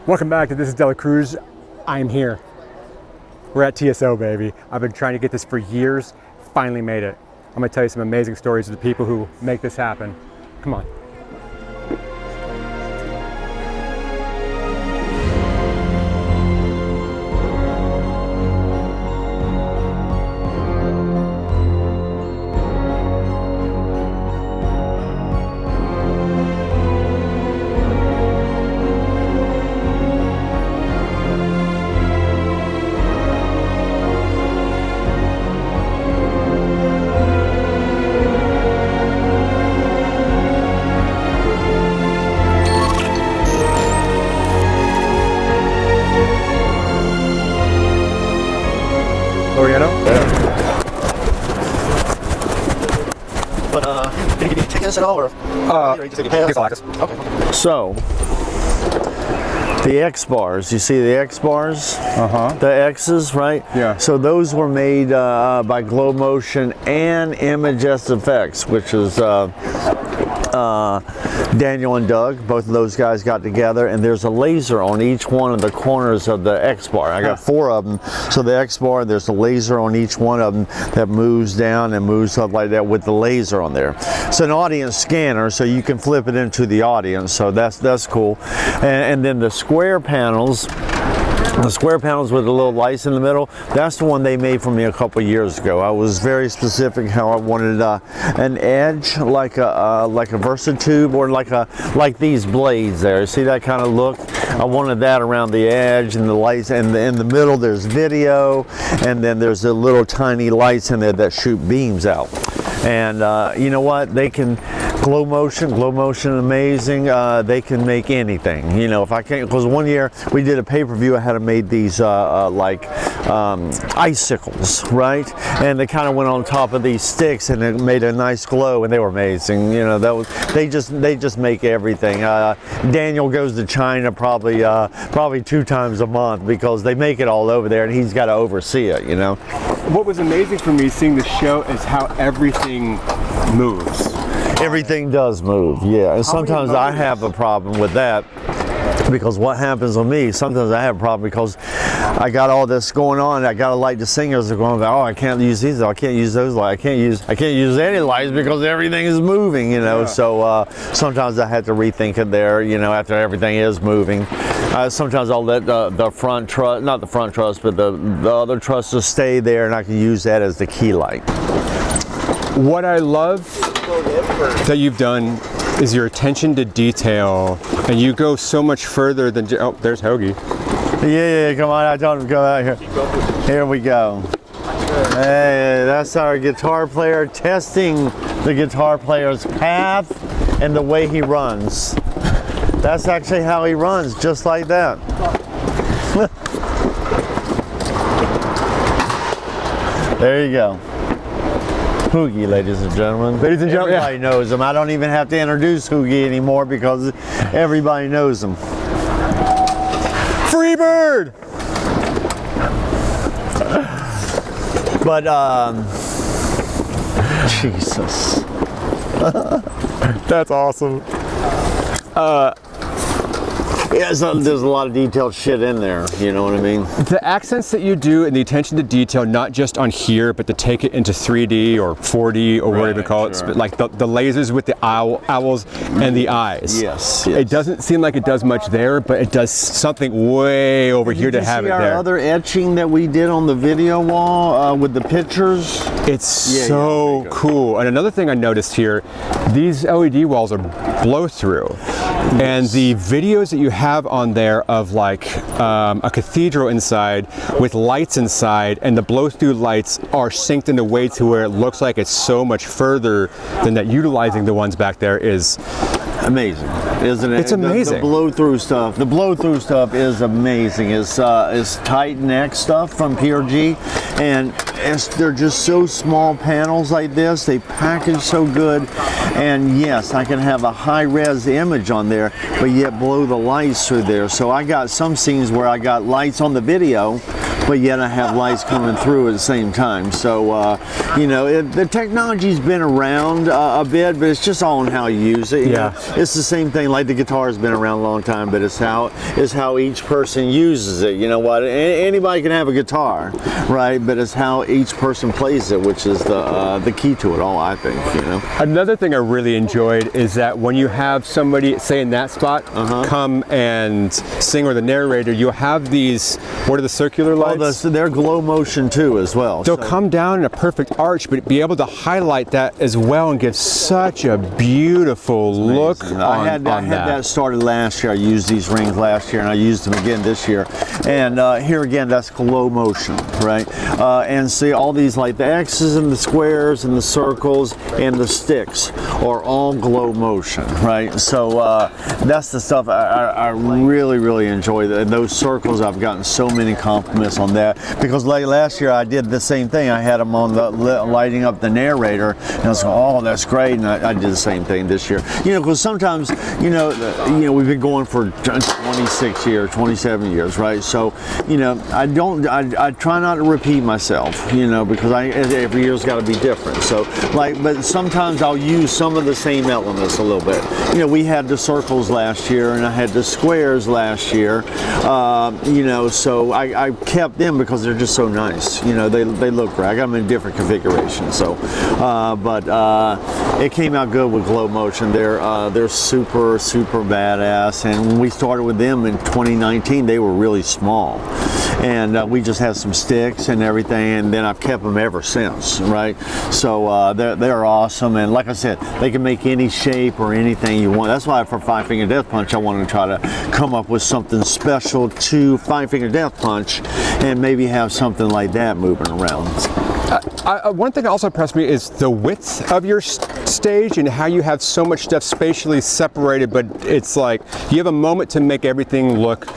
Welcome back to This is Dela Cruz. I'm here. We're at TSO, baby. I've been trying to get this for years, finally made it. I'm gonna tell you some amazing stories of the people who make this happen. Come on. Did you get tickets at all, or? Okay. So, the X bars, you see the X bars? The X's, right? Yeah. So those were made by Glow Motion and Image SFX, which is Daniel and Doug. Both of those guys got together, and there's a laser on each one of the corners of the X bar. I got 4 of them. So the X bar, there's a laser on each one of them that moves down and moves up like that with the laser on there. It's an audience scanner, so you can flip it into the audience. So that's cool. And then the square panels. The square panels with the little lights in the middle, that's the one they made for me a couple years ago. I was very specific how I wanted an edge, like a Versatube, or like these blades there. See that kind of look? I wanted that around the edge, and the lights, and in the middle there's video, and then there's the little tiny lights in there that shoot beams out. And you know what? They can Glow Motion, amazing. They can make anything. You know, if I can't, because one year we did a pay-per-view. I had them made these like icicles, right? And they kind of went on top of these sticks, and it made a nice glow, and they were amazing. You know, that was they just make everything. Daniel goes to China probably 2 times a month because they make it all over there, and he's got to oversee it. You know. What was amazing for me seeing the show is how everything moves. Everything does move, yeah. And sometimes I have a problem with that, because what happens with me, sometimes I have a problem because I got all this going on. I got to light the singers are going, oh, I can't use these, I can't use those lights, I can't use any lights because everything is moving, you know. Yeah. So sometimes I have to rethink it there, you know, after everything is moving. Sometimes I'll let the front truss, not the front truss, but the other trusses stay there, and I can use that as the key light. What I love that you've done is your attention to detail, and you go so much further than, oh, there's Hoagie. Yeah, come on, I told him to go out here. Here we go. Hey, that's our guitar player testing the guitar player's path and the way he runs. That's actually how he runs, just like that. There you go. Hoogie, ladies and gentlemen. Ladies and gentlemen, everybody knows him. I don't even have to introduce Hoogie anymore because everybody knows him. Freebird! But, Jesus. That's awesome. Yeah, so there's a lot of detailed shit in there, you know what I mean? The accents that you do and the attention to detail, not just on here, but to take it into 3D or 4D or whatever you call it, but like the lasers with the owls and the eyes. Yes. It doesn't seem like it does much there, but it does something way over here to have it there. Did you see our other etching that we did on the video wall with the pictures? It's so cool. And another thing I noticed here, these LED walls are blow through. And the videos that you have on there of like a cathedral inside with lights inside, and the blow through lights are synced in a way to where it looks like it's so much further than that. Utilizing the ones back there is amazing, isn't it? It's amazing. The blow through stuff. The blow through stuff is amazing. It's tight neck stuff from PRG, and they're just so small panels like this. They package so good, and yes, I can have a high res image on there, but yet blow the lights through there. So I got some scenes where I got lights on the video, but yet I have lights coming through at the same time. So, you know, the technology's been around a bit, but it's just all on how you use it. You know? It's the same thing, like the guitar's been around a long time, but it's how each person uses it. You know what? Anybody can have a guitar, right? But it's how each person plays it, which is the key to it all, I think. You know. Another thing I really enjoyed is that when you have somebody, say in that spot, come and sing, or the narrator, you'll have these, what are the circular lights? Oh, they're glow motion too as well. They'll come down in a perfect arch, but be able to highlight that as well and give such a beautiful look I had that started last year. I used these rings last year, and I used them again this year. And here again, that's glow motion, right? And see all these, like the X's and the squares and the circles and the sticks are all glow motion, right? So that's the stuff I really, really enjoy. Those circles, I've gotten so many compliments on that, because like last year I did the same thing. I had them on the lighting up the narrator, and I was like, oh, that's great. And I did the same thing this year. You know, because sometimes, you know, we've been going for 26 years, 27 years, right? So, you know, I try not to repeat myself, you know, because every year's got to be different. So, like, but sometimes I'll use some of the same elements a little bit. You know, we had the circles last year, and I had the squares last year. You know, so I kept them because they're just so nice. You know, they look great. I got them in different configurations. So, but it came out good with glow motion. They're super badass. And when we started with them in 2019, they were really small, and we just had some sticks and everything. And then I've kept them ever since, right? So they're awesome. And like I said, they can make any shape or anything you want. That's why for Five Finger Death Punch, I want to try to come up with something special to Five Finger Death Punch, and maybe have something like that moving around. One thing that also impressed me is the width of your stage, and how you have so much stuff spatially separated, but it's like you have a moment to make everything look,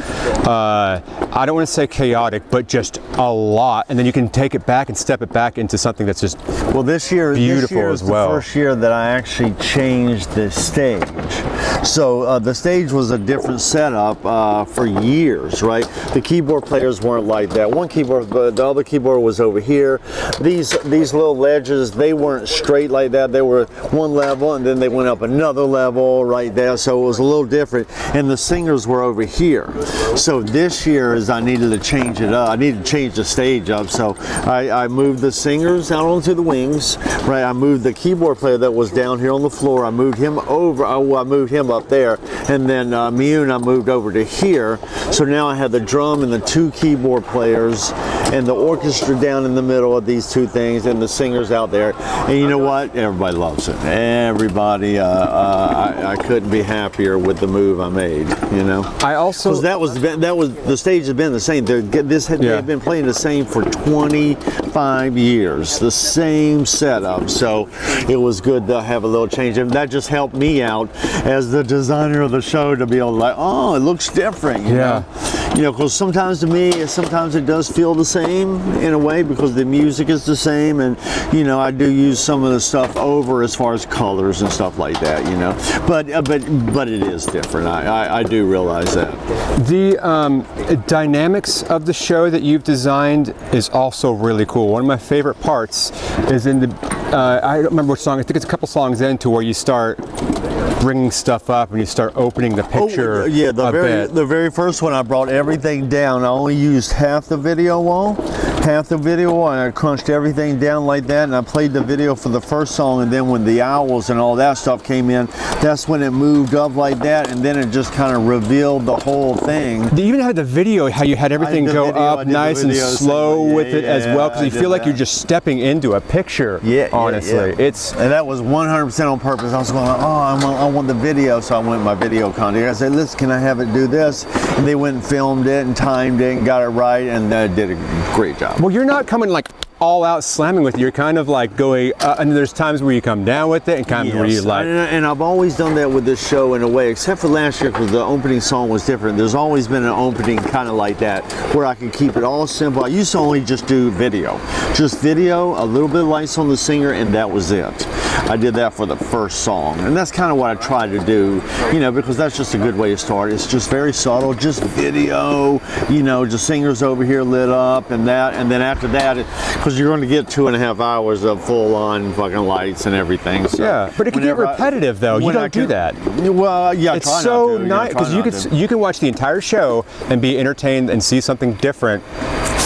I don't want to say chaotic, but just a lot, and then you can take it back and step it back into something that's just this year as well. The first year that I actually changed the stage. So the stage was a different setup for years, right? The keyboard players weren't like that. One keyboard, but the other keyboard was over here. These little ledges, they weren't straight like that. They were one level, and then they went up another level right there. So it was a little different. And the singers were over here. So this year, as I needed to change it up, I needed to change the stage up. So I moved the singers out onto the wings, right? I moved the keyboard player that was down here on the floor. I moved him over. I moved him up there, and then Mune I moved over to here. So now I have the drum and the two keyboard players, and the orchestra down in the middle of these two things, and the singers out there. And you know what? Everybody loves it. Everybody. I couldn't be happier with the move I made. You know. I also that was the stage has been the same. They've been playing the same for 25 years, the same setup. So it was good to have a little change, and that just helped me out as the designer of the show to be able to, like, oh, it looks different. You know? You know, because sometimes to me, sometimes it does feel the same in a way, because the music is the same, and you know, I do use some of the stuff over as far as colors and stuff like that. You know, but it is different. I do realize that. The dynamics of the show that you've designed is also really cool. One of my favorite parts is in the I don't remember which song. I think it's a couple songs into where you start bringing stuff up and you start opening the picture. The very first one, I brought everything down. I only used half the video wall, and I crunched everything down like that, and I played the video for the first song, and then when the owls and all that stuff came in, that's when it moved up like that, and then it just kind of revealed the whole thing. You even had the video, how you had everything go up nice and slow with it as well, because you feel like you're just stepping into a picture. Honestly, and that was 100% on purpose. I was going, I want the video, so I went my video contact. I said, listen, can I have it do this? And they went and filmed it and timed it and got it right, and did a great job. Well, you're not coming like all out slamming with it. You're kind of like going, and there's times where you come down with it and times where you like. And I've always done that with this show in a way, except for last year because the opening song was different. There's always been an opening kind of like that where I can keep it all simple. I used to only just do video. Just video, a little bit of lights on the singer, and that was it. I did that for the first song, and that's kind of what I tried to do, you know, because that's just a good way to start. It's just very subtle, just video, you know, just singers over here lit up and that, and then after that, because you're going to get 2.5 hours of full-on fucking lights and everything. So yeah, but it can get repetitive though. You don't do that. Well, yeah, it's so nice because you can watch the entire show and be entertained and see something different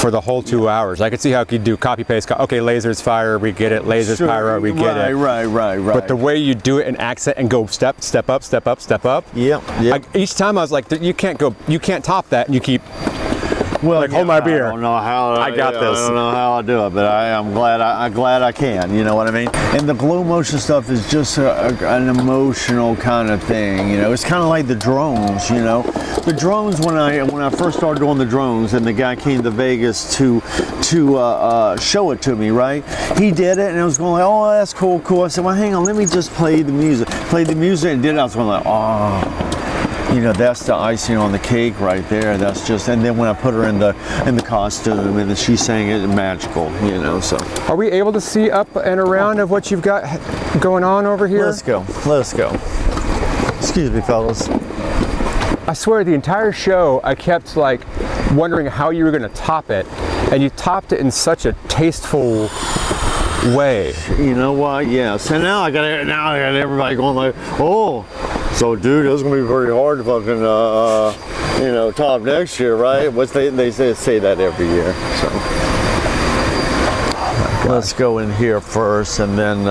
for the whole 2 hours. I could see how you could do copy paste. Okay, lasers fire, we get it. Lasers pyro, we get it. Right. But the way you do it in accent and go step up. Yeah. Each time I was like, you can't top that, and you keep. Well, like, hold my beer. I don't know how I got this. I don't know how I do it, but I'm glad I can. You know what I mean? And the glow motion stuff is just an emotional kind of thing. You know, it's kind of like the drones. You know, the drones when I first started doing the drones, and the guy came to Vegas to show it to me. Right? He did it, and I was going like, oh, that's cool. I said, well, hang on, let me just play the music, and did it. I was going like, oh. You know, that's the icing on the cake right there. That's just, and then when I put her in the costume and then she sang it, magical, you know, so. Are we able to see up and around of what you've got going on over here? Let's go. Excuse me, fellas. I swear the entire show, I kept like wondering how you were going to top it, and you topped it in such a tasteful way. You know what? Yeah. So now I got everybody going like, oh. So, dude, it's gonna be very hard to fucking, you know, top next year, right? Which they say that every year. So, let's go in here first, and then.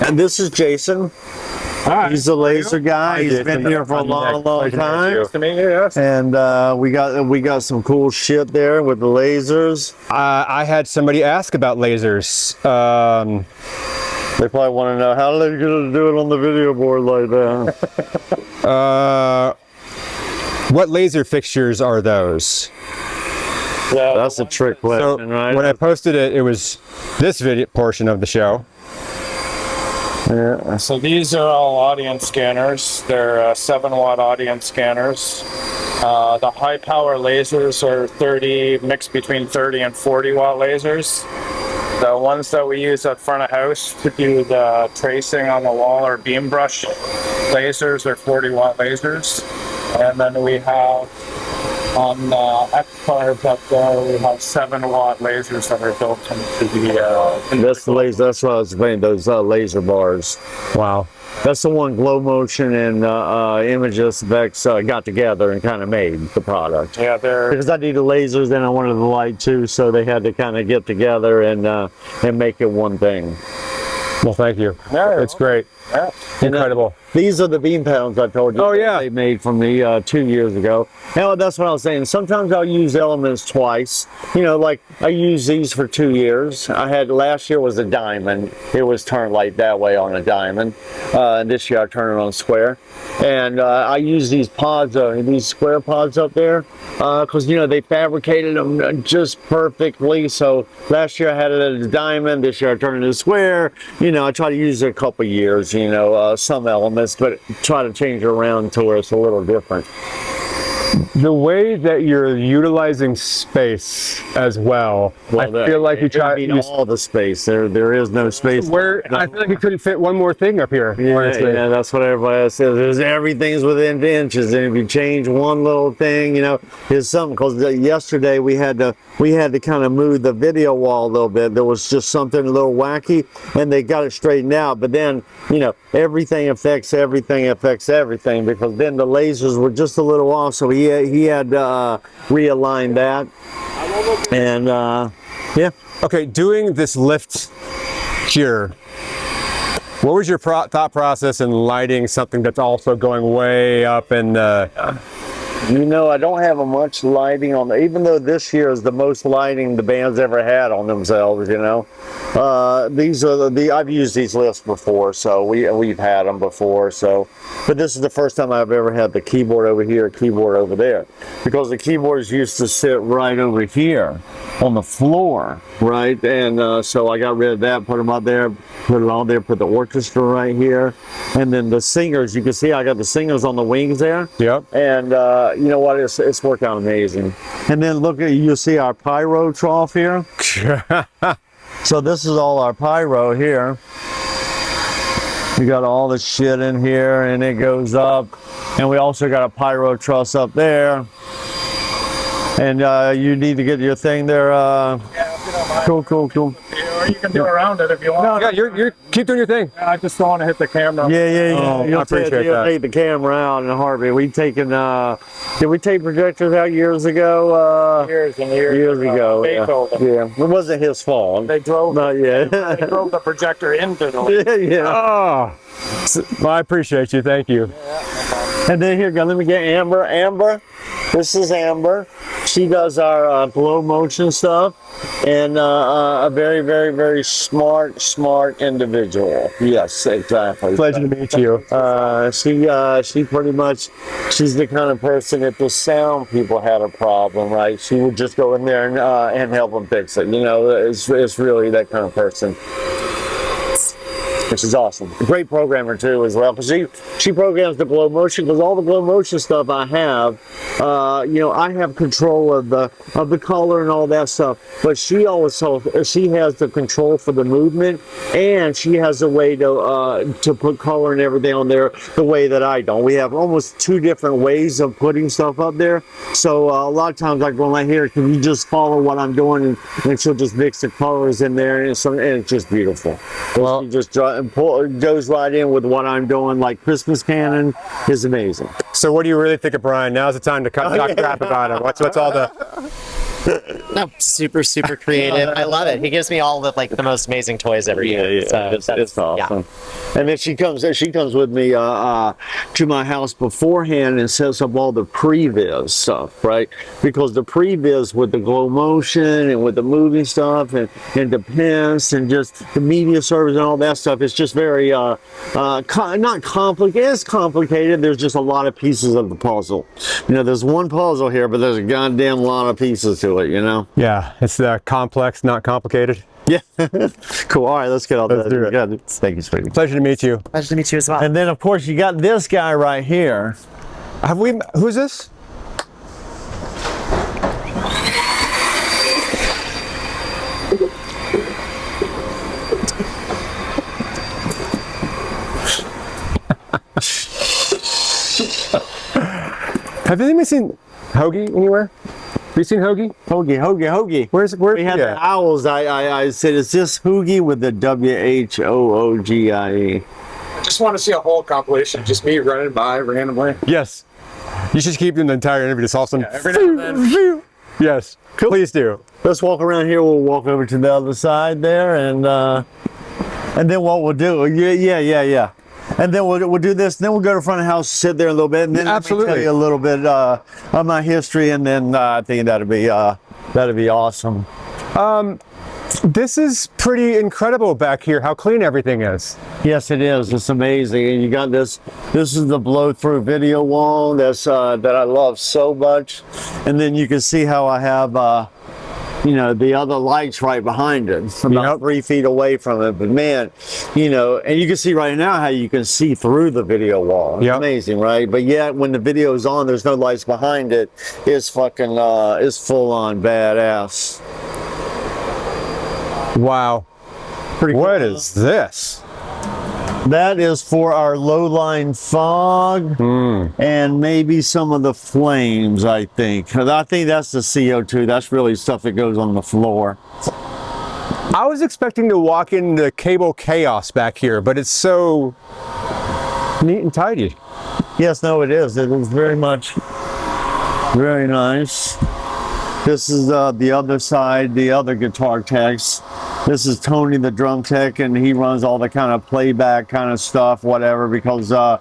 And this is Jason. Right. He's a laser guy. He's been here for a long time. Nice to meet you, yes. And we got some cool shit there with the lasers. I had somebody ask about lasers. They probably want to know how are they going to do it on the video board like that. What laser fixtures are those? Yeah, that's a trick question, right? When I posted it, it was this video portion of the show. Yeah. So these are all audience scanners. They're 7-watt audience scanners. The high power lasers are 30, mixed between 30 and 40-watt lasers. The ones that we use at front of house to do the tracing on the wall are beam brush lasers or 40-watt lasers. And then we have on the X-Cars up there, we have 7-watt lasers that are built into the... That's the laser, that's what I was saying, those laser bars. Wow. That's the one Glow Motion and Images Effects got together and kind of made the product. Yeah, they're... Because I needed lasers and I wanted the light too, so they had to kind of get together and make it one thing. Well, thank you. Yeah, it's great. Yeah. Incredible. These are the beam panels I told you. Oh, yeah. They made from me 2 years ago. Now, that's what I was saying. Sometimes I'll use elements twice. You know, like I used these for 2 years. I had last year was a diamond. It was turned like that way on a diamond. And this year I turned it on square. And I use these pods, these square pods up there, because you know they fabricated them just perfectly. So last year I had it as a diamond. This year I turned it into square. You know, I try to use it a couple of years. You know, some elements, but try to change it around to where it's a little different. The way that you're utilizing space as well, I feel like you try to use all the space. There is no space. I feel like you couldn't fit one more thing up here. Yeah, that's what everybody else says. Everything's within inches, and if you change one little thing, you know, it's something. Because yesterday we had to kind of move the video wall a little bit. There was just something a little wacky, and they got it straightened out. But then, you know, everything affects everything because then the lasers were just a little off. So he had realigned that, and yeah. Okay, doing this lift here, what was your thought process in lighting something that's also going way up and You know, I don't have much lighting on, even though this year is the most lighting the band's ever had on themselves, you know. These are I've used these lifts before, so we've had them before, so. But this is the first time I've ever had the keyboard over here, keyboard over there. Because the keyboards used to sit right over here on the floor, right? And so I got rid of that, put them up there, put it on there, put the orchestra right here. And then the singers, you can see I got the singers on the wings there. Yep. And you know what, it's worked out amazing. And then look at, you'll see our pyro trough here. So this is all our pyro here. We got all the shit in here and it goes up. And we also got a pyro truss up there. And you need to get your thing there. Yeah, if you don't mind. Cool. Or you can do around it if you want. Yeah, you're keep doing your thing. I just don't want to hit the camera. Yeah. Oh, I appreciate you'll that. take the camera out in a heartbeat. We've taken, did we take projectors out years ago? Years and years ago. Beethoven. Yeah, it wasn't his fault. They drove. Not yet. They drove the projector into the. Yeah. Oh, well, I appreciate you. Thank you. And then here, let me get Amber. Amber, this is Amber. She does our blow motion stuff, and a very, very, very smart individual. Yes, exactly. Pleasure to meet you. She pretty much, she's the kind of person, if the sound people had a problem, right, she would just go in there and help them fix it. You know, it's really that kind of person. Which is awesome. A great programmer too as well, because she programs the blow motion, because all the blow motion stuff I have, you know, I have control of the color and all that stuff, but she has the control for the movement, and she has a way to put color and everything on there the way that I don't. We have almost two different ways of putting stuff up there, so a lot of times I go right here, can you just follow what I'm doing, and she'll just mix the colors in there, and it's just beautiful. Well, she just goes right in with what I'm doing, like Christmas Cannon is amazing. So what do you really think of Brian? Now's the time to talk crap about him. What's all the... No, super creative. I love it. He gives me all the most amazing toys every year. Yeah, it's awesome. Yeah. And then she comes with me to my house beforehand and sets up all the previs stuff, right? Because the previs with the glow motion and with the moving stuff and the pins and just the media servers and all that stuff, it's just very not complicated. It's complicated. There's just a lot of pieces of the puzzle. You know, there's one puzzle here, but there's a goddamn lot of pieces to it, you know? Yeah, it's complex, not complicated. Yeah. Cool. All right, let's get all Let's do it. Good. Thank you, sweetie. Pleasure to meet you. Pleasure to meet you as well. And then, of course, you got this guy right here. Who's this? Have you seen Hoagie anywhere? Have you seen Hoagie? Hoagie. Where's We had the owls. I said, is this Hoogie with the WHOOGIE? I just want to see a whole compilation, just me running by randomly. Yes. You should keep doing the entire interview. It's awesome. Yeah, every now and then. Yes. Cool. Please do. Let's walk around here. We'll walk over to the other side there, and then what we'll do? Yeah. And then we'll do this. Then we'll go to front of the house, sit there a little bit, and then Absolutely. Let me tell you a little bit of my history, and then I think that'd be awesome. This is pretty incredible back here, how clean everything is. Yes, it is. It's amazing. And you got this. This is the blow-through video wall. That's that I love so much. And then you can see how I have. You know, the other lights right behind it, about 3 feet away from it. But man, you know, and you can see right now how you can see through the video wall. It's amazing, right? But yet when the video is on, there's no lights behind it. It's fucking, it's full on badass. Wow. Pretty cool. What is this? That is for our low-line fog and maybe some of the flames, I think. I think that's the CO2. That's really stuff that goes on the floor. I was expecting to walk into cable chaos back here, but it's so neat and tidy. Yes, no, it is. It is very much, very nice. This is the other side, the other guitar techs. This is Tony, the drum tech, and he runs all the kind of playback kind of stuff, whatever. Because on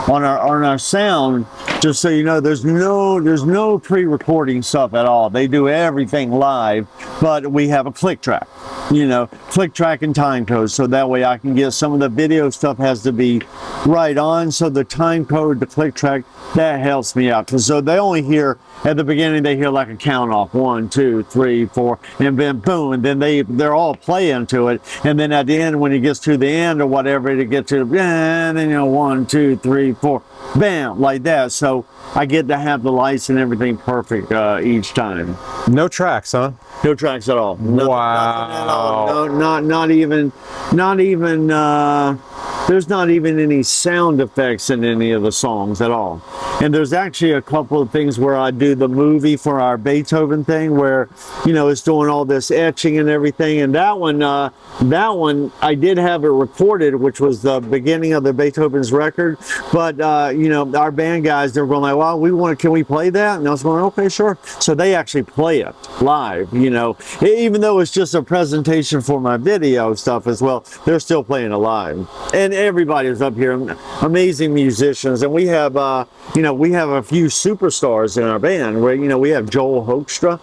our sound, just so you know, there's no pre-recording stuff at all. They do everything live, but we have a click track, click track and time code, so that way I can get some of the video stuff has to be right on. So the time code, the click track, that helps me out. So they only hear at the beginning, they hear like a count off, 1, 2, 3, 4, and then boom, and then they're all playing to it, and then at the end when it gets to the end or whatever, to get to and then 1, 2, 3, 4, bam, like that. So I get to have the lights and everything perfect each time. No tracks, huh? No tracks at all. Wow. Nothing at all. No, not even. There's not even any sound effects in any of the songs at all. And there's actually a couple of things where I do the movie for our Beethoven thing, where it's doing all this etching and everything. And that one I did have it recorded, which was the beginning of the Beethoven's record. But our band guys, they're going like, well, can we play that? And I was going, okay, sure. So they actually play it live, even though it's just a presentation for my video stuff as well, they're still playing it live. And everybody's up here, amazing musicians, and we have a few superstars in our band. Where we have Joel Hoekstra,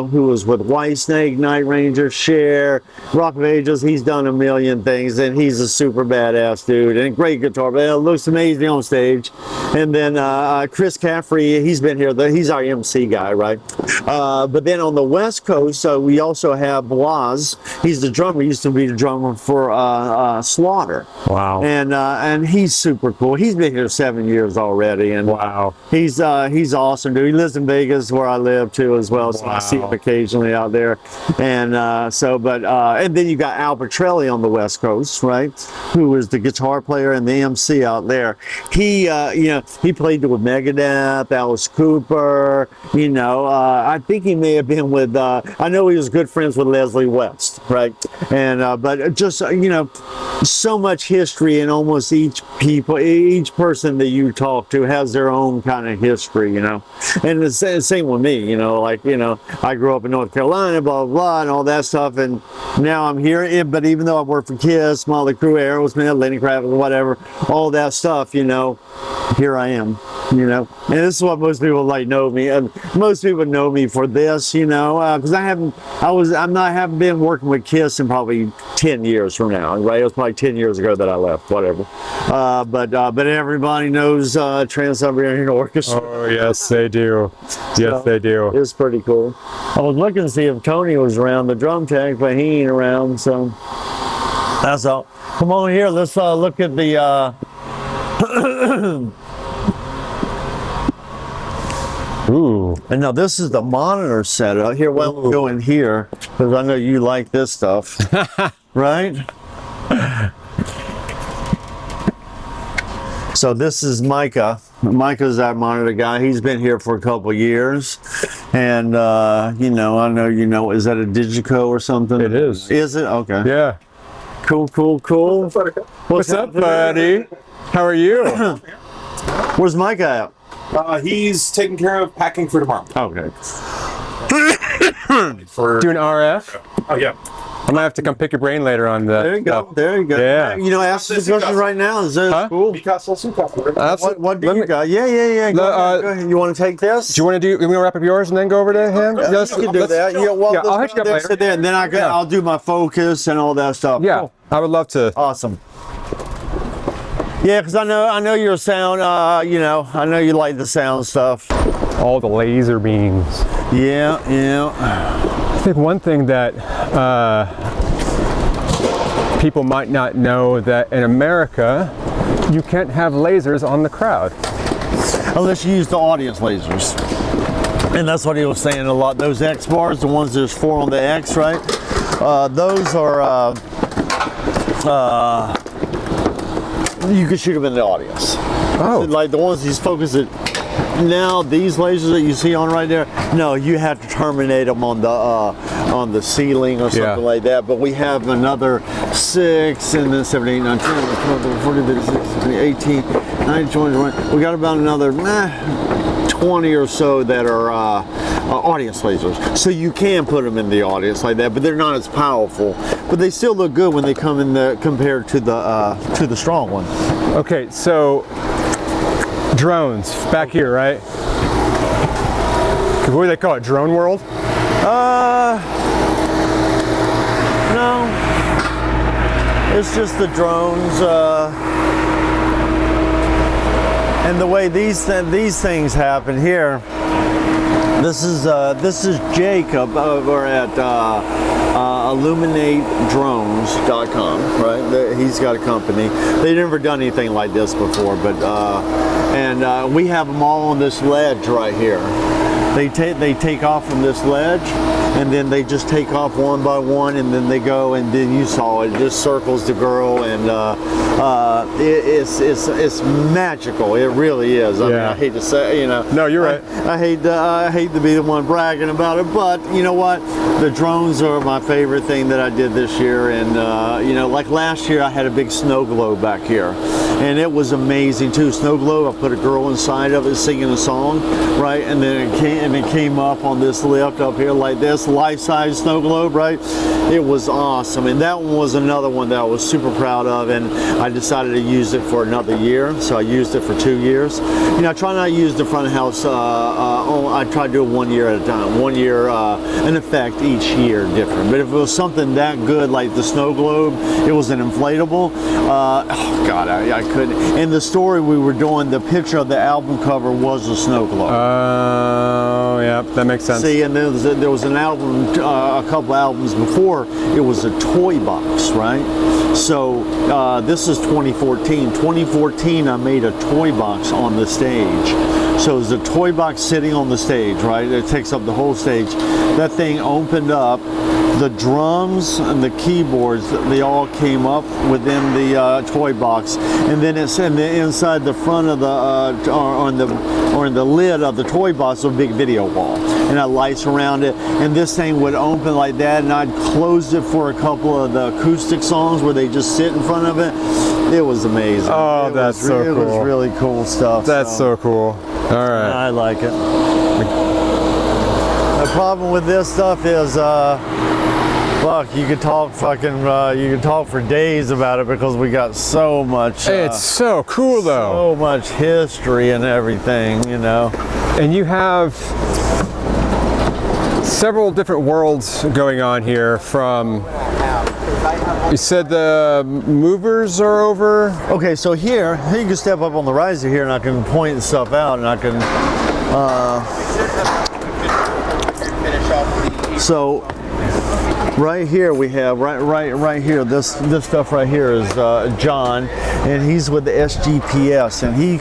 who was with Whitesnake, Night Ranger, Cher, Rock of Ages. He's done a million things, and he's a super badass dude and great guitar player. Looks amazing on stage. And then Chris Caffrey, he's been here. He's our MC guy, right? But then on the West Coast, we also have Blas. He's the drummer. He used to be the drummer for Slaughter. Wow. And he's super cool. He's been here 7 years already, and wow, he's awesome, dude. He lives in Vegas, where I live too, as well. So I see him occasionally out there. And and then you got Al Petrelli on the West Coast, right? Who is the guitar player and the MC out there. He played with Megadeth, Alice Cooper. I think he may have been with. I know he was good friends with Leslie West, right? And but just so much history, and almost each person that you talk to has their own kind of history, and the same with me, I grew up in North Carolina, blah, blah, blah, and all that stuff, and now I'm here, but even though I've worked for Kiss, Motley Crue, Aerosmith, Lenny Kravitz, whatever, all that stuff, here I am, and this is what most people know me, and most people know me for this, because I haven't been working with Kiss in probably 10 years from now, right? It was probably 10 years ago that I left, whatever. But everybody knows Trans-Siberian Orchestra. Oh, yes, they do. Yes, they do. It's pretty cool. I was looking to see if Tony was around, the drum tech, but he ain't around, so that's all. Come on here, let's look at the Ooh. And now this is the monitor setup. Here, why don't we go in here, because I know you like this stuff, right? So this is Micah. Micah's our monitor guy. He's been here for a couple years, and I know is that a Digico or something? It is. Is it? Okay. Yeah. Cool. What's up, buddy? How are you? Where's Micah at? He's taking care of packing for tomorrow. Okay. Doing RF? Oh, yeah. I might have to come pick your brain later on the. There you go. stuff. There you go. Yeah. Ask the question right now. Is that Huh? cool? What do you got? Yeah. Go ahead. You want to take this? Do you want to you want to wrap up yours and then go over to him? Yes, you can do that. Yeah, well, yeah, I'll hit you up later. Sit there, and then I'll do my focus and all that stuff. Yeah, Cool. I would love to. Awesome. Yeah, because I know your sound. I know you like the sound stuff. All the laser beams. Yeah. I think one thing that people might not know, that in America you can't have lasers on the crowd. Unless you use the audience lasers. And that's what he was saying a lot. Those X bars, the ones there's 4 on the X, right? Those are you can shoot them in the audience. Oh. Like the ones he's focusing. Now these lasers that you see on right there, no, you have to terminate them on the ceiling or something like that. But we have another 6, and then 7, 8, 9, 10, 11, 12, 13, 14, 15, 16, 17, 18, 19, 20, 21. We got about another 20 or so that are audience lasers. So you can put them in the audience like that, but they're not as powerful. But they still look good when they come in compared to the strong one. Okay, so drones back here, right? What do they call it? Drone World? No. It's just the drones. And the way these things happen here. This is Jacob over at illuminatedrones.com, right? He's got a company. They've never done anything like this before, but we have them all on this ledge right here. They take off from this ledge, and then they just take off one by one, and then they go, and then you saw it just circles the girl, and it's magical. It really is. I mean, I hate to say, you know. No, you're right. I hate to be the one bragging about it, but you know what? The drones are my favorite thing that I did this year, and you know, like last year I had a big snow globe back here, and it was amazing too. Snow globe. I put a girl inside of it singing a song, right, and then it came up on this lift up here like this, life-size snow globe, right? It was awesome, and that one was another one that I was super proud of, and I decided to use it for another year, so I used it for 2 years. You know, I try not to use the front of house. I try to do it 1 year at a time. 1 year, in effect, each year different. But if it was something that good, like the snow globe, it was an inflatable. Oh God, I couldn't. In the story we were doing, the picture of the album cover was a snow globe. Oh, yeah, that makes sense. See, and there was an album, a couple albums before, it was a toy box, right? So this is 2014. 2014, I made a toy box on the stage. So it's a toy box sitting on the stage, right? It takes up the whole stage. That thing opened up. The drums and the keyboards, they all came up within the toy box, and then it's inside the front of the or in the lid of the toy box, a big video wall, and had lights around it. And this thing would open like that, and I'd close it for a couple of the acoustic songs where they just sit in front of it. It was amazing. Oh, that's so cool. It was really cool stuff. That's so cool. All right. I like it. The problem with this stuff is, fuck, you could talk for days about it because we got so much. It's so cool though. So much history and everything, you know. And you have several different worlds going on here. From, you said the movers are over. Okay, so here you can step up on the riser here, and I can point stuff out, and I can. So right here we have right here this stuff right here is John, and he's with the SGPS, and he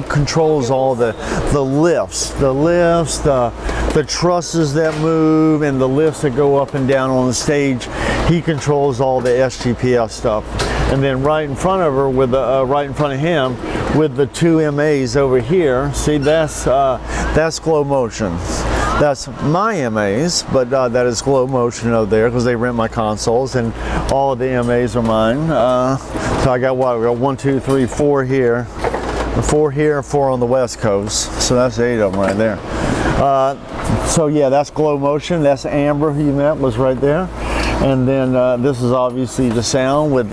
controls all the lifts, the trusses that move, and the lifts that go up and down on the stage. He controls all the SGPS stuff. And then right in front of her, with right in front of him, with the two MAs over here. See, that's Glow Motion. That's my MAs, but that is Glow Motion over there because they rent my consoles, and all of the MAs are mine. So I got what? We got 1, 2, 3, 4 here, 4 here, 4 on the West Coast. So that's 8 of them right there. So yeah, that's Glow Motion. That's Amber, who you met, was right there. And then this is obviously the sound with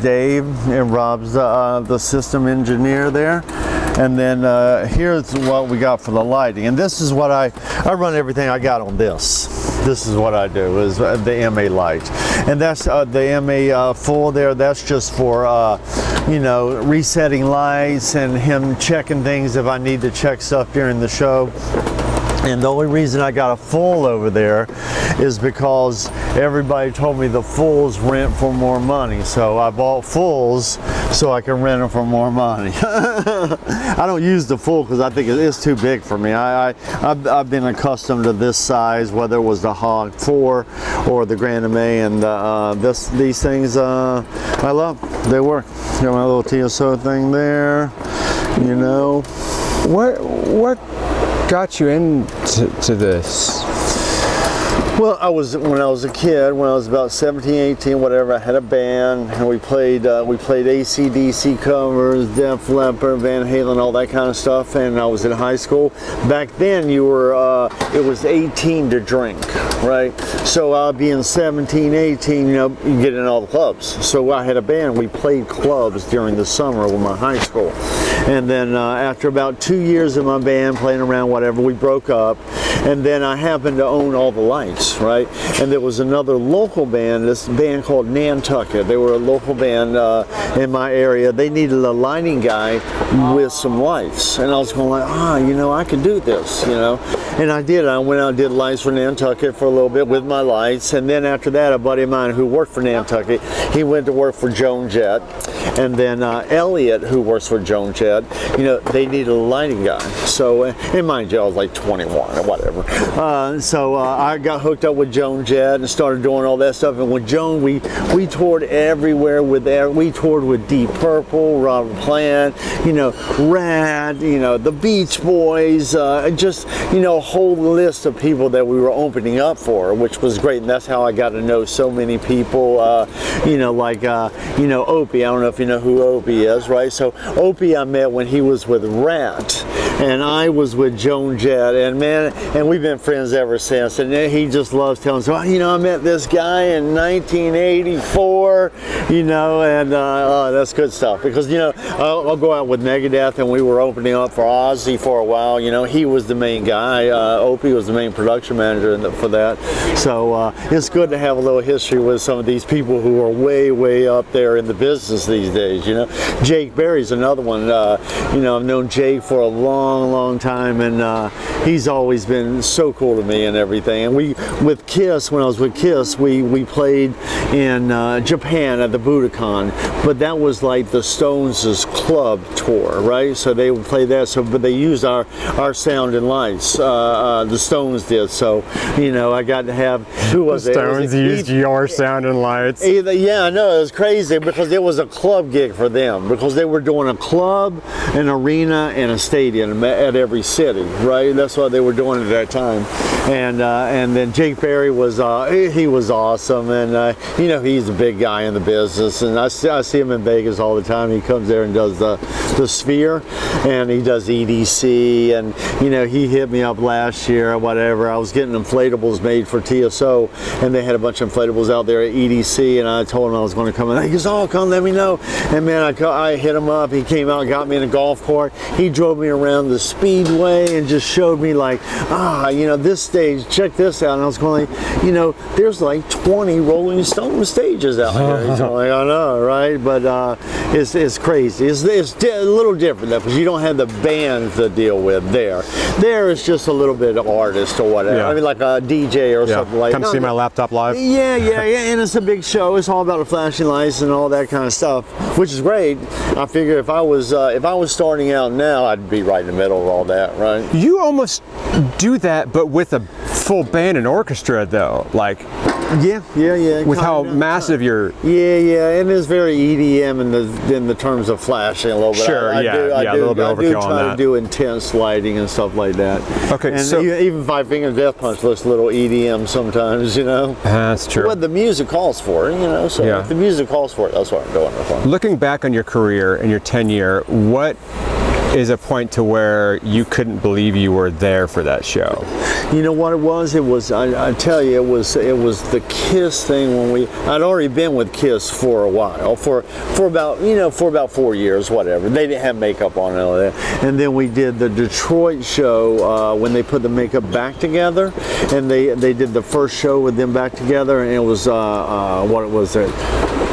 Dave, and Rob's the system engineer there. And then here's what we got for the lighting. And this is what I run everything I got on this. This is what I do, is the MA light. And that's the MA full there. That's just for, you know, resetting lights and him checking things if I need to check stuff during the show. And the only reason I got a full over there is because everybody told me the fulls rent for more money. So I bought fulls so I can rent them for more money. I don't use the full because I think it's too big for me. I've been accustomed to this size, whether it was the Hog 4 or the Grand MA, and these things I love. They work. Got my little TSO thing there, you know. What got you into this? Well, when I was a kid, when I was about 17, 18, whatever, I had a band, and we played AC/DC covers, Def Leppard, Van Halen, all that kind of stuff. And I was in high school. Back then, it was 18 to drink, right? So being 17, 18, you get in all the clubs. So I had a band. We played clubs during the summer with my high school. And then after about 2 years of my band playing around, whatever, we broke up. And then I happened to own all the lights, right? And there was another local band, this band called Nantucket. They were a local band in my area. They needed a lighting guy with some lights. And I was going like, I could do this, And I did. I went out and did lights for Nantucket for a little bit with my lights. And then after that, a buddy of mine who worked for Nantucket, he went to work for Joan Jett. And then Elliot, who works for Joan Jett, they needed a lighting guy. So, and mind you, I was like 21 or whatever. So I got hooked up with Joan Jett and started doing all that stuff. And with Joan, we toured everywhere we toured with Deep Purple, Robert Plant, Rad, the Beach Boys, just, a whole list of people that we were opening up for, which was great. And that's how I got to know so many people, like Opie. I don't know if you know who Opie is, right? So Opie I met when he was with Rat, and I was with Joan Jett, and man, and we've been friends ever since. And he just loves telling us, I met this guy in 1984, and that's good stuff, because I'll go out with Megadeth, and we were opening up for Ozzy for a while. He was the main guy. Opie was the main production manager for that. So it's good to have a little history with some of these people who are way, way up there in the business these days. Jake Berry's another one. I've known Jake for a long time, and he's always been so cool to me and everything. And with Kiss, when I was with Kiss, we played in Japan at the Budokan, but that was like the Stones' club tour, right? So they would play that. But they used our sound and lights. The Stones did. So I got to have the Stones used your sound and lights. Yeah, I know, it was crazy because it was a club gig for them, because they were doing a club, an arena, and a stadium at every city, right? That's what they were doing at that time. And then Jake Berry was he was awesome, and he's a big guy in the business, and I see him in Vegas all the time. He comes there and does the Sphere, and he does EDC, and he hit me up last year or whatever. I was getting inflatables made for TSO, and they had a bunch of inflatables out there at EDC, and I told him I was going to come, and he goes, come let me know. And man, I hit him up. He came out and got me in a golf cart. He drove me around the Speedway and just showed me like, this stage, check this out. And I was going, there's like 20 Rolling Stone stages out here. He's like, I know, right? But it's crazy. It's a little different though, because you don't have the band to deal with there. There is just a little bit of artist or whatever. Yeah. I mean, like a DJ or something like that. Come see my laptop live. Yeah, and it's a big show. It's all about the flashing lights and all that kind of stuff, which is great. I figure if I was starting out now, I'd be right in the middle of all that, right? You almost do that, but with a full band and orchestra, though. Like, yeah. with how massive you're. Yeah, and it's very EDM in the terms of flashing a little bit. Sure, I do a little bit overkill on that. try to do intense lighting and stuff like that. Okay, and so even Five Finger Death Punch looks a little EDM sometimes, That's true. What the music calls for, So if the music calls for it, that's what I'm going with. Looking back on your career and your tenure, what is a point to where you couldn't believe you were there for that show? You know what it was? It was, I tell you, it was the Kiss thing when I'd already been with Kiss for a while, for about 4 years, whatever. They didn't have makeup on and all that. And then we did the Detroit show when they put the makeup back together, and they did the first show with them back together, and it was, what was it?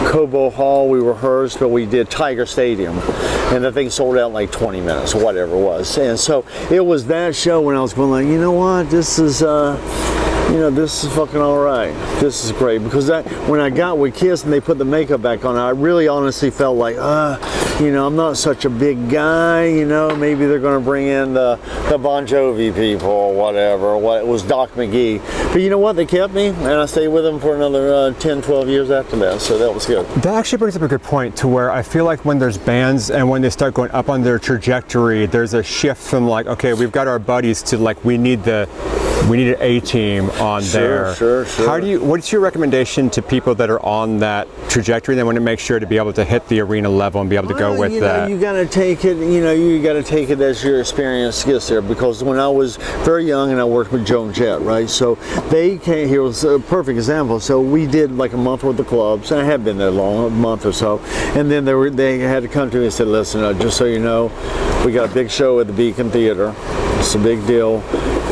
Cobo Hall, we rehearsed, but we did Tiger Stadium, and the thing sold out in like 20 minutes or whatever it was. And so it was that show when I was going like, you know what, this is this is fucking all right. This is great, because when I got with Kiss and they put the makeup back on, I really honestly felt like, I'm not such a big guy, maybe they're going to bring in the Bon Jovi people or whatever. It was Doc McGee. But you know what? They kept me, and I stayed with them for another 10, 12 years after that, so that was good. That actually brings up a good point, to where I feel like when there's bands and when they start going up on their trajectory, there's a shift from like, okay, we've got our buddies, to like, we need an A-team on there. Sure. What's your recommendation to people that are on that trajectory? They want to make sure to be able to hit the arena level and be able to go with that. You got to take it. You got to take it as your experience gets there. Because when I was very young and I worked with Joan Jett, right? So they came here was a perfect example. So we did like a month with the clubs, and I had been there long, a month or so, and then they had to come to me and said, listen, just so you know, we got a big show at the Beacon Theater. It's a big deal.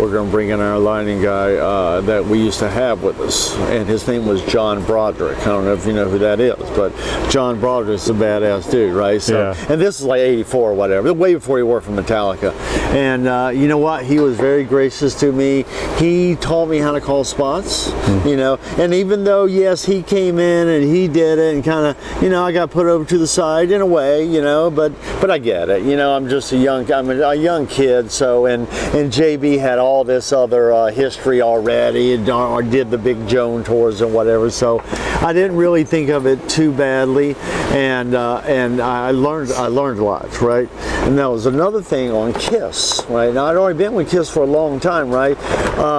We're going to bring in our lighting guy that we used to have with us, and his name was John Broderick. I don't know if you know who that is, but John Broderick's a badass dude, right? So, and this is like '84 or whatever, way before he worked for Metallica. And you know what? He was very gracious to me. He taught me how to call spots, you know. And even though, yes, he came in and he did it, and kind of, you know, I got put over to the side in a way, you know. But I get it, you know. I'm a young kid, so and JB had all this other history already, and did the big Joan tours and whatever, so I didn't really think of it too badly, and I learned a lot, right? And that was another thing on Kiss, right? Now I'd already been with Kiss for a long time, right?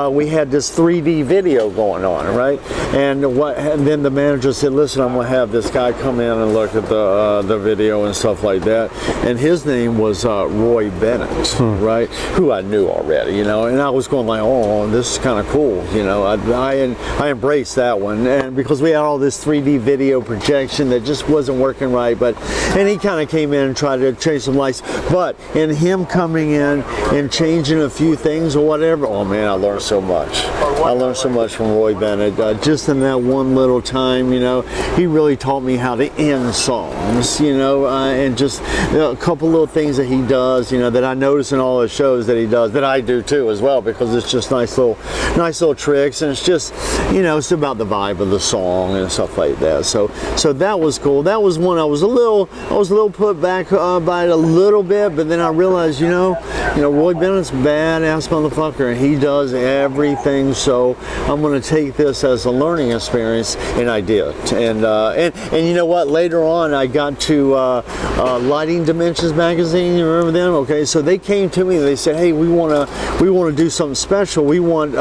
We had this 3D video going on, right? And then the manager said, listen, I'm gonna have this guy come in and look at the video and stuff like that, and his name was Roy Bennett, right? Who I knew already, you know, and I was going like, oh, this is kind of cool, you know. I embraced that one, and because we had all this 3D video projection that just wasn't working right, and he kind of came in and tried to change some lights, but in him coming in and changing a few things or whatever, oh man, I learned so much. I learned so much from Roy Bennett, just in that one little time, you know. He really taught me how to end songs, you know, and just a couple little things that he does, you know, that I notice in all the shows that he does, that I do too as well, because it's just nice little tricks, and it's just, you know, it's about the vibe of the song and stuff like that. So that was cool. That was one I was a little put back by it a little bit, but then I realized, you know, Roy Bennett's a badass motherfucker, and he does everything. So I'm going to take this as a learning experience, and I did. And you know what? Later on, I got to Lighting Dimensions magazine. You remember them? Okay, so they came to me and they said, hey, we want to do something special. We want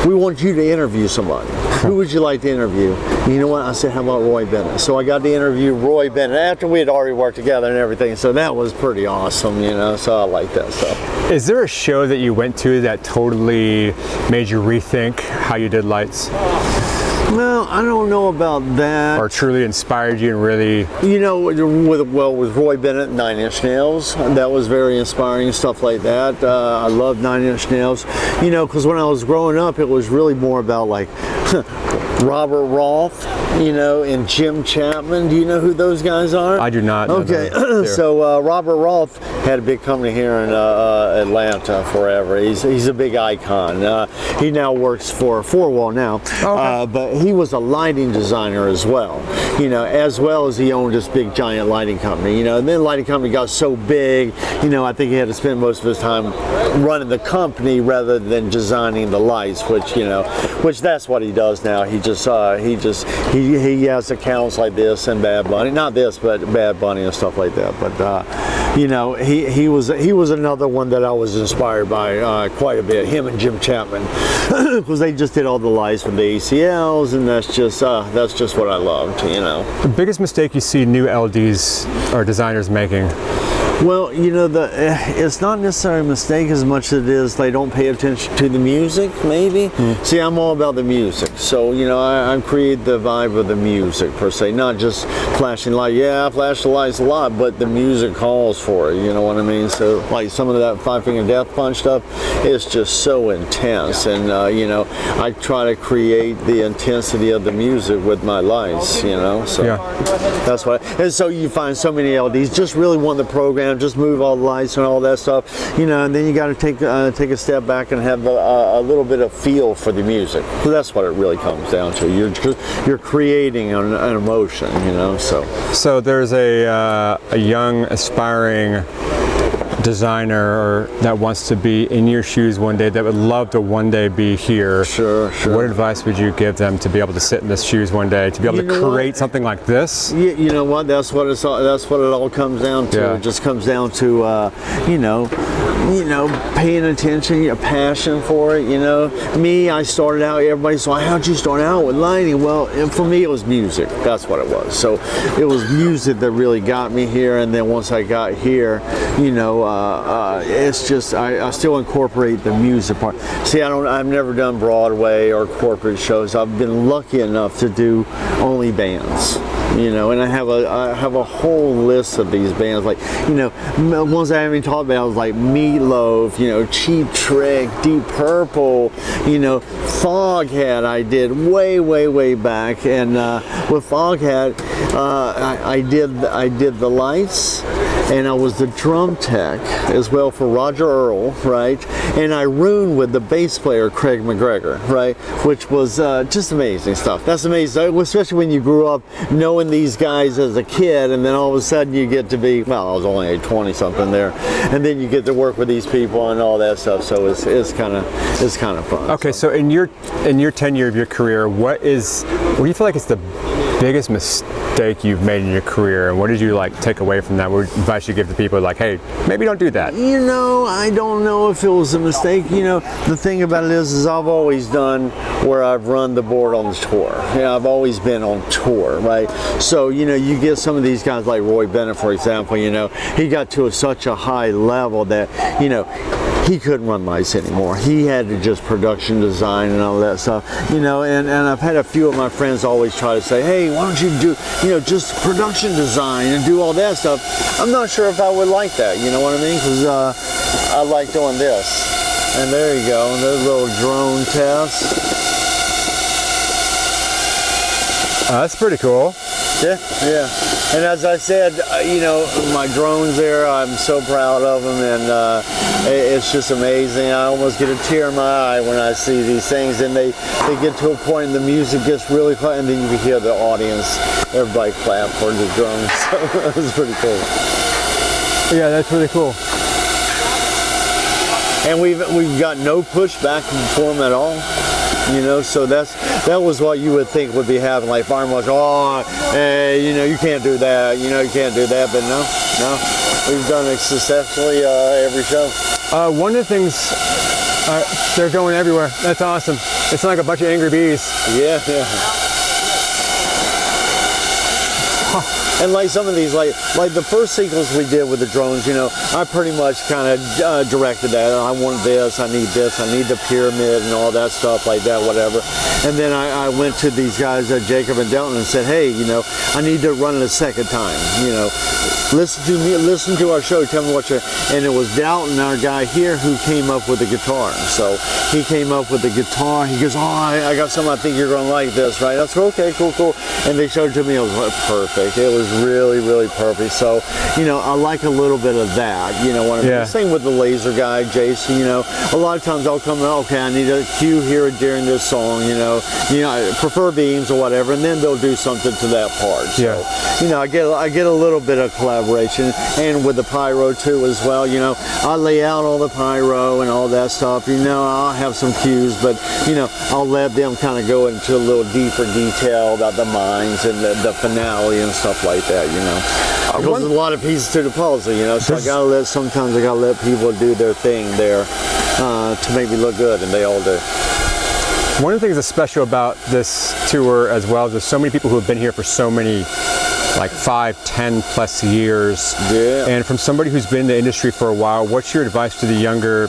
we want you to interview somebody. Who would you like to interview? You know what? I said, how about Roy Bennett? So I got to interview Roy Bennett after we had already worked together and everything. So that was pretty awesome, you know. So I like that stuff. Is there a show that you went to that totally made you rethink how you did lights? Well, I don't know about that. Or truly inspired you and really... You know, with Roy Bennett, 9 Inch Nails, that was very inspiring, stuff like that. I love 9 Inch Nails. You know, because when I was growing up, it was really more about like Robert Roth, you know, and Jim Chapman. Do you know who those guys are? I do not know. Okay, so Robert Roth had a big company here in Atlanta forever. He's a big icon. He now works for 4Wall now, but he was a lighting designer as well. You know, as well as he owned this big giant lighting company. You know, and then the lighting company got so big. You know, I think he had to spend most of his time running the company rather than designing the lights, which that's what he does now. He has accounts like this and Bad Bunny, not this, but Bad Bunny and stuff like that. But you know, he was another one that I was inspired by quite a bit. Him and Jim Chapman, because they just did all the lights with the ACLs, and that's just what I loved. You know, the biggest mistake you see new LDs or designers making? Well, you know, it's not necessarily a mistake as much as it is they don't pay attention to the music, maybe. See, I'm all about the music. So, you know, I create the vibe of the music, per se. Not just flashing light. Yeah, I flash the lights a lot, but the music calls for it, you know what I mean? So, like some of that Five Finger Death Punch stuff, it's just so intense. And, you know, I try to create the intensity of the music with my lights, you know? So, that's what and so you find so many LDs just really want the program, just move all the lights and all that stuff, you know, and then you got to take a step back and have a little bit of feel for the music. So that's what it really comes down to. You're creating an emotion, you know. So there's a young aspiring designer that wants to be in your shoes one day, that would love to one day be here, Sure. what advice would you give them to be able to sit in the shoes one day, to be able to create something like this? You know what? That's what it all comes down to. Yeah. It just comes down to paying attention, your passion for it. Me, I started out. Everybody's like, "How'd you start out with lighting?" Well, for me, it was music. That's what it was. So it was music that really got me here. And then once I got here, it's just I still incorporate the music part. See, I've never done Broadway or corporate shows. I've been lucky enough to do only bands. And I have a whole list of these bands, like, ones I haven't talked about, like Meatloaf, Cheap Trick, Deep Purple, Foghat. I did way back, and with Foghat, I did the lights, and I was the drum tech as well for Roger Earl, right? And I roomed with the bass player Craig McGregor, right? Which was just amazing stuff. That's amazing, especially when you grew up knowing these guys as a kid, and then all of a sudden you get to be, well, I was only 20 something there, and then you get to work with these people and all that stuff. So it's kind of fun. Okay, so in your tenure of your career, what do you feel like is the biggest mistake you've made in your career, and what did you take away from that? What advice you give to people, like, hey, maybe don't do that? I don't know if it was a mistake. The thing about it is I've always done where I've run the board on the tour. I've always been on tour, right? So you get some of these guys like Roy Bennett, for example. He got to such a high level that he couldn't run lights anymore. He had to just production design and all that stuff. And I've had a few of my friends always try to say, hey, why don't you do just production design and do all that stuff. I'm not sure if I would like that, you know what I mean? Because I like doing this. And there you go, there's a little drone test. That's pretty cool. Yeah. And as I said, my drones there, I'm so proud of them, and it's just amazing. I almost get a tear in my eye when I see these things, and they get to a point and the music gets really fun, and then you can hear the audience, everybody clap for the drones. So it's pretty cool. Yeah, that's really cool. And we've got no pushback from them at all. So that was what you would think would be happening. Like farmers, hey, you can't do that. You can't do that. But no, we've done it successfully every show. One of the things, they're going everywhere. That's awesome. It's like a bunch of angry bees. Yeah. And like some of these, like the first sequence we did with the drones, I pretty much kind of directed that. I want this, I need the pyramid and all that stuff like that, whatever. And then I went to these guys, Jacob and Delton, and said, hey, I need to run it a second time. Listen to our show, tell me what you. And it was Dalton, our guy here, who came up with the guitar. So he came up with the guitar. He goes, I got something, I think you're going to like this, right? I said, okay, cool. And they showed it to me. It was perfect. It was really perfect. So I like a little bit of that, what I mean? Yeah. Same with the laser guy, Jason. A lot of times I'll come, okay, I need a cue here during this song. I prefer beams or whatever, and then they'll do something to that part. So, I get a little bit of collaboration, and with the pyro too as well. I lay out all the pyro and all that stuff. I'll have some cues, but I'll let them kind of go into a little deeper detail about the mines and the finale and stuff like that. Because there's a lot of pieces to the puzzle. So sometimes I gotta let people do their thing there to make me look good, and they all do. One of the things that's special about this tour as well is there's so many people who have been here for so many, 5, 10 plus years. Yeah. And from somebody who's been in the industry for a while, what's your advice to the younger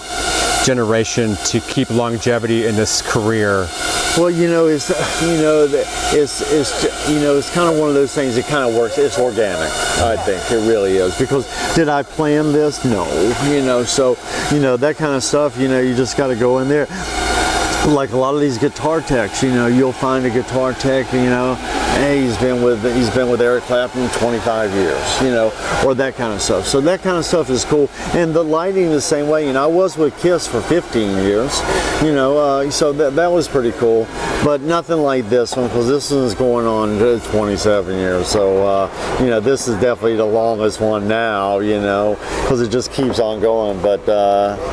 generation to keep longevity in this career? Well, it's kind of one of those things that kind of works. It's organic, I think it really is. Because did I plan this? No, So that kind of stuff. You just got to go in there. Like a lot of these guitar techs, you'll find a guitar tech, Hey, he's been with Eric Clapton 25 years, you know, or that kind of stuff. So that kind of stuff is cool. And the lighting the same way. You know, I was with Kiss for 15 years, you know, so that was pretty cool. But nothing like this one, because this one is going on 27 years. So, you know, this is definitely the longest one now, you know, because it just keeps on going. But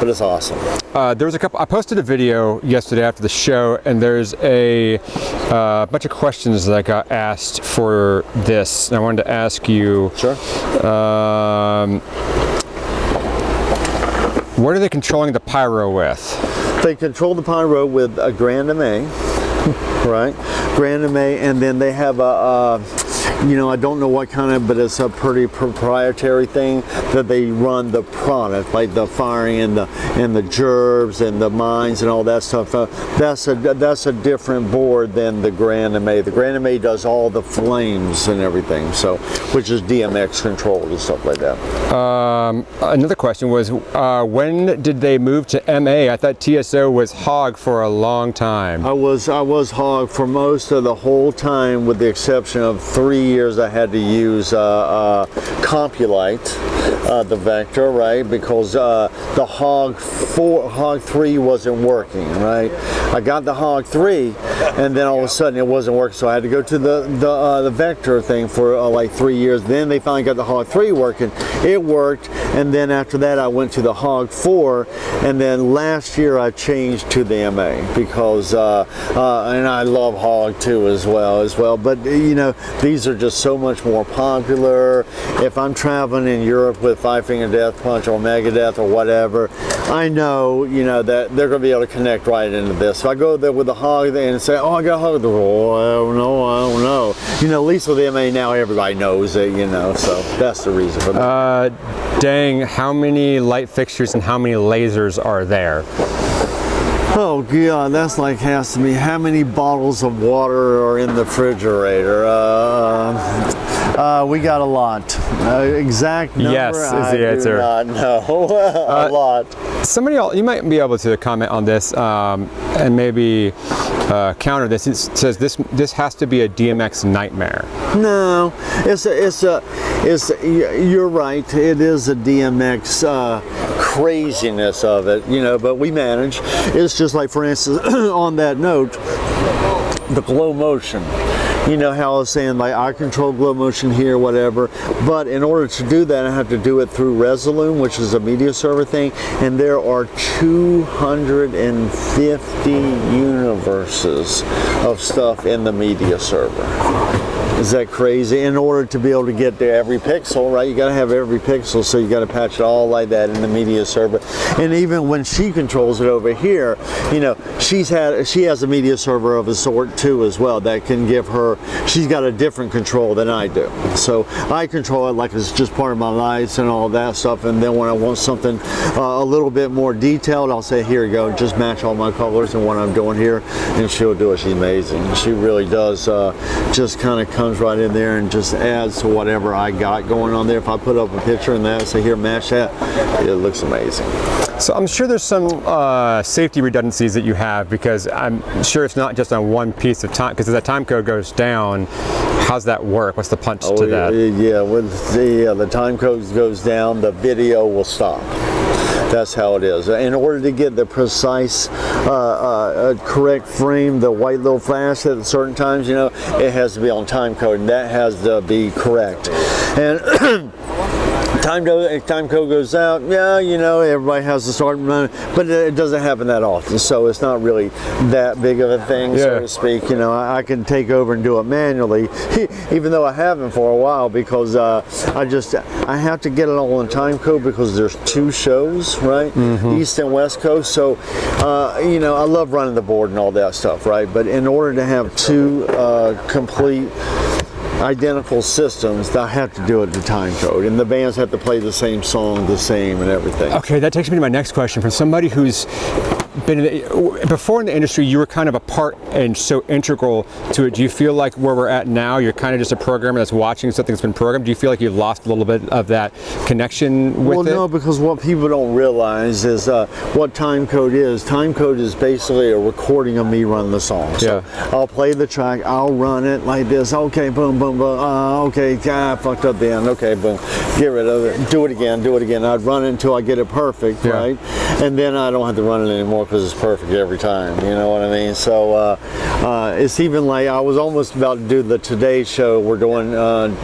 it's awesome. There was a couple. I posted a video yesterday after the show, and there's a bunch of questions that I got asked for this. And I wanted to ask you. Sure. What are they controlling the pyro with? They control the pyro with a Grand MA, right? Grand MA, and then they have a you know, I don't know what kind of, but it's a pretty proprietary thing that they run the product, like the firing and the gerbs and the mines and all that stuff. That's a different board than the Grand MA. The Grand MA does all the flames and everything, so which is DMX controlled and stuff like that. Another question was, when did they move to MA? I thought TSO was Hog for a long time. I was Hog for most of the whole time, with the exception of 3 years I had to use Compulite, the Vector, right? Because the Hog 3 wasn't working, right? I got the Hog 3, and then all of a sudden it wasn't working, so I had to go to the Vector thing for like 3 years. Then they finally got the Hog 3 working. It worked, and then after that I went to the Hog 4, and then last year I changed to the MA because, and I love Hog 2 as well. But you know, these are just so much more popular. If I'm traveling in Europe with Five Finger Death Punch or Megadeth or whatever, I know, you know, that they're going to be able to connect right into this. So I go there with the Hog and say, oh, I got a Hog. Oh, I don't know. You know, at least with the MA now everybody knows it, you know, so that's the reason for that. Dang, how many light fixtures and how many lasers are there? Oh God, that's like has to be how many bottles of water are in the refrigerator? We got a lot. Exact number? Yes, is the answer. I do not know. A lot. Somebody else, you might be able to comment on this and maybe counter this. It says this has to be a DMX nightmare. No, you're right. It is a DMX craziness of it, you know. But we manage. It's just like, for instance, on that note, the glow motion. You know how I was saying, like, I control glow motion here, whatever, but in order to do that I have to do it through Resolume, which is a media server thing, and there are 250 universes of stuff in the media server. Is that crazy? In order to be able to get to every pixel, right, you got to have every pixel, so you got to patch it all like that in the media server. And even when she controls it over here, you know, she has a media server of a sort too as well that can give her, she's got a different control than I do. So I control it like it's just part of my lights and all that stuff, and then when I want something a little bit more detailed, I'll say, here you go, just match all my colors and what I'm doing here, and she'll do it. She's amazing. She really does just kind of come right in there and just adds to whatever I got going on there. If I put up a picture and that, say here, match that, it looks amazing. So I'm sure there's some safety redundancies that you have, because I'm sure it's not just on one piece of time, because as that time code goes down, how's that work? What's the punch to that? Yeah, when the time code goes down, the video will stop. That's how it is. In order to get the precise, correct frame, the white little flash at certain times, you know, it has to be on time code, and that has to be correct. And time code goes out, yeah, you know, everybody has to start running, but it doesn't happen that often, so it's not really that big of a thing, so to speak. You know, I can take over and do it manually, even though I haven't for a while, because I have to get it all in time code, because there's 2 shows, right? East and West Coast. So you know, I love running the board and all that stuff, right? But in order to have 2 complete identical systems, I have to do it to time code, and the bands have to play the same song the same and everything. Okay, that takes me to my next question. From somebody who's been before in the industry, you were kind of a part and so integral to it. Do you feel like where we're at now, you're kind of just a programmer that's watching something that's been programmed? Do you feel like you've lost a little bit of that connection with it? Well, no, because what people don't realize is what time code is. Time code is basically a recording of me running the song. So I'll play the track, I'll run it like this. Okay, boom, boom, boom. Okay, fucked up the end. Okay, boom. Get rid of it. Do it again. Do it again. I'd run it until I get it perfect, right? And then I don't have to run it anymore because it's perfect every time. You know what I mean? So it's even like I was almost about to do the Today Show we're doing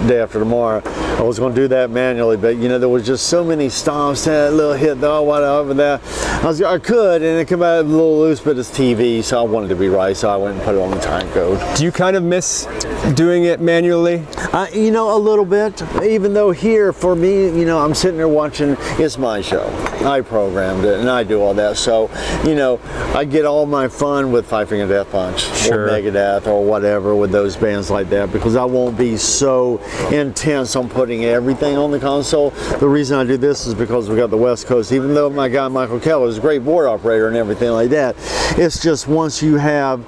day after tomorrow. I was going to do that manually, but you know there was just so many stops, that little hit, whatever that. I could, and it came out a little loose, but it's TV, so I wanted to be right, so I went and put it on the time code. Do you kind of miss doing it manually? You know, a little bit. Even though here, for me, you know, I'm sitting there watching. It's my show. I programmed it, and I do all that. So, you know, I get all my fun with Five Finger Death Punch or Megadeth or whatever with those bands like that, because I won't be so intense on putting everything on the console. The reason I do this is because we got the West Coast. Even though my guy Michael Keller is a great board operator and everything like that, it's just once you have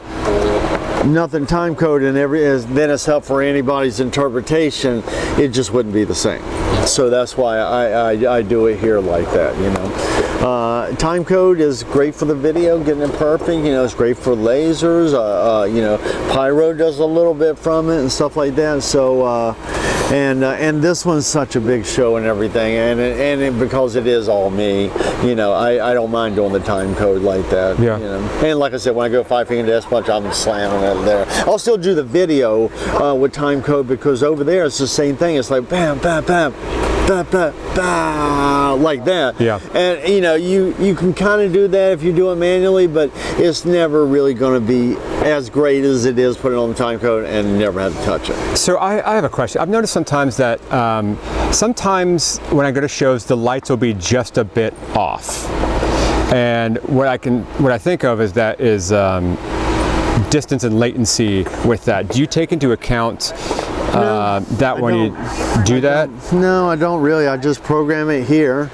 nothing time code and then it's up for anybody's interpretation, it just wouldn't be the same. So that's why I do it here like that, you know. Time code is great for the video, getting it perfect. You know, it's great for lasers. You know, Pyro does a little bit from it and stuff like that. So, and this one's such a big show and everything, and because it is all me, you know, I don't mind doing the time code like that. Yeah. You know, and like I said, when I go Five Finger Death Punch, I'm slamming it there. I'll still do the video with time code because over there it's the same thing. It's like bam, bam, bam. Bah, bah, bah, like that. Yeah. And you know, you can kind of do that if you do it manually, but it's never really going to be as great as it is putting on the time code and never have to touch it. So I have a question. I've noticed sometimes that sometimes when I go to shows, the lights will be just a bit off. And what I think of is that is distance and latency with that. Do you take into account that when you do that? No, I don't really. I just program it here,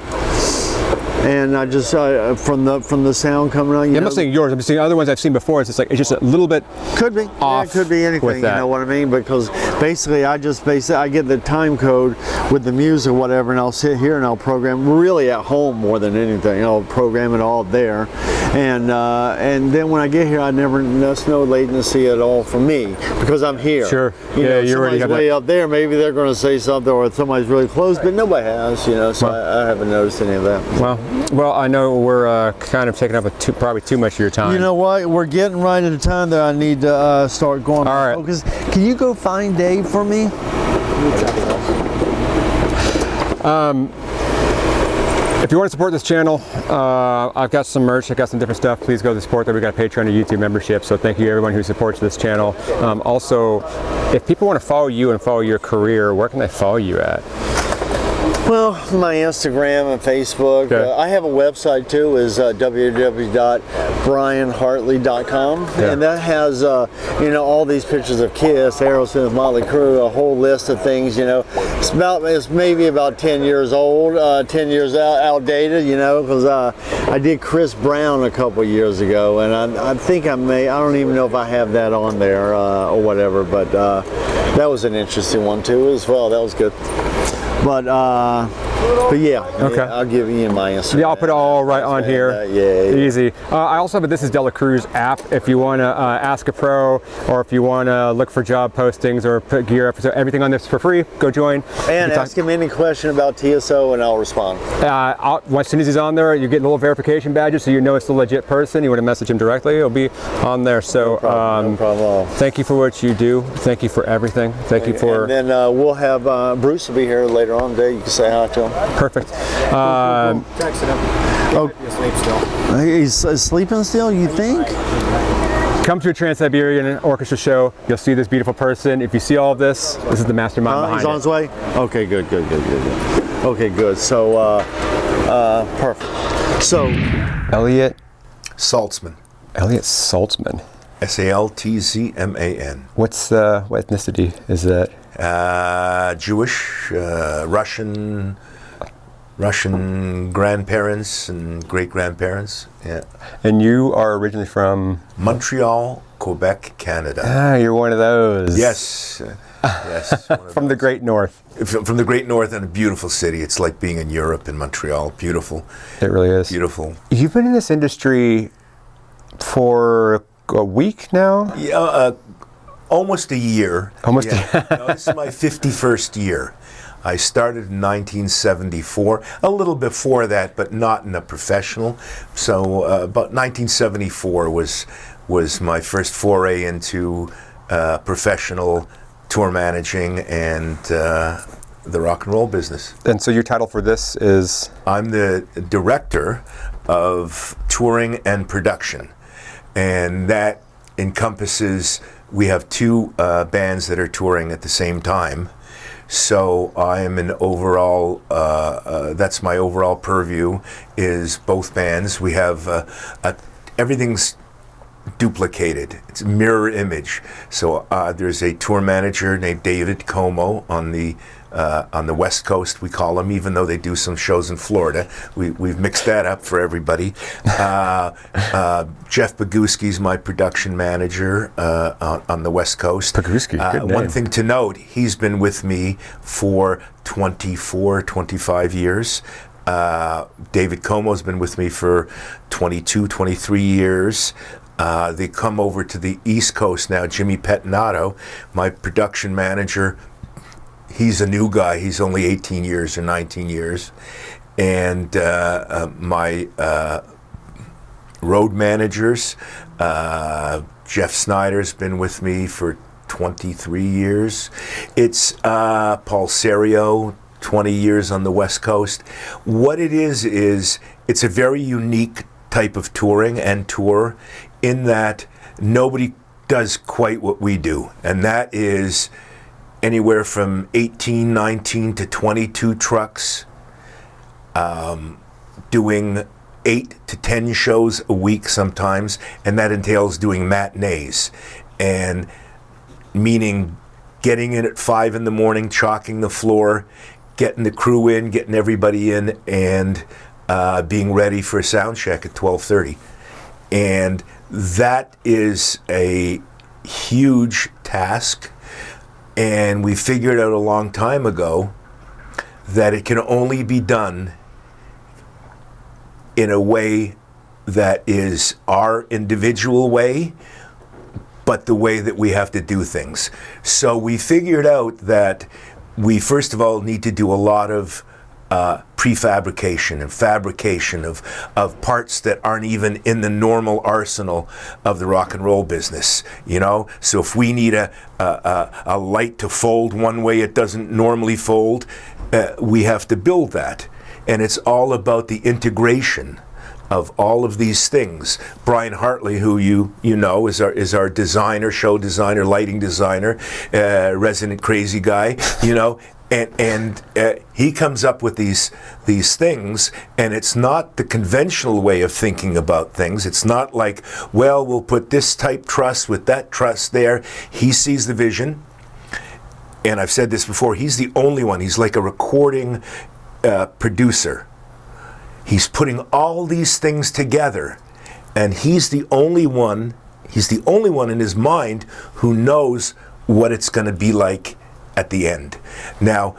and I just from the sound coming out. I'm not saying yours. I'm just saying other ones I've seen before. It's just like it's just a little bit could be off. Yeah, it could be anything. You know what I mean? Because basically, I get the time code with the music or whatever, and I'll sit here and I'll program really at home more than anything. I'll program it all there, and then when I get here, there's no latency at all for me because I'm here. Sure. You know, you're already way up there. Maybe they're going to say something, or somebody's really close, but nobody has. You know, so I haven't noticed any of that. Well, I know we're kind of taking up probably too much of your time. You know what? We're getting right at the time that I need to start going. All right. Focus. Can you go find Dave for me? If you want to support this channel, I've got some merch, I've got some different stuff. Please go to support that. We got a Patreon and YouTube membership, so thank you everyone who supports this channel. Also, if people want to follow you and follow your career, where can they follow you at? Well, my Instagram and Facebook. Okay. I have a website too, is www.brianhartley.com, and that has you know, all these pictures of Kiss, Aerosmith, Motley Crue, a whole list of things. You know, it's maybe about 10 years old, 10 years outdated. You know, because I did Chris Brown a couple years ago, and I think I don't even know if I have that on there or whatever, but that was an interesting one too as well. That was good. But yeah, okay. I'll give you my Instagram. Yeah, I'll put it all right on here. Yeah. Easy. I also have a This Is Dela Cruz app. If you want to ask a pro, or if you want to look for job postings or put gear up, so everything on this for free. Go join. And ask him any question about TSO, and I'll respond. As soon as he's on there, you get little verification badges, so you know it's a legit person. You want to message him directly, it'll be on there. So, no problem at all. Thank you for what you do. Thank you for everything. Thank you for. And then we'll have Bruce will be here later on today. You can say hi to him. Perfect. Texted him. He might be asleep still. He's sleeping still, you think? Come to a Trans-Siberian Orchestra show. You'll see this beautiful person. If you see all of this, this is the mastermind behind He's on his way? Okay, good. Okay, good. So, perfect. So, Elliot Saltzman. Saltzman. What ethnicity is that? Jewish, Russian, Russian grandparents and great-grandparents. Yeah. And you are originally from? Montreal, Quebec, Canada. Ah, you're one of those. Yes. Yes. One of From the those. great north. From the great north, and a beautiful city. It's like being in Europe in Montreal. Beautiful. It really is. Beautiful. You've been in this industry for a week now? Yeah, almost a year. Almost Yeah. No, this is my 51st year. I started in 1974, a little before that, but not in a professional. So about 1974 was my first foray into professional tour managing and the rock and roll business. And so your title for this is? I'm the director of touring and production, and that encompasses, we have two bands that are touring at the same time. So I am an overall, that's my overall purview, is both bands. We have, everything's duplicated. It's a mirror image. So there's a tour manager named David Como on the West Coast, we call him, even though they do some shows in Florida. We've mixed that up for everybody. Jeff Boguski's my production manager on the West Coast. Boguski, good name. One thing to note, he's been with me for 24, 25 years. David Como's been with me for 22, 23 years. They come over to the East Coast now. Jimmy Pettinato, my production manager, he's a new guy. He's only 18 years or 19 years. And my road managers, Jeff Snyder's been with me for 23 years. It's Paul Serio, 20 years on the West Coast. What it is it's a very unique type of touring and tour in that nobody does quite what we do. And that is anywhere from 18, 19 to 22 trucks, doing 8 to 10 shows a week sometimes, and that entails doing matinees, and meaning getting in at 5 in the morning, chalking the floor, getting the crew in, getting everybody in, and being ready for a sound check at 12:30. And that is a huge task, and we figured out a long time ago that it can only be done in a way that is our individual way, but the way that we have to do things. So we figured out that we first of all need to do a lot of prefabrication and fabrication of parts that aren't even in the normal arsenal of the rock and roll business, you know? So if we need a light to fold one way it doesn't normally fold, we have to build that. And it's all about the integration of all of these things. Brian Hartley, who you know, is our designer, show designer, lighting designer, resident crazy guy, you know, and he comes up with these things, and it's not the conventional way of thinking about things. It's not like, well, we'll put this type truss with that truss there. He sees the vision, and I've said this before, he's the only one. He's like a recording producer. He's putting all these things together, and he's the only one in his mind who knows what it's going to be like at the end. Now,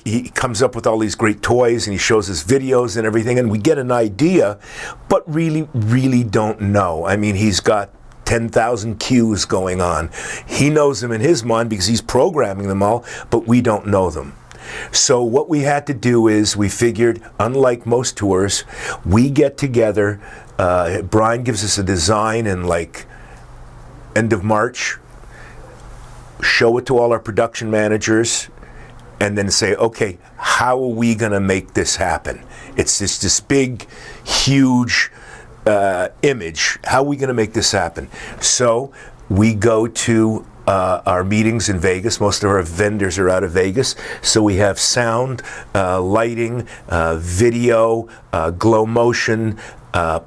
he comes up with all these great toys, and he shows us videos and everything, and we get an idea, but really don't know. I mean, he's got 10,000 cues going on. He knows them in his mind because he's programming them all, but we don't know them. So what we had to do is we figured, unlike most tours, we get together, Brian gives us a design in like end of March, show it to all our production managers, and then say, okay, how are we going to make this happen? It's this big, huge image. How are we going to make this happen? So we go to our meetings in Vegas. Most of our vendors are out of Vegas. So we have sound, lighting, video, glow motion,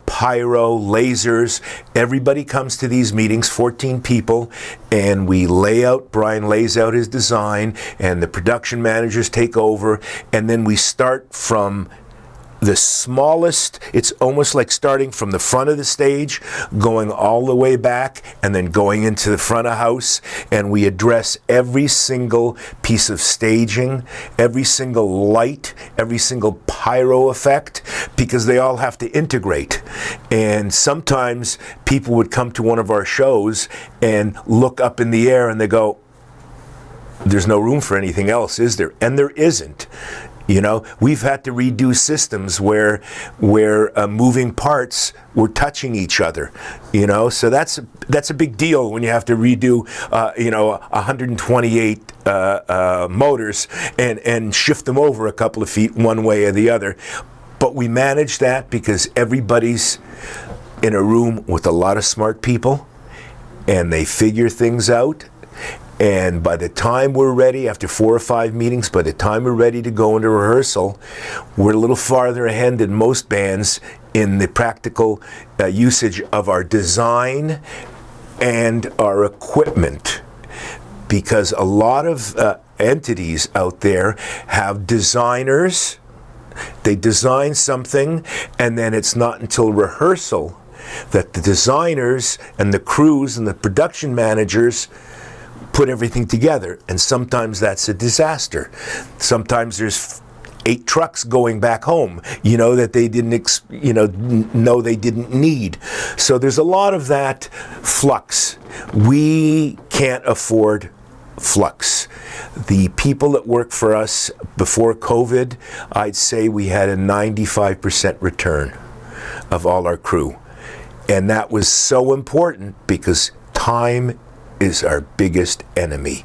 pyro, lasers. Everybody comes to these meetings, 14 people, and we lay out, Brian lays out his design, and the production managers take over, and then we start from the smallest. It's almost like starting from the front of the stage, going all the way back, and then going into the front of house, and we address every single piece of staging, every single light, every single pyro effect, because they all have to integrate. And sometimes people would come to one of our shows and look up in the air and they go, there's no room for anything else, is there? And there isn't. You know, we've had to redo systems where moving parts were touching each other. You know, so that's a big deal when you have to redo 128 motors and shift them over a couple of feet one way or the other. But we manage that because everybody's in a room with a lot of smart people, and they figure things out. And by the time we're ready, after 4 or 5 meetings, by the time we're ready to go into rehearsal, we're a little farther ahead than most bands in the practical usage of our design and our equipment. Because a lot of entities out there have designers, they design something, and then it's not until rehearsal that the designers and the crews and the production managers put everything together, and sometimes that's a disaster. Sometimes there's 8 trucks going back home, that they didn't, know they didn't need. So there's a lot of that flux. We can't afford flux. The people that work for us before COVID, I'd say we had a 95% return of all our crew. And that was so important because time is our biggest enemy.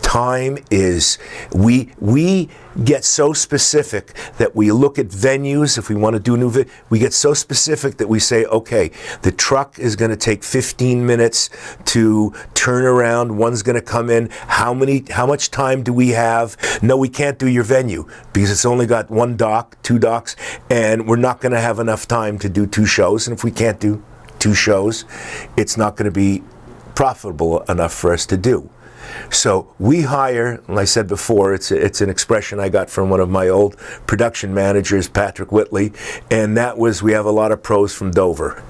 Time is, we get so specific that we look at venues, if we want to do new, we get so specific that we say, okay, the truck is going to take 15 minutes to turn around, one's going to come in, how much time do we have? No, we can't do your venue because it's only got 1 dock, 2 docks, and we're not going to have enough time to do 2 shows, and if we can't do 2 shows, it's not going to be profitable enough for us to do. So we hire, and I said before, it's an expression I got from one of my old production managers, Patrick Whitley, and that was, we have a lot of pros from Dover,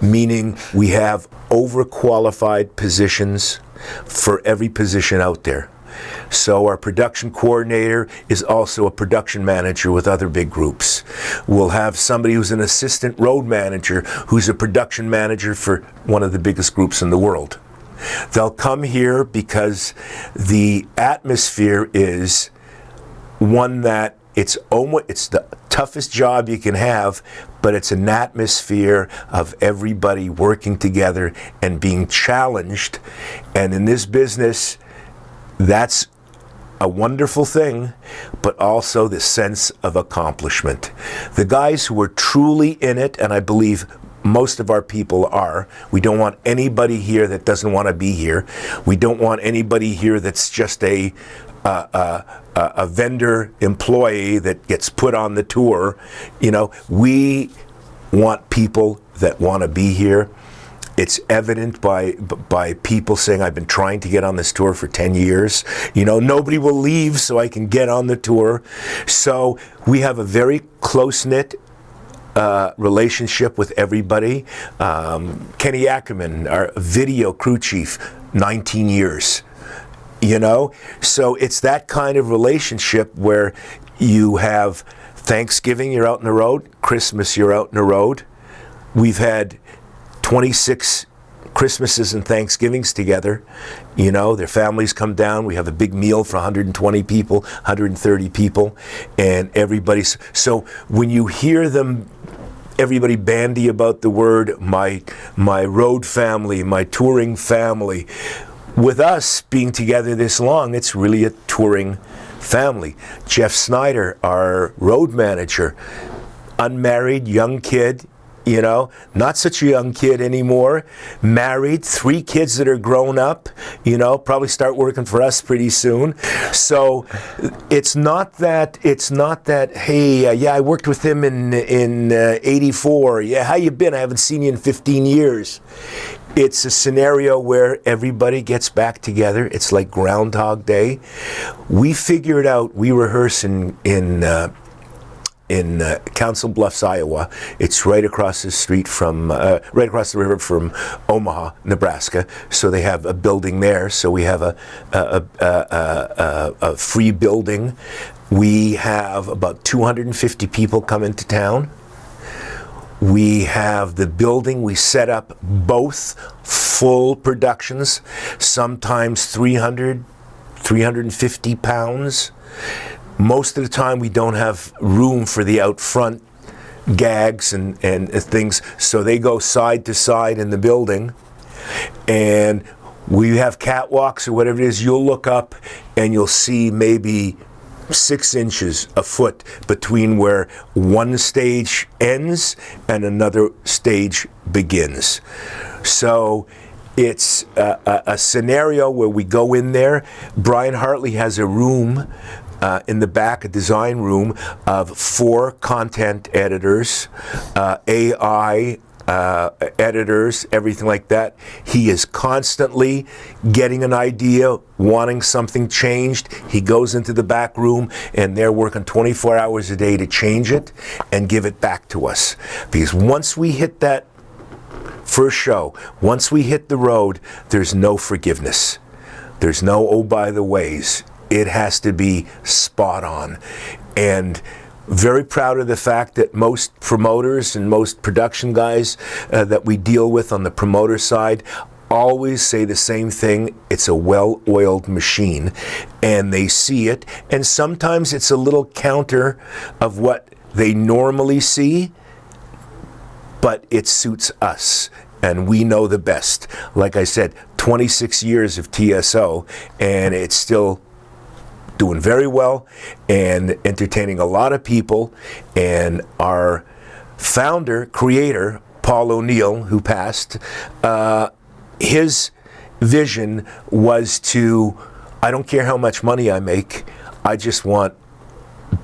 meaning we have overqualified positions for every position out there. So our production coordinator is also a production manager with other big groups. We'll have somebody who's an assistant road manager who's a production manager for one of the biggest groups in the world. They'll come here because the atmosphere is one that it's the toughest job you can have, but it's an atmosphere of everybody working together and being challenged. And in this business, that's a wonderful thing, but also the sense of accomplishment. The guys who are truly in it, and I believe most of our people are. We don't want anybody here that doesn't want to be here. We don't want anybody here that's just a vendor employee that gets put on the tour. We want people that want to be here. It's evident by people saying, I've been trying to get on this tour for 10 years. Nobody will leave so I can get on the tour. So we have a very close-knit relationship with everybody. Kenny Ackerman, our video crew chief, 19 years. So it's that kind of relationship where you have Thanksgiving, you're out on the road, Christmas, you're out on the road. We've had 26 Christmases and Thanksgivings together. Their families come down. We have a big meal for 120 people, 130 people, and everybody's. So when you hear everybody bandy about the word, my road family, my touring family, with us being together this long, it's really a touring family. Jeff Snyder, our road manager, unmarried, young kid, You know, not such a young kid anymore, married, 3 kids that are grown up, you know, probably start working for us pretty soon. So it's not that, hey, yeah, I worked with him in 84. Yeah, how you been? I haven't seen you in 15 years. It's a scenario where everybody gets back together. It's like Groundhog Day. We figured out, we rehearse in Council Bluffs, Iowa. It's right across the street from, right across the river from Omaha, Nebraska. So they have a building there. So we have a free building. We have about 250 people come into town. We have the building. We set up both full productions, sometimes 300, 350 pounds. Most of the time we don't have room for the out front gags and things, so they go side to side in the building. And we have catwalks or whatever it is. You'll look up and you'll see maybe 6 inches, a foot between where one stage ends and another stage begins. So it's a scenario where we go in there. Brian Hartley has a room in the back, a design room of 4 content editors, AI editors, everything like that. He is constantly getting an idea, wanting something changed. He goes into the back room and they're working 24 hours a day to change it and give it back to us. Because once we hit that first show, once we hit the road, there's no forgiveness. There's no, oh, by the ways. It has to be spot on. And very proud of the fact that most promoters and most production guys that we deal with on the promoter side always say the same thing: it's a well-oiled machine, and they see it. And sometimes it's a little counter of what they normally see, but it suits us, and we know the best. Like I said, 26 years of TSO, and it's still doing very well and entertaining a lot of people. And our founder, creator, Paul O'Neill, who passed, his vision was to, I don't care how much money I make, I just want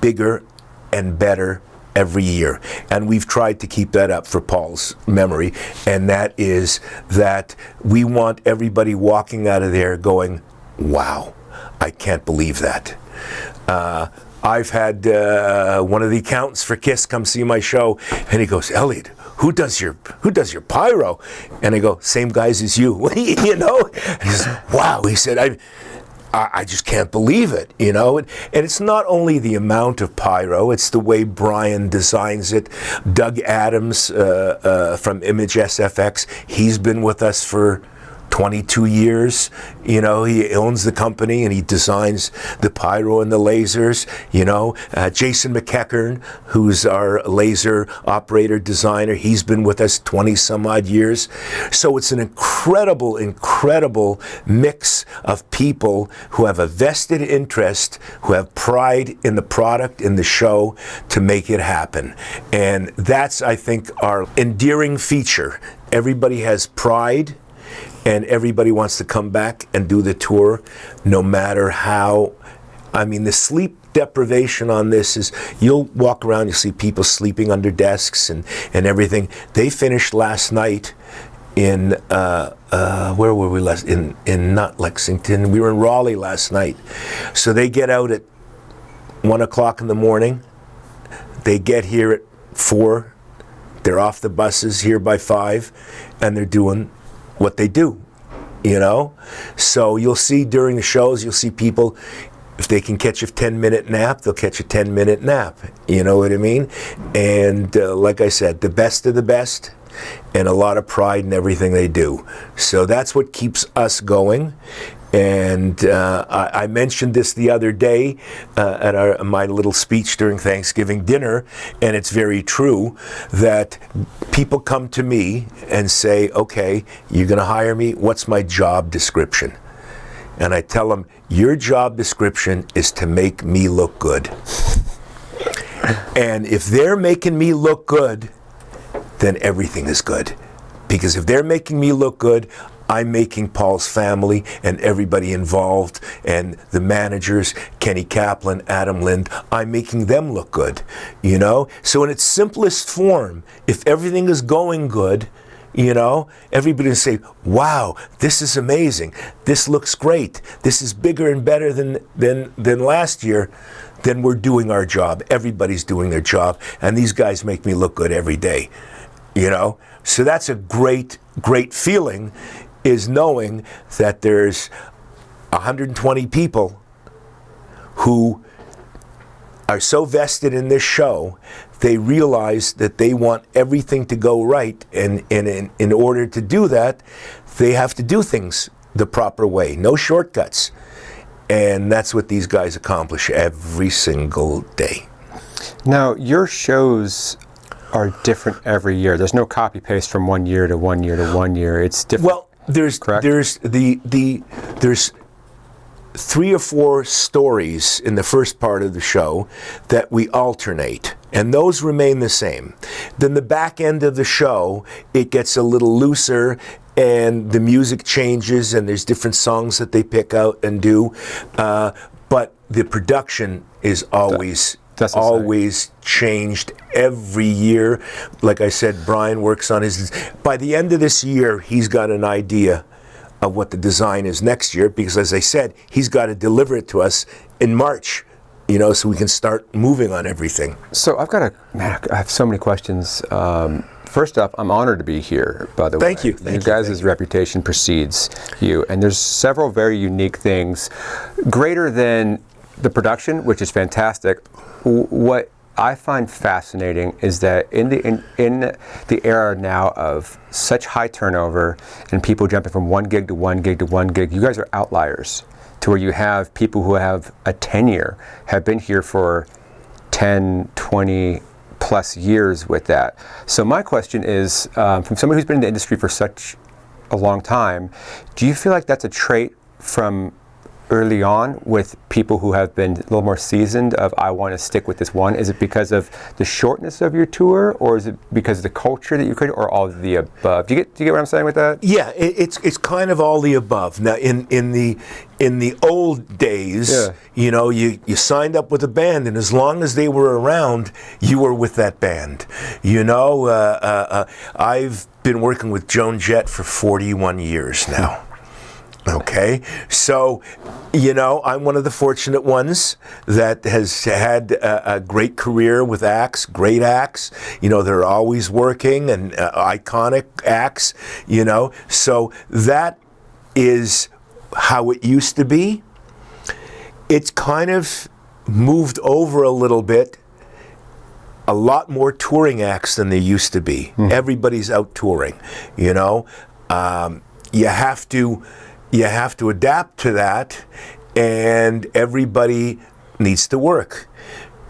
bigger and better every year. And we've tried to keep that up for Paul's memory, and that is that we want everybody walking out of there going, wow, I can't believe that. I've had one of the accountants for KISS come see my show, and he goes, Elliot, who does your pyro? And I go, same guys as you. You know? And he says, wow. He said, I just can't believe it, you know? And it's not only the amount of pyro, it's the way Brian designs it. Doug Adams from Image SFX, he's been with us for 22 years, you know. He owns the company and he designs the pyro and the lasers, you know. Jason McEachern, who's our laser operator designer, he's been with us 20 some odd years. So it's an incredible mix of people who have a vested interest, who have pride in the product, in the show, to make it happen. And that's, I think, our endearing feature. Everybody has pride, and everybody wants to come back and do the tour, no matter how. I mean, the sleep deprivation on this is, you'll walk around, you'll see people sleeping under desks and everything. They finished last night in, where were we last? In not Lexington, we were in Raleigh last night. So they get out at 1 o'clock in the morning. They get here at 4. They're off the buses here by 5, and they're doing what they do, you know? So you'll see during the shows, you'll see people, if they can catch a 10-minute nap, they'll catch a 10-minute nap, you know what I mean? And like I said, the best of the best, and a lot of pride in everything they do. So that's what keeps us going. And I mentioned this the other day at my little speech during Thanksgiving dinner, and it's very true that people come to me and say, okay, you're going to hire me, what's my job description? And I tell them, your job description is to make me look good. And if they're making me look good, then everything is good. Because if they're making me look good, I'm making Paul's family and everybody involved and the managers, Kenny Kaplan, Adam Lind, I'm making them look good, you know? So in its simplest form, if everything is going good, you know, everybody will say, wow, this is amazing. This looks great. This is bigger and better than last year. Then we're doing our job. Everybody's doing their job. And these guys make me look good every day, you know? So that's a great, great feeling, is knowing that there's 120 people who are so vested in this show, they realize that they want everything to go right, and in order to do that, they have to do things the proper way, no shortcuts. And that's what these guys accomplish every single day. Now, your shows are different every year. There's no copy paste from one year to one year to one year. It's different. Well, there's correct? there's 3 or 4 stories in the first part of the show that we alternate, and those remain the same. Then the back end of the show, it gets a little looser, and the music changes, and there's different songs that they pick out and do, but the production is always changed every year. Like I said, Brian works on his. By the end of this year, he's got an idea of what the design is next year, because as I said, he's got to deliver it to us in March, you know, so we can start moving on everything. So I have so many questions. First off, I'm honored to be here, by the way. Thank you. You guys' reputation precedes you, and there's several very unique things, greater than the production, which is fantastic. What I find fascinating is that in the era now of such high turnover and people jumping from one gig to one gig to one gig, you guys are outliers to where you have people who have a tenure, have been here for 10, 20 plus years with that. So my question is, from someone who's been in the industry for such a long time, do you feel like that's a trait from early on with people who have been a little more seasoned of, I want to stick with this one? Is it because of the shortness of your tour, or is it because of the culture that you created, or all of the above? Do you get what I'm saying with that? Yeah, it's kind of all the above. Now, in the old days, Yeah. you know, you signed up with a band, and as long as they were around, you were with that band. You know, I've been working with Joan Jett for 41 years now. Okay, so, you know, I'm one of the fortunate ones that has had a great career with acts, great acts. You know, they're always working, and iconic acts, you know. So that is how it used to be. It's kind of moved over a little bit. A lot more touring acts than there used to be. Everybody's out touring, you know. You have to adapt to that, and everybody needs to work.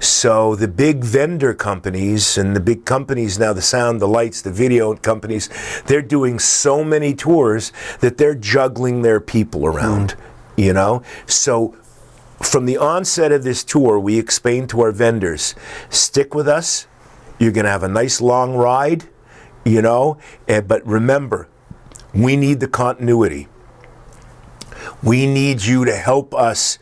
So the big vendor companies and the big companies now, the sound, the lights, the video companies, they're doing so many tours that they're juggling their people around, you know? So from the onset of this tour, we explained to our vendors, stick with us, you're gonna have a nice long ride, you know, but remember, we need the continuity. We need you to help us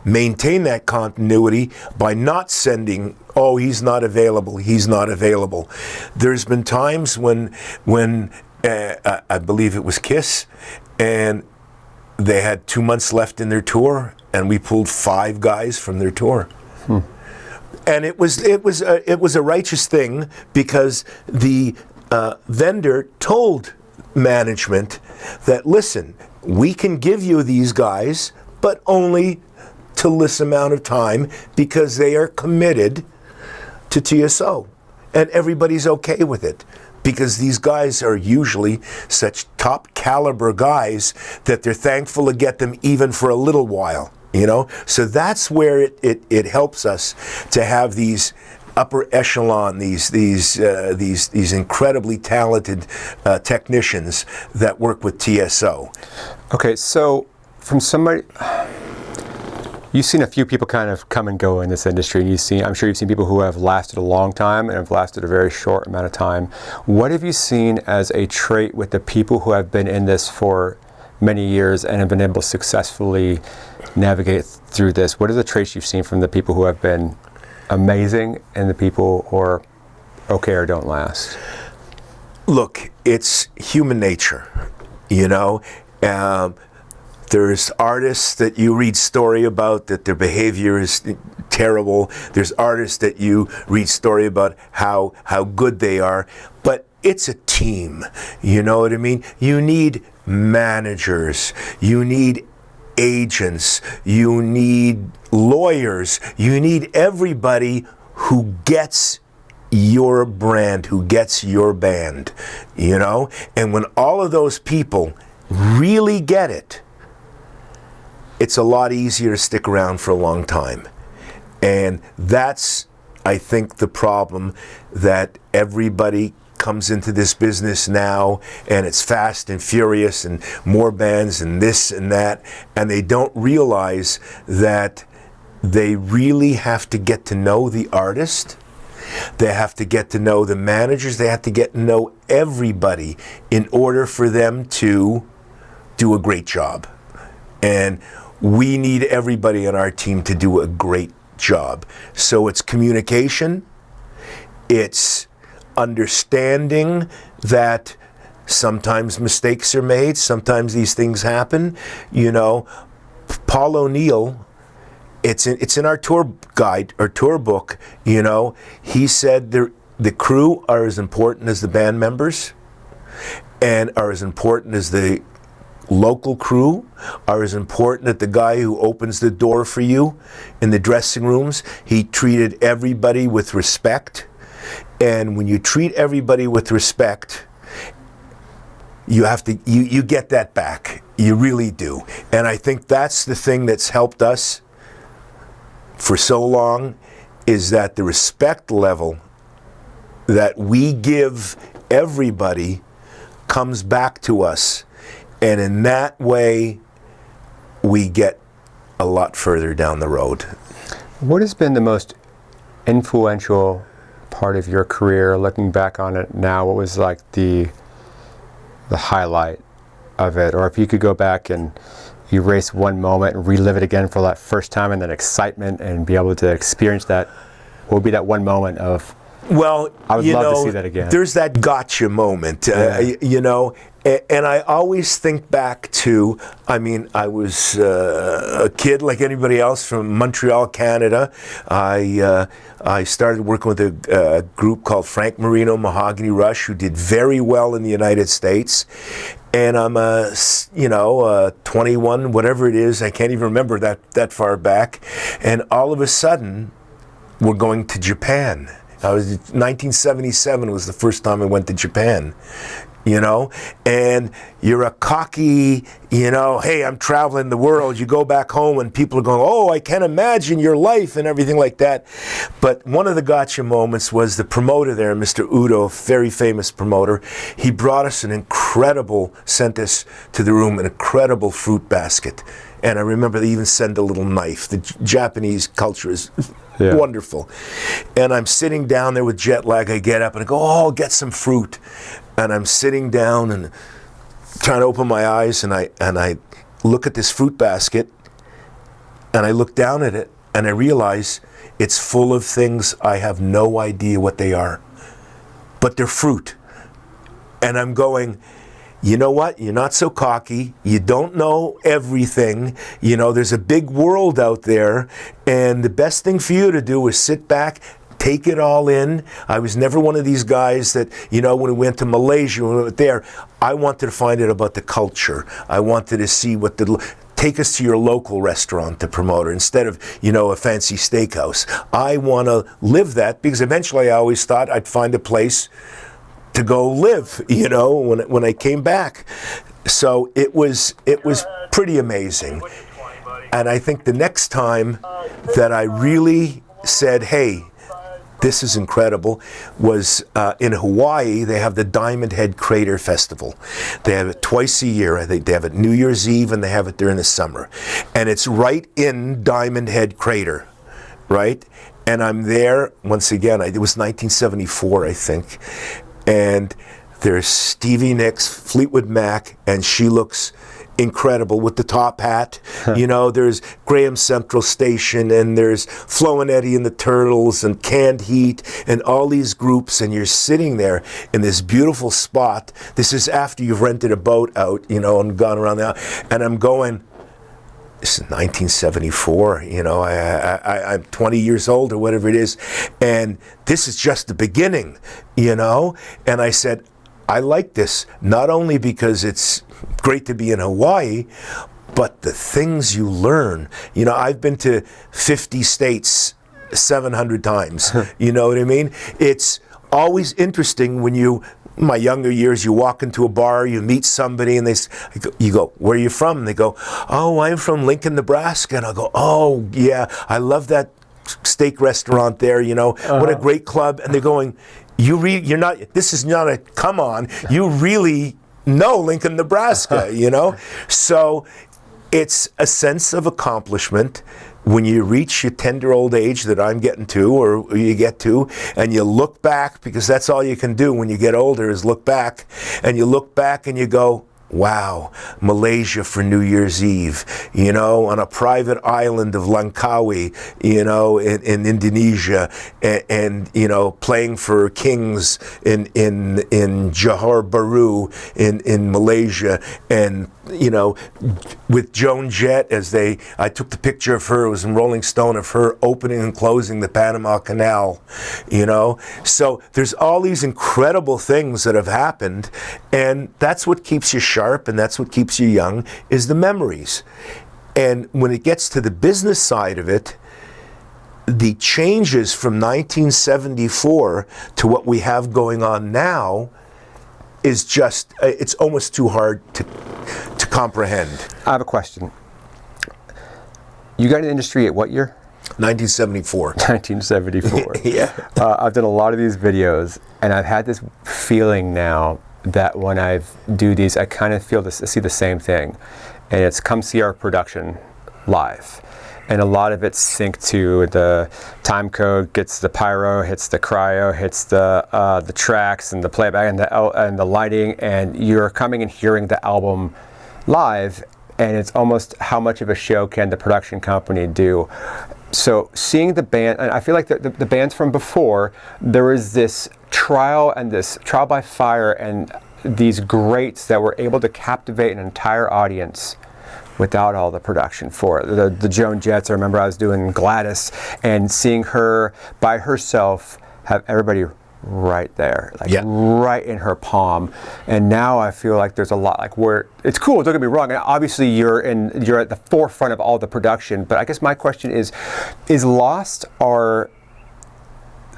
maintain that continuity by not sending, oh, he's not available, he's not available. There's been times when I believe it was Kiss, and they had 2 months left in their tour, and we pulled 5 guys from their tour. And it was a righteous thing, because the vendor told management that, listen, we can give you these guys, but only till this amount of time, because they are committed to TSO. And everybody's okay with it, because these guys are usually such top caliber guys that they're thankful to get them even for a little while, you know? So that's where it helps us to have these upper echelon, these incredibly talented technicians that work with TSO. Okay, so from somebody, You've seen a few people kind of come and go in this industry. I'm sure you've seen people who have lasted a long time and have lasted a very short amount of time. What have you seen as a trait with the people who have been in this for many years and have been able to successfully navigate through this? What are the traits you've seen from the people who have been amazing and the people who are okay or don't last? Look, it's human nature, you know. There's artists that you read story about that their behavior is terrible. There's artists that you read story about how good they are. But it's a team, you know what I mean? You need managers, you need agents, you need lawyers, you need everybody who gets your brand, who gets your band, you know? And when all of those people really get it, it's a lot easier to stick around for a long time. And that's, I think, the problem, that everybody comes into this business now and it's fast and furious and more bands and this and that, and they don't realize that they really have to get to know the artist. They have to get to know the managers. They have to get to know everybody in order for them to do a great job. And we need everybody on our team to do a great job. So it's communication, it's understanding that sometimes mistakes are made, sometimes these things happen. You know, Paul O'Neill, it's in our tour guide, our tour book, you know, he said the crew are as important as the band members and are as important as the local crew, are as important as the guy who opens the door for you in the dressing rooms. He treated everybody with respect. And when you treat everybody with respect, you get that back. You really do. And I think that's the thing that's helped us for so long, is that the respect level that we give everybody comes back to us. And in that way, we get a lot further down the road. What has been the most influential part of your career, looking back on it now? What was like the highlight of it? Or if you could go back and erase one moment and relive it again for that first time, and that excitement, and be able to experience that, what would be that one moment of, well, I would love to see that again? There's that gotcha moment, you know, and I always think back to, I mean, I was a kid like anybody else from Montreal, Canada. I started working with a group called Frank Marino Mahogany Rush, who did very well in the United States. And I'm 21, whatever it is, I can't even remember that far back. And all of a sudden, we're going to Japan. 1977 was the first time I went to Japan, you know, and you're a cocky, you know, hey, I'm traveling the world. You go back home and people are going, oh, I can't imagine your life and everything like that. But one of the gotcha moments was the promoter there, Mr. Udo, very famous promoter. He brought us sent us to the room, an incredible fruit basket. And I remember they even sent a little knife. The Japanese culture is wonderful. And I'm sitting down there with jet lag. I get up and I go, oh, I'll get some fruit. And I'm sitting down and trying to open my eyes, and I look at this fruit basket, and I look down at it, and I realize it's full of things I have no idea what they are. But they're fruit. And I'm going, you know what? You're not so cocky. You don't know everything. You know, there's a big world out there, and the best thing for you to do is sit back, take it all in. I was never one of these guys that, you know, when we went to Malaysia, when we went there, I wanted to find out about the culture. I wanted to see take us to your local restaurant to promote her instead of, you know, a fancy steakhouse. I want to live that, because eventually I always thought I'd find a place to go live, you know, when I came back. So it was pretty amazing. And I think the next time that I really said, hey, this is incredible, was in Hawaii, they have the Diamond Head Crater Festival. They have it twice a year. I think they have it New Year's Eve and they have it during the summer. And it's right in Diamond Head Crater, right? And I'm there, once again, it was 1974, I think. And there's Stevie Nicks, Fleetwood Mac, and she looks incredible with the top hat. You know, there's Graham Central Station, and there's Flo and Eddie and the Turtles, and Canned Heat, and all these groups, and you're sitting there in this beautiful spot. This is after you've rented a boat out, you know, and gone around there. And I'm going, this is 1974, you know, I'm 20 years old or whatever it is, and this is just the beginning, you know? And I said, I like this, not only because it's great to be in Hawaii, but the things you learn. You know, I've been to 50 states 700 times, you know what I mean? It's always interesting when you, my younger years, you walk into a bar, you meet somebody, and you go, where are you from? And they go, oh, I'm from Lincoln, Nebraska. And I'll go, oh, yeah, I love that steak restaurant there, you know, what a great club. And they're going, you're not, this is not a come on, you really know Lincoln, Nebraska, you know? So it's a sense of accomplishment when you reach your tender old age that I'm getting to, or you get to, and you look back, because that's all you can do when you get older is look back, and you look back and you go, wow, Malaysia for New Year's Eve, you know, on a private island of Langkawi, you know, in Indonesia, and you know, playing for Kings in Johor Bahru in Malaysia, and you know, with Joan Jett I took the picture of her, it was in Rolling Stone, of her opening and closing the Panama Canal, you know. So there's all these incredible things that have happened, and that's what keeps you sharp, and that's what keeps you young, is the memories. And when it gets to the business side of it, the changes from 1974 to what we have going on now is just, it's almost too hard to comprehend. I have a question. You got in the industry at what year? 1974. 1974. Yeah. I've done a lot of these videos, and I've had this feeling now that when I do these, I kind of feel this, I see the same thing, and it's come see our production live. And a lot of it's synced to the time code, gets the pyro, hits the cryo, hits the tracks and the playback and the lighting, and you're coming and hearing the album live, and it's almost how much of a show can the production company do. So seeing the band, and I feel like the bands from before, there was this trial by fire, and these greats that were able to captivate an entire audience without all the production for it. The Joan Jetts, I remember I was doing Gladys, and seeing her by herself have everybody right there, like right in her palm. And now I feel like there's a lot, like, where it's cool, don't get me wrong, and obviously you're at the forefront of all the production, but I guess my question is Lost, are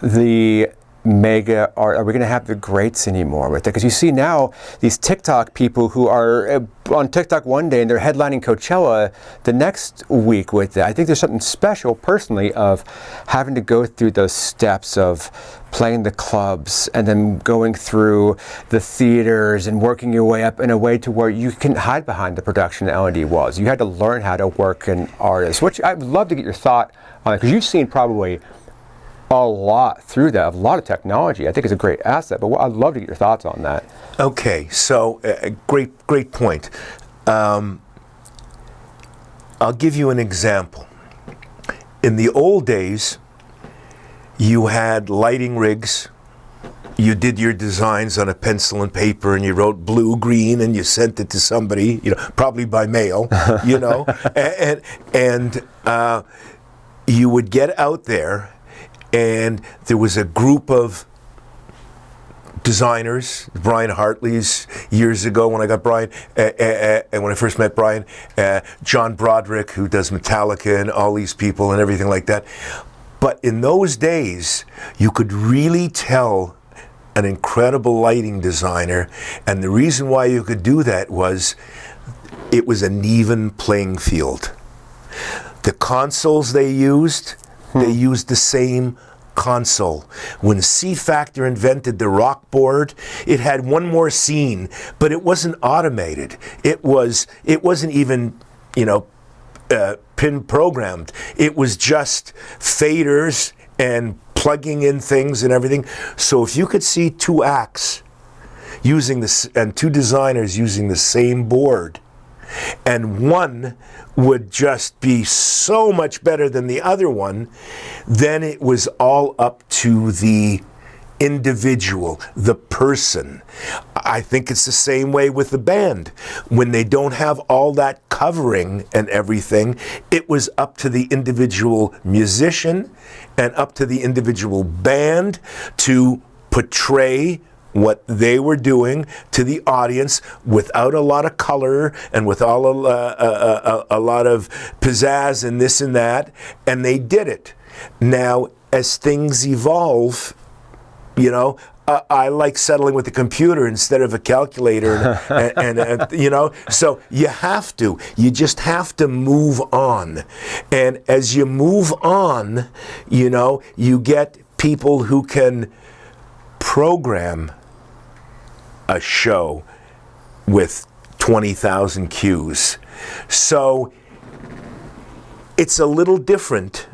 the mega, are we going to have the greats anymore with it? Because you see now these TikTok people who are on TikTok one day and they're headlining Coachella the next week with it. I think there's something special personally of having to go through those steps of playing the clubs and then going through the theaters and working your way up in a way to where you can hide behind the production that L&D was. You had to learn how to work an artist, which I'd love to get your thought on it, because you've seen probably a lot through that, a lot of technology. I think it's a great asset, but I'd love to get your thoughts on that. Okay, so great point. I'll give you an example. In the old days, you had lighting rigs. You did your designs on a pencil and paper, and you wrote blue, green, and you sent it to somebody, you know, probably by mail, you know, and you would get out there, and there was a group of designers, Brian Hartley's years ago when I got Brian, and when I first met Brian, John Broderick, who does Metallica, and all these people and everything like that. But in those days, you could really tell an incredible lighting designer, and the reason why you could do that was it was an even playing field. The consoles they used the same console. When C Factor invented the rock board, it had one more scene, but it wasn't automated. It wasn't even, pin programmed. It was just faders and plugging in things and everything. So if you could see two acts using this and two designers using the same board, and one would just be so much better than the other one, then it was all up to the individual, the person. I think it's the same way with the band. When they don't have all that covering and everything, it was up to the individual musician and up to the individual band to portray what they were doing to the audience without a lot of color and with a lot of pizzazz and this and that, and they did it. Now, as things evolve, I like settling with the computer instead of a calculator, and so you just have to move on. And as you move on, you get people who can program a show with 20,000 cues. So it's a little different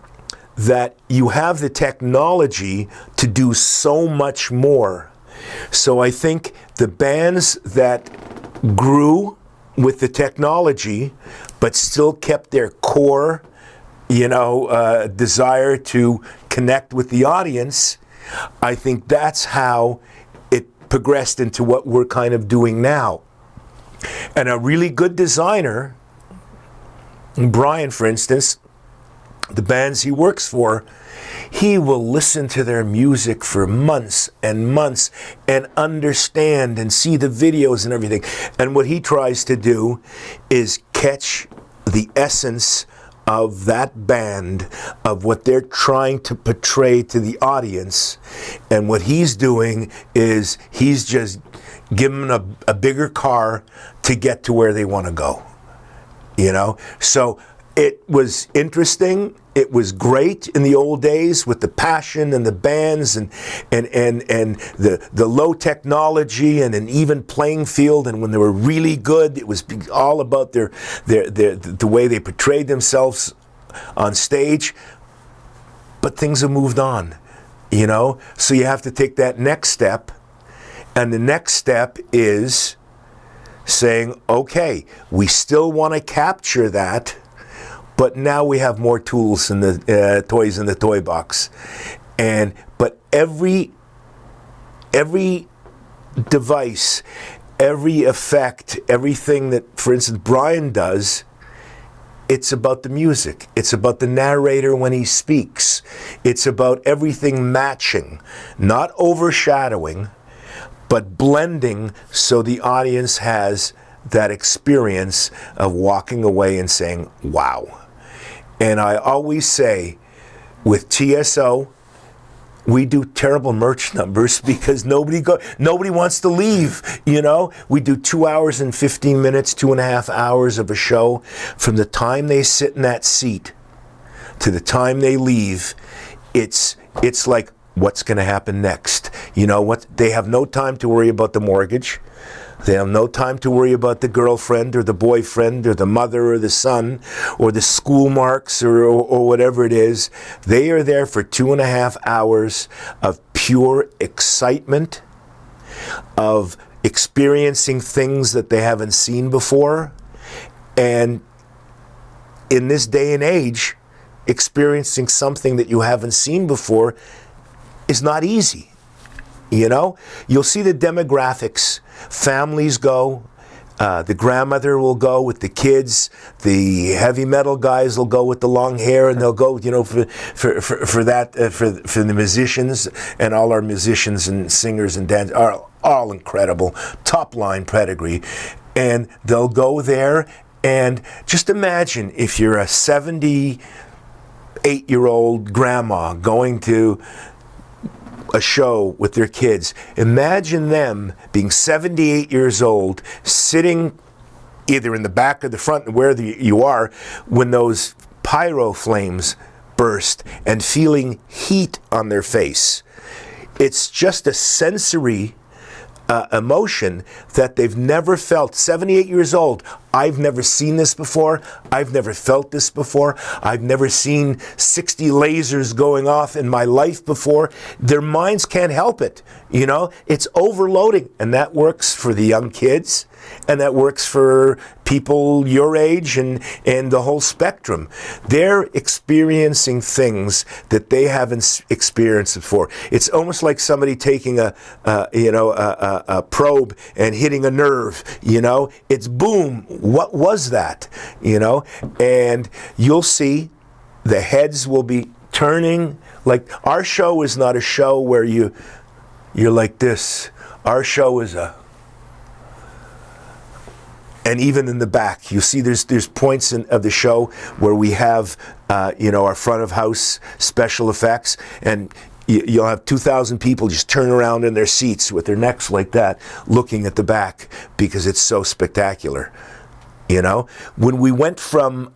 that you have the technology to do so much more. So I think the bands that grew with the technology but still kept their core, desire to connect with the audience, I think that's how it progressed into what we're kind of doing now. And a really good designer, Brian, for instance, the bands he works for, he will listen to their music for months and months and understand and see the videos and everything. And what he tries to do is catch the essence of that band, of what they're trying to portray to the audience. And what he's doing is he's just giving them a bigger car to get to where they want to go. So it was interesting. It was great in the old days with the passion and the bands and the low technology and an even playing field. And when they were really good, it was all about the way they portrayed themselves on stage. But things have moved on, So you have to take that next step. And the next step is saying, okay, we still want to capture that, but now we have more tools in the toys in the toy box. But every device, every effect, everything that, for instance, Brian does, it's about the music. It's about the narrator when he speaks. It's about everything matching, not overshadowing, but blending so the audience has that experience of walking away and saying, wow. And I always say, with TSO, we do terrible merch numbers because nobody wants to leave, We do 2 hours and 15 minutes, 2.5 hours of a show. From the time they sit in that seat to the time they leave, it's like, what's going to happen next? They have no time to worry about the mortgage. They have no time to worry about the girlfriend or the boyfriend or the mother or the son or the school marks or whatever it is. They are there for 2.5 hours of pure excitement, of experiencing things that they haven't seen before. And in this day and age, experiencing something that you haven't seen before is not easy. You'll see the demographics. Families go, the grandmother will go with the kids, the heavy metal guys will go with the long hair, and they'll go, for the musicians, and all our musicians and singers and dancers are all incredible, top line pedigree, and they'll go there. And just imagine if you're a 78-year-old grandma going to a show with their kids. Imagine them being 78 years old, sitting either in the back or the front, wherever you are, when those pyro flames burst and feeling heat on their face. It's just a sensory emotion that they've never felt. 78 years old. I've never seen this before. I've never felt this before. I've never seen 60 lasers going off in my life before. Their minds can't help it. You know, it's overloading. And that works for the young kids. And that works for people your age and the whole spectrum. They're experiencing things that they haven't experienced before. It's almost like somebody taking a probe and hitting a nerve. You know, it's boom. What was that? You know, and you'll see the heads will be turning. Like, our show is not a show where you're like this. Our show is and even in the back, you see there's points of the show where we have, our front of house special effects, and you'll have 2,000 people just turn around in their seats with their necks like that, looking at the back, because it's so spectacular. You know, when we went from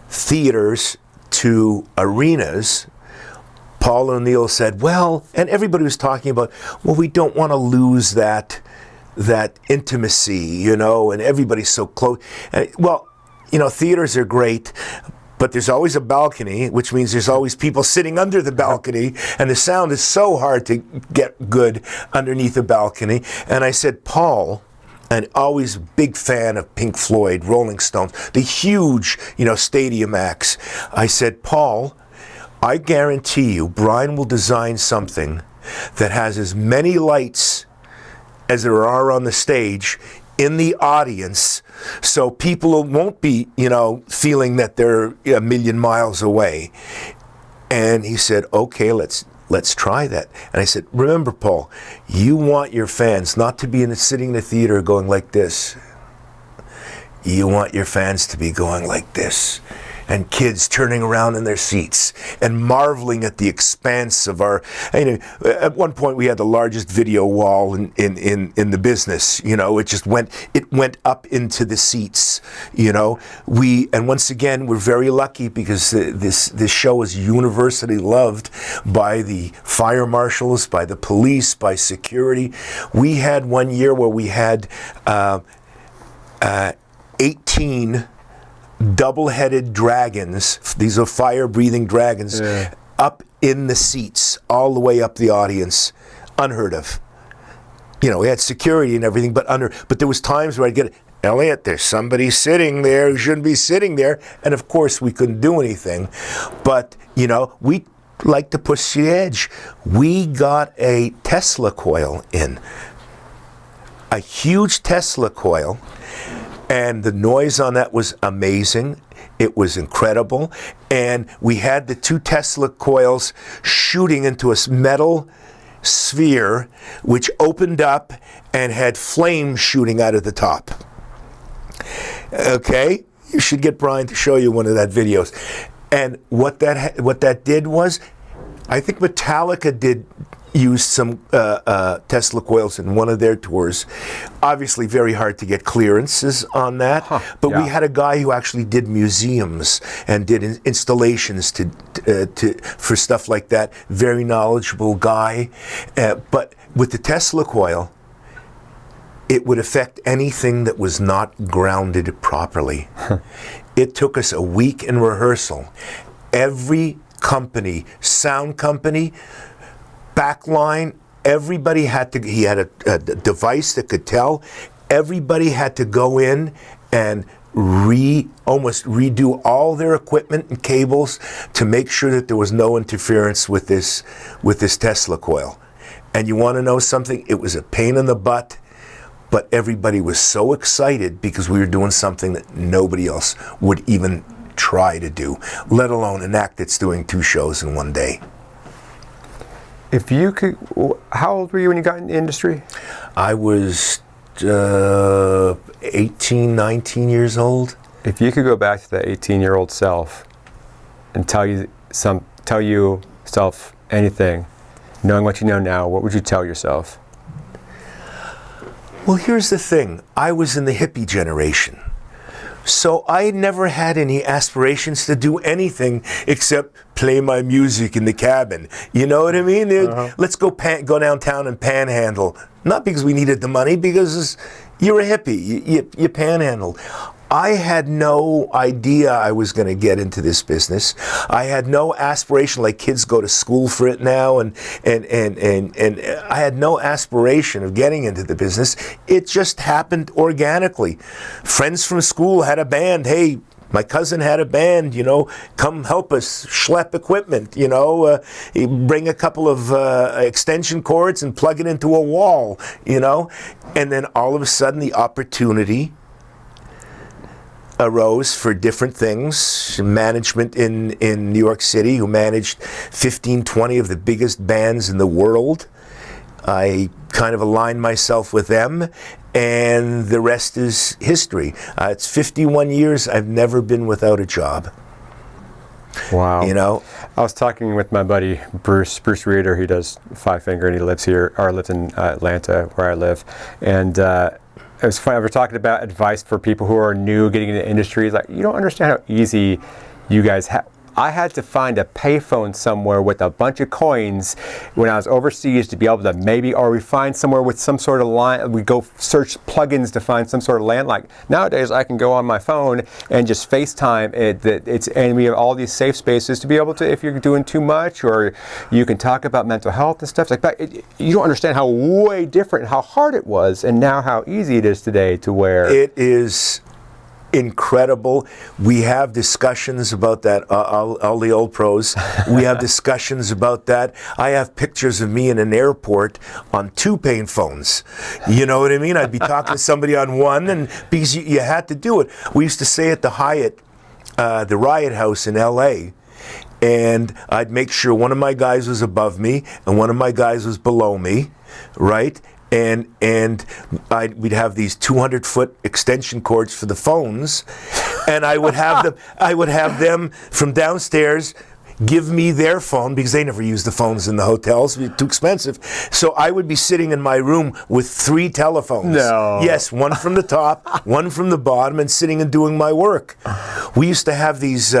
theaters to arenas, Paul O'Neill said, well, and everybody was talking about, well, we don't want to lose that intimacy, you know, and everybody's so close. Well, you know, theaters are great, but there's always a balcony, which means there's always people sitting under the balcony, and the sound is so hard to get good underneath the balcony. And I said, Paul, and always big fan of Pink Floyd, Rolling Stones, the huge, stadium acts. I said, Paul, I guarantee you, Brian will design something that has as many lights as there are on the stage in the audience, so people won't be, feeling that they're a million miles away. And he said, okay, let's try that. And I said, remember, Paul, you want your fans not to be sitting in the theater going like this. You want your fans to be going like this. And kids turning around in their seats and marveling at the expanse of our. At one point we had the largest video wall in the business. It just went up into the seats. And once again we're very lucky because this show is universally loved by the fire marshals, by the police, by security. We had one year where we had 18 double-headed dragons, these are fire-breathing dragons, up in the seats, all the way up the audience. Unheard of. We had security and everything, but there was times where I'd get, Elliot, there's somebody sitting there who shouldn't be sitting there, and of course we couldn't do anything. But, we like to push the edge. We got a Tesla coil in. A huge Tesla coil. And the noise on that was amazing. It was incredible. And we had the two Tesla coils shooting into a metal sphere, which opened up and had flames shooting out of the top. Okay? You should get Brian to show you one of that videos. And what that did was, I think Metallica did use some Tesla coils in one of their tours. Obviously very hard to get clearances on that, but we had a guy who actually did museums and did installations for stuff like that. Very knowledgeable guy. But with the Tesla coil, it would affect anything that was not grounded properly. It took us a week in rehearsal. Every company, sound company, backline, everybody he had a device that could tell. Everybody had to go in and almost redo all their equipment and cables to make sure that there was no interference with this Tesla coil. And you want to know something? It was a pain in the butt, but everybody was so excited because we were doing something that nobody else would even try to do, let alone an act that's doing 2 shows in one day. If you could, how old were you when you got in the industry? I was 18, 19 years old. If you could go back to that 18-year-old self and tell yourself anything, knowing what you know now, what would you tell yourself? Well, here's the thing. I was in the hippie generation. So I never had any aspirations to do anything except play my music in the cabin. You know what I mean? Let's go downtown and panhandle. Not because we needed the money, because you're a hippie. You panhandle. I had no idea I was going to get into this business. I had no aspiration, like kids go to school for it now, and I had no aspiration of getting into the business. It just happened organically. Friends from school had a band. Hey, my cousin had a band, come help us schlep equipment, bring a couple of extension cords and plug it into a wall, and then all of a sudden the opportunity arose for different things. Management in New York City, who managed 15, 20 of the biggest bands in the world. I kind of aligned myself with them, and the rest is history. It's 51 years. I've never been without a job. Wow. I was talking with my buddy Bruce Reeder. He does Five Finger, and he lives in Atlanta, where I live. And it was funny. We're talking about advice for people who are new, getting into the industry. He's like, you don't understand how easy you guys have. I had to find a payphone somewhere with a bunch of coins when I was overseas to be able to or we find somewhere with some sort of line. We go search plugins to find some sort of landline. Nowadays, I can go on my phone and just FaceTime it. And we have all these safe spaces to be able to, if you're doing too much, or you can talk about mental health and stuff like that. You don't understand how way different, how hard it was, and now how easy it is today to where it is. Incredible. We have discussions about that, all the old pros. We have discussions about that. I have pictures of me in an airport on 2 paying phones. You know what I mean? I'd be talking to somebody on one, and because you had to do it. We used to stay at the Hyatt, the Riot House in LA, and I'd make sure one of my guys was above me and one of my guys was below me, right? And we'd have these 200-foot extension cords for the phones, and I would have them from downstairs give me their phone, because they never used the phones in the hotels, it was too expensive. So I would be sitting in my room with 3 telephones. No. Yes, one from the top, one from the bottom, and sitting and doing my work. We used to have these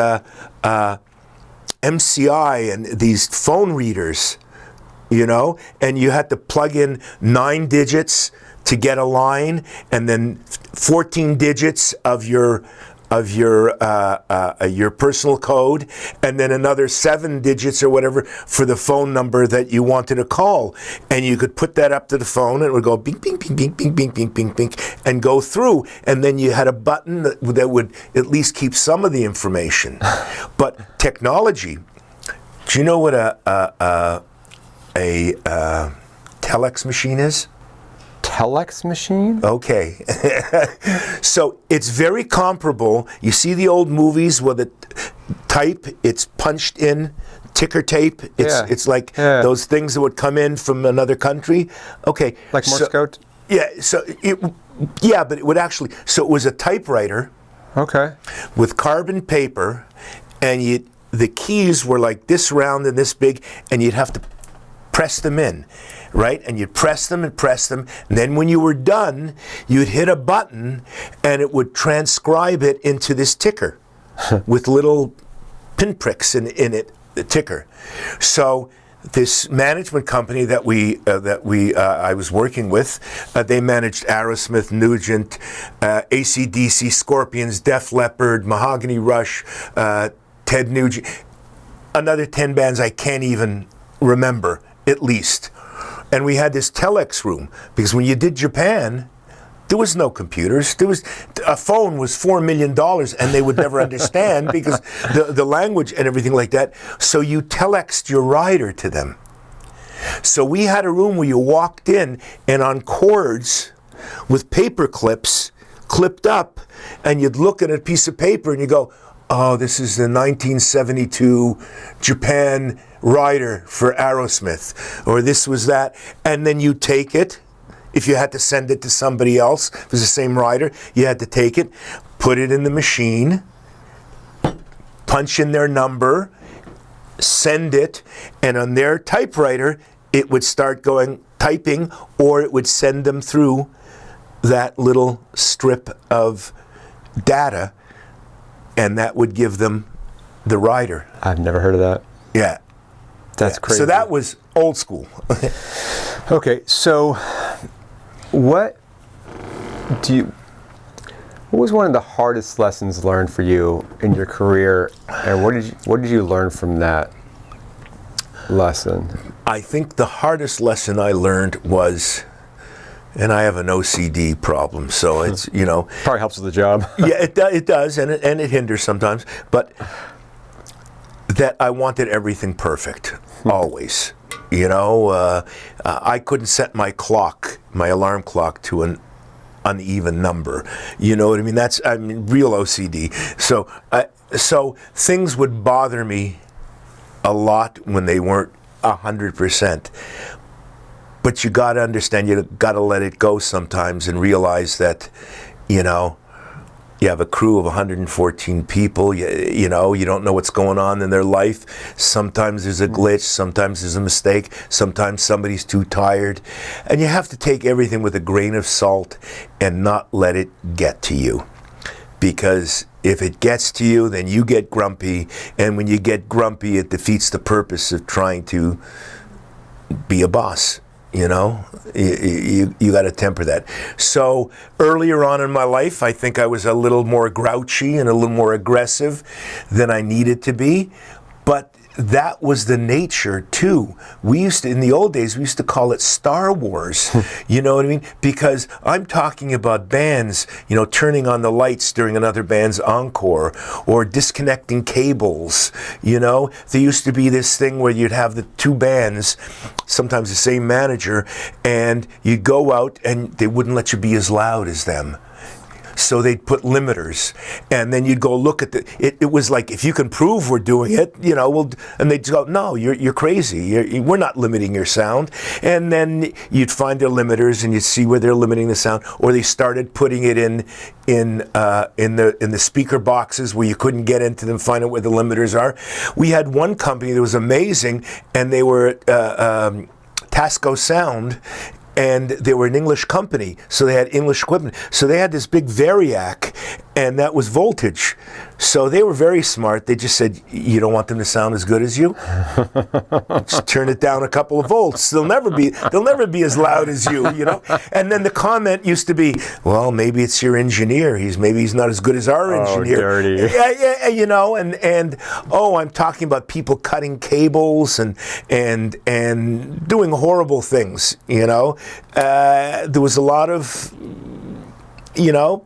MCI and these phone readers, and you had to plug in 9 digits to get a line, and then 14 digits of your personal code, and then another 7 digits or whatever for the phone number that you wanted to call. And you could put that up to the phone, and it would go bing, bing, bing, bing, bing, bing, bing, bing, bing, and go through. And then you had a button that would at least keep some of the information. But technology, do you know what a telex machine is? Telex machine? Okay. So it's very comparable. You see the old movies where the type, it's punched in, ticker tape. It's like those things that would come in from another country. Okay. Like Morse code? Yeah. But it would actually, so it was a typewriter. Okay. With carbon paper, and the keys were like this round and this big, and you'd have to press them in, right? And you'd press them, and then when you were done, you'd hit a button, and it would transcribe it into this ticker with little pinpricks in it, the ticker. So this management company that I was working with, they managed Aerosmith, Nugent, AC/DC, Scorpions, Def Leppard, Mahogany Rush, Ted Nugent, another 10 bands I can't even remember, at least. And we had this telex room, because when you did Japan, there was no computers. A phone was $4 million, and they would never understand because the language and everything like that. So you telexed your rider to them. So we had a room where you walked in, and on cords with paper clips clipped up, and you'd look at a piece of paper and you go, oh, this is the 1972 Japan rider for Aerosmith, or this was that. And then you take it. If you had to send it to somebody else, if it was the same rider, you had to take it, put it in the machine, punch in their number, send it, and on their typewriter, it would start typing, or it would send them through that little strip of data, and that would give them the rider. I've never heard of that. Yeah. That's crazy. So that was old school. Okay, so what was one of the hardest lessons learned for you in your career, and what did you learn from that lesson? I think the hardest lesson I learned was, and I have an OCD problem, so it's, Probably helps with the job. yeah, it does, and it hinders sometimes, but that I wanted everything perfect, always. I couldn't set my alarm clock to an uneven number. You know what I mean? That's real OCD. So things would bother me a lot when they weren't 100%. But you got to understand, you got to let it go sometimes and realize that, you have a crew of 114 people, you don't know what's going on in their life. Sometimes there's a glitch, sometimes there's a mistake, sometimes somebody's too tired. And you have to take everything with a grain of salt and not let it get to you. Because if it gets to you, then you get grumpy. And when you get grumpy, it defeats the purpose of trying to be a boss. You got to temper that. So earlier on in my life, I think I was a little more grouchy and a little more aggressive than I needed to be. But that was the nature too. In the old days, we used to call it Star Wars. You know what I mean? Because I'm talking about bands, turning on the lights during another band's encore, or disconnecting cables. There used to be this thing where you'd have the two bands, sometimes the same manager, and you'd go out and they wouldn't let you be as loud as them. So they'd put limiters, and then you'd go look at it was like, if you can prove we're doing it, and they'd go, no, you're crazy. We're not limiting your sound. And then you'd find their limiters, and you'd see where they're limiting the sound, or they started putting it in the speaker boxes where you couldn't get into them, find out where the limiters are. We had one company that was amazing, and they were Tasco Sound. And they were an English company, so they had English equipment. So they had this big Variac, and that was voltage. So they were very smart. They just said, you don't want them to sound as good as you? Just turn it down a couple of volts. They'll never be as loud as you, And then the comment used to be, well, maybe it's your engineer. Maybe he's not as good as our engineer. Dirty. Yeah, and I'm talking about people cutting cables and doing horrible things, There was a lot of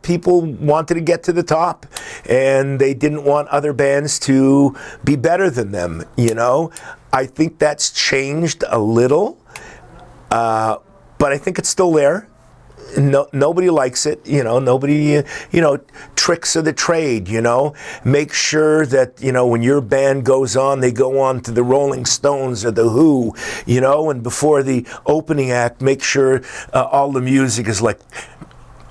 people wanted to get to the top, and they didn't want other bands to be better than them, I think that's changed a little, but I think it's still there. Nobody likes it, nobody, tricks of the trade, make sure that, when your band goes on, they go on to the Rolling Stones or the Who, and before the opening act, make sure all the music is like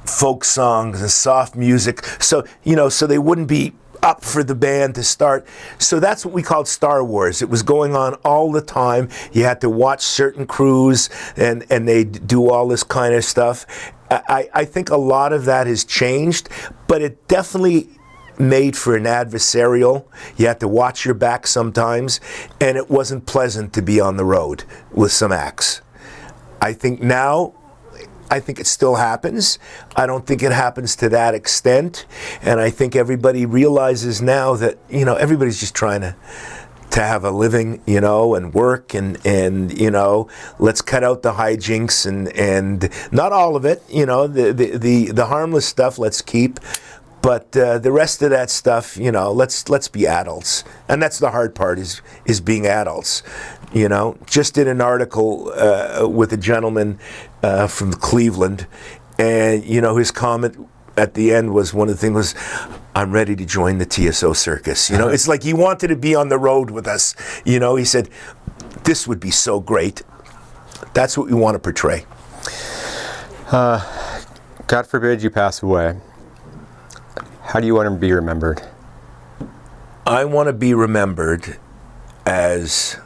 folk songs and soft music, so they wouldn't be up for the band to start. So that's what we called Star Wars. It was going on all the time. You had to watch certain crews, and they'd do all this kind of stuff. I think a lot of that has changed, but it definitely made for an adversarial. You had to watch your back sometimes, and it wasn't pleasant to be on the road with some acts. I think it still happens. I don't think it happens to that extent. And I think everybody realizes now that, everybody's just trying to have a living, and work and let's cut out the hijinks and not all of it, the harmless stuff let's keep. But the rest of that stuff, let's be adults. And that's the hard part is being adults. Just did an article with a gentleman from Cleveland, and his comment at the end was, one of the things was, I'm ready to join the TSO circus. It's like he wanted to be on the road with us. He said, this would be so great. That's what we want to portray. God forbid you pass away. How do you want to be remembered? I want to be remembered as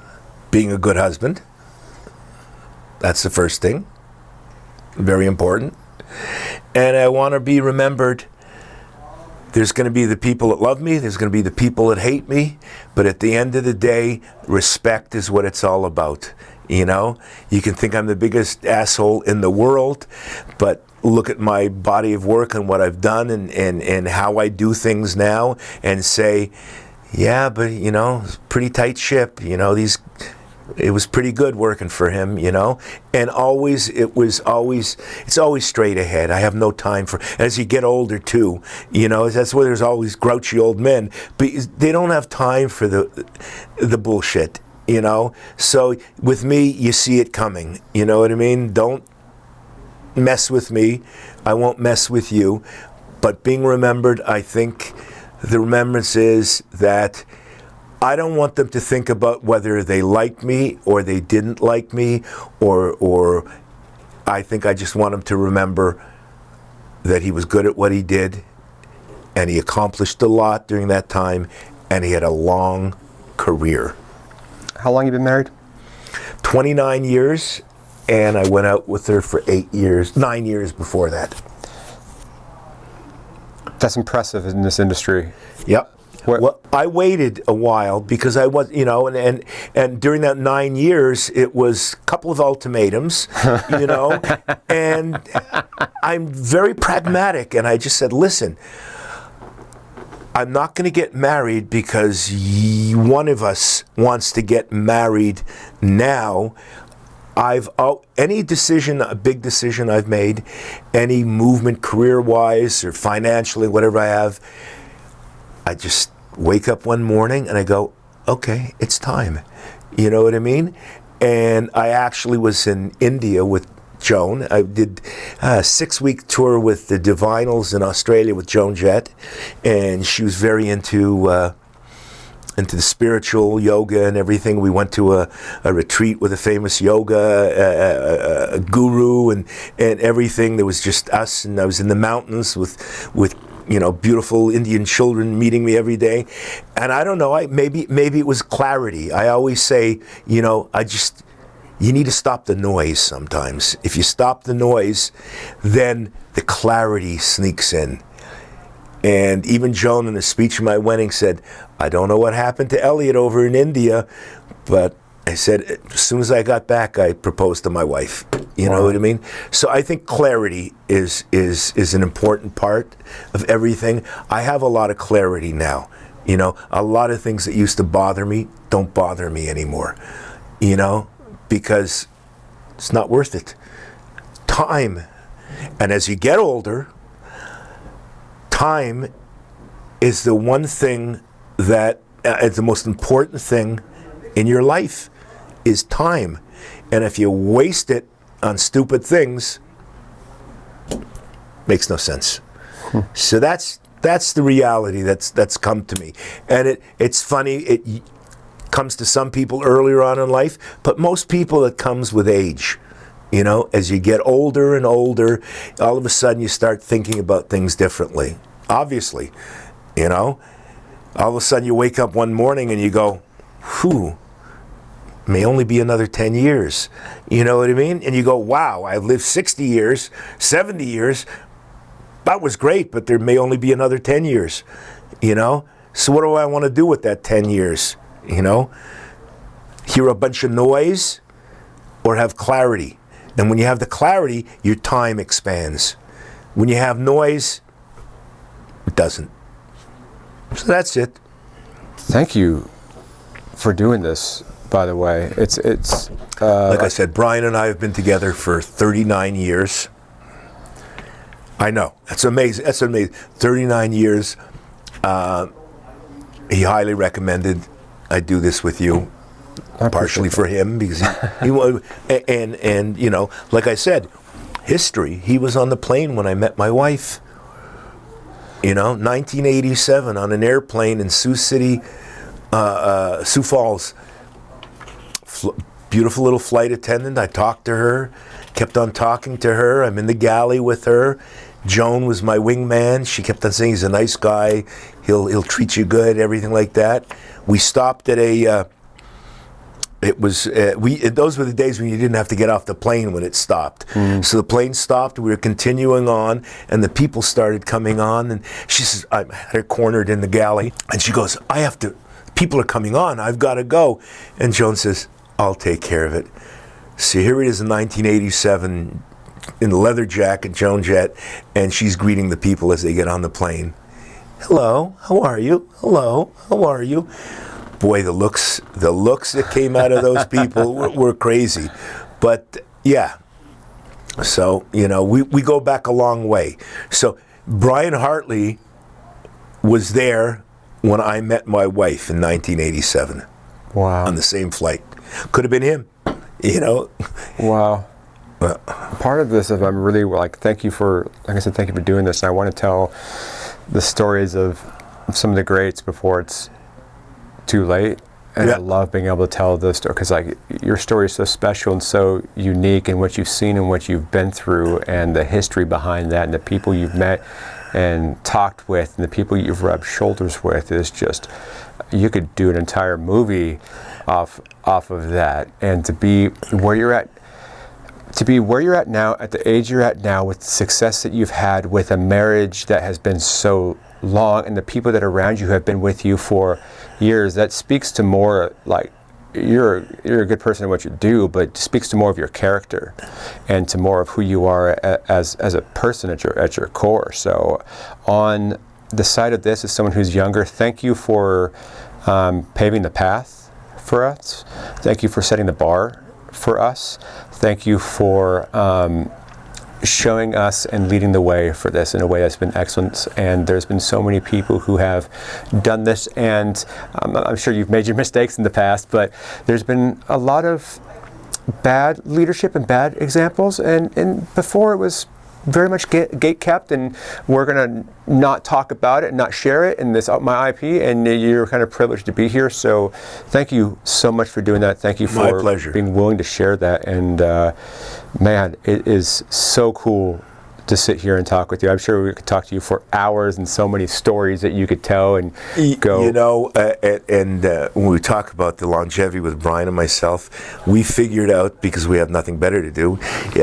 being a good husband. That's the first thing. Very important. And I want to be remembered there's going to be the people that love me, there's going to be the people that hate me, but at the end of the day, respect is what it's all about. You know, you can think I'm the biggest asshole in the world, but look at my body of work and what I've done and how I do things now and say, yeah, but you know, it's a pretty tight ship, you know, it was pretty good working for him, you know, and it's always straight ahead. I have no time for, as you get older too, you know, that's where there's always grouchy old men, but they don't have time for the bullshit, you know. So with me, you see it coming, you know what I mean? Don't mess with me, I won't mess with you, but being remembered, I think the remembrance is that I don't want them to think about whether they liked me or they didn't like me, or I think I just want them to remember that he was good at what he did and he accomplished a lot during that time and he had a long career. How long have you been married? 29 years, and I went out with her for 9 years before that. That's impressive in this industry. Yep. What? Well, I waited a while because I was, you know, and during that 9 years, it was a couple of ultimatums, you know, and I'm very pragmatic, and I just said, listen, I'm not going to get married because one of us wants to get married now. Any decision, a big decision I've made, any movement career-wise or financially, whatever I have, I just wake up one morning and I go, okay, it's time. You know what I mean? And I actually was in India with Joan. I did a 6-week tour with the Divinals in Australia with Joan Jett, and she was very into the spiritual yoga and everything. We went to a retreat with a famous yoga guru and everything. There was just us, and I was in the mountains with you know, beautiful Indian children meeting me every day. And I don't know, maybe it was clarity. I always say, you know, you need to stop the noise sometimes. If you stop the noise, then the clarity sneaks in. And even Joan in the speech of my wedding said, I don't know what happened to Elliot over in India, but I said, as soon as I got back, I proposed to my wife. You know what I mean? So I think clarity is an important part of everything. I have a lot of clarity now. You know, a lot of things that used to bother me don't bother me anymore. You know, because it's not worth it. Time. And as you get older, time is the one thing that is the most important thing in your life, is time. And if you waste it on stupid things, makes no sense. So that's the reality that's come to me. And it's funny, it comes to some people earlier on in life, but most people it comes with age. You know, as you get older and older, all of a sudden you start thinking about things differently. Obviously, you know, all of a sudden you wake up one morning and you go, whew, may only be another 10 years. You know what I mean? And you go, wow, I've lived 60 years, 70 years. That was great, but there may only be another 10 years, you know? So what do I want to do with that 10 years, you know? Hear a bunch of noise or have clarity? And when you have the clarity, your time expands. When you have noise, it doesn't. So that's it. Thank you for doing this, by the way. It's like I said, Brian and I have been together for 39 years. I know. That's amazing. That's amazing. 39 years. He highly recommended I do this with you. Partially for him, because he and you know, like I said, history. He was on the plane when I met my wife. You know, 1987 on an airplane in Sioux City, Sioux Falls. Beautiful little flight attendant. I talked to her, kept on talking to her. I'm in the galley with her. Joan was my wingman. She kept on saying he's a nice guy. He'll treat you good, everything like that. We stopped at It was those were the days when you didn't have to get off the plane when it stopped. So the plane stopped. We were continuing on, and the people started coming on. And she says, I had her cornered in the galley, and she goes, people are coming on. I've got to go. And Joan says, I'll take care of it. So here it is in 1987, in the leather jacket, Joan Jett, and she's greeting the people as they get on the plane. Hello, how are you? Hello, how are you? Boy, the looks that came out of those people were crazy. But yeah, so, we go back a long way. So Brian Hartley was there when I met my wife in 1987. Wow. On the same flight. Could have been him, Wow. Part of this is I'm really thank you for doing this. And I want to tell the stories of some of the greats before it's too late, and I love being able to tell those stories because your story is so special and so unique, and what you've seen and what you've been through, and the history behind that, and the people you've met and talked with, and the people you've rubbed shoulders with is just, you could do an entire movie off of that. And to be where you're at now, at the age you're at now, with the success that you've had, with a marriage that has been so long, and the people that are around you have been with you for years, that speaks to more you're a good person at what you do, but speaks to more of your character and to more of who you are as a person at your core. So on the side of this, as someone who's younger, thank you for paving the path for us. Thank you for setting the bar for us. Thank you for showing us and leading the way for this in a way that's been excellent. And there's been so many people who have done this, and I'm sure you've made your mistakes in the past, but there's been a lot of bad leadership and bad examples, and before it was very much gate kept, and we're going to not talk about it and not share it in this my IP, and you're kind of privileged to be here. So thank you so much for doing that. Thank you for being willing to share that. And man, it is so cool to sit here and talk with you. I'm sure we could talk to you for hours, and so many stories that you could tell and go. When we talk about the longevity with Brian and myself, we figured out, because we have nothing better to do,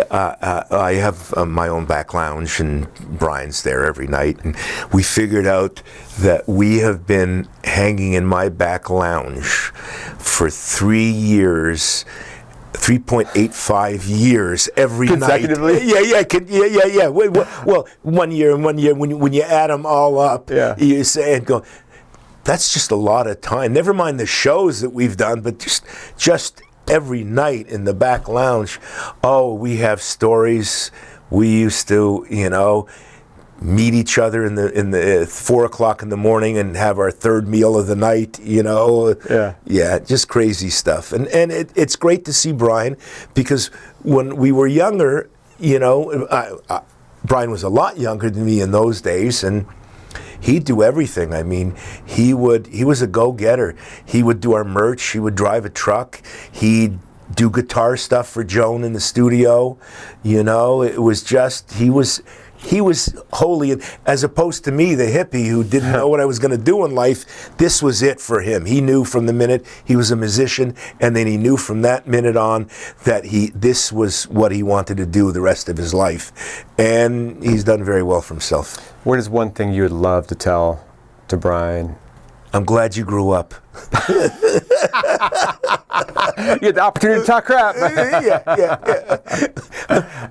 I have my own back lounge, and Brian's there every night, and we figured out that we have been hanging in my back lounge for 3 years. 3.85 years every consecutively? Night. Yeah. Well, 1 year and 1 year, when you add them all up, you say and go, that's just a lot of time. Never mind the shows that we've done, but just every night in the back lounge. Oh, we have stories. We used to, meet each other in the 4 o'clock in the morning and have our third meal of the night, just crazy stuff. And it's great to see Brian, because when we were younger, Brian was a lot younger than me in those days, and he'd do everything. I mean, he was a go-getter. He would do our merch, he would drive a truck, he'd do guitar stuff for Joan in the studio. It was just, he was holy, as opposed to me, the hippie who didn't know what I was going to do in life. This was it for him. He knew from the minute he was a musician, and then he knew from that minute on that this was what he wanted to do the rest of his life. And he's done very well for himself. What is one thing you would love to tell to Brian? I'm glad you grew up. You had the opportunity to talk crap.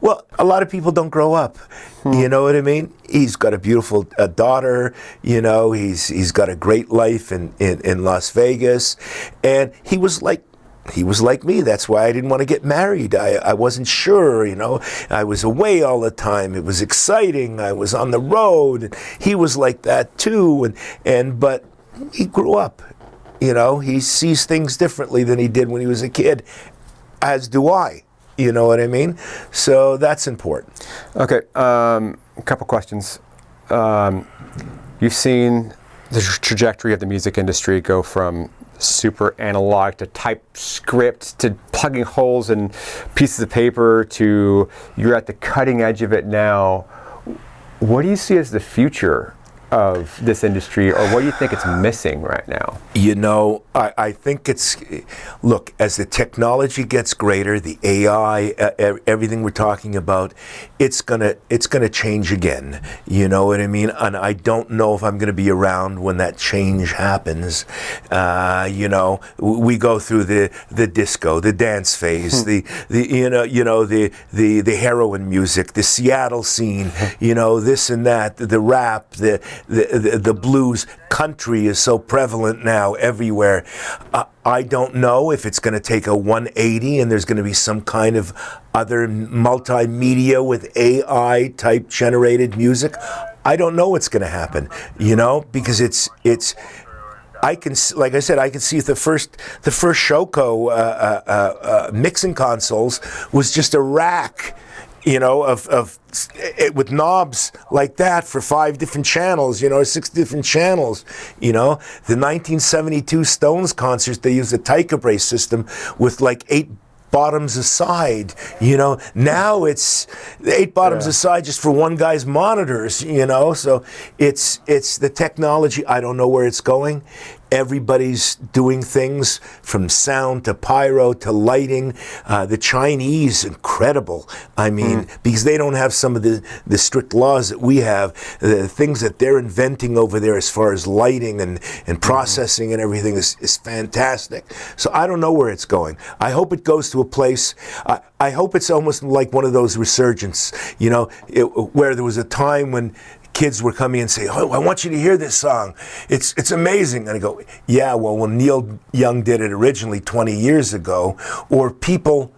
Well, a lot of people don't grow up. You know what I mean? He's got a beautiful daughter. He's got a great life in Las Vegas, and he was like me. That's why I didn't want to get married. I wasn't sure. I was away all the time. It was exciting. I was on the road, and he was like that too. But he grew up. He sees things differently than he did when he was a kid, as do I. You know what I mean? So that's important. Okay, a couple questions. You've seen the trajectory of the music industry go from super analog to typescript to plugging holes in pieces of paper to you're at the cutting edge of it now. What do you see as the future of this industry, or what do you think it's missing right now? You know, I think it's, look, as the technology gets greater, the AI, everything we're talking about, it's gonna change again. You know what I mean? And I don't know if I'm gonna be around when that change happens. You know, we go through the disco, the dance phase, the heroin music, the Seattle scene, you know, this and that, the rap, the blues. Country is so prevalent now everywhere. I don't know if it's going to take a 180 and there's going to be some kind of other multimedia with AI type generated music. I don't know what's going to happen, you know, because it's. I can, like I said, I can see the first Shoko mixing consoles was just a rack, you know, of with knobs like that for 5 different channels, you know, or 6 different channels, you know. The 1972 Stones concerts, they used a Tyka brace system with like 8 bottoms aside, you know. Now it's 8 bottoms aside just for one guy's monitors, you know. So it's the technology. I don't know where it's going. Everybody's doing things from sound to pyro to lighting. The Chinese, incredible. I mean, because they don't have some of the strict laws that we have. The things that they're inventing over there as far as lighting and processing and everything is fantastic. So I don't know where it's going. I hope it goes to a place, I hope it's almost like one of those resurgence, you know, where there was a time when kids were coming and say, "Oh, I want you to hear this song. It's amazing." And I go, "Yeah, well, when Neil Young did it originally 20 years ago, or people,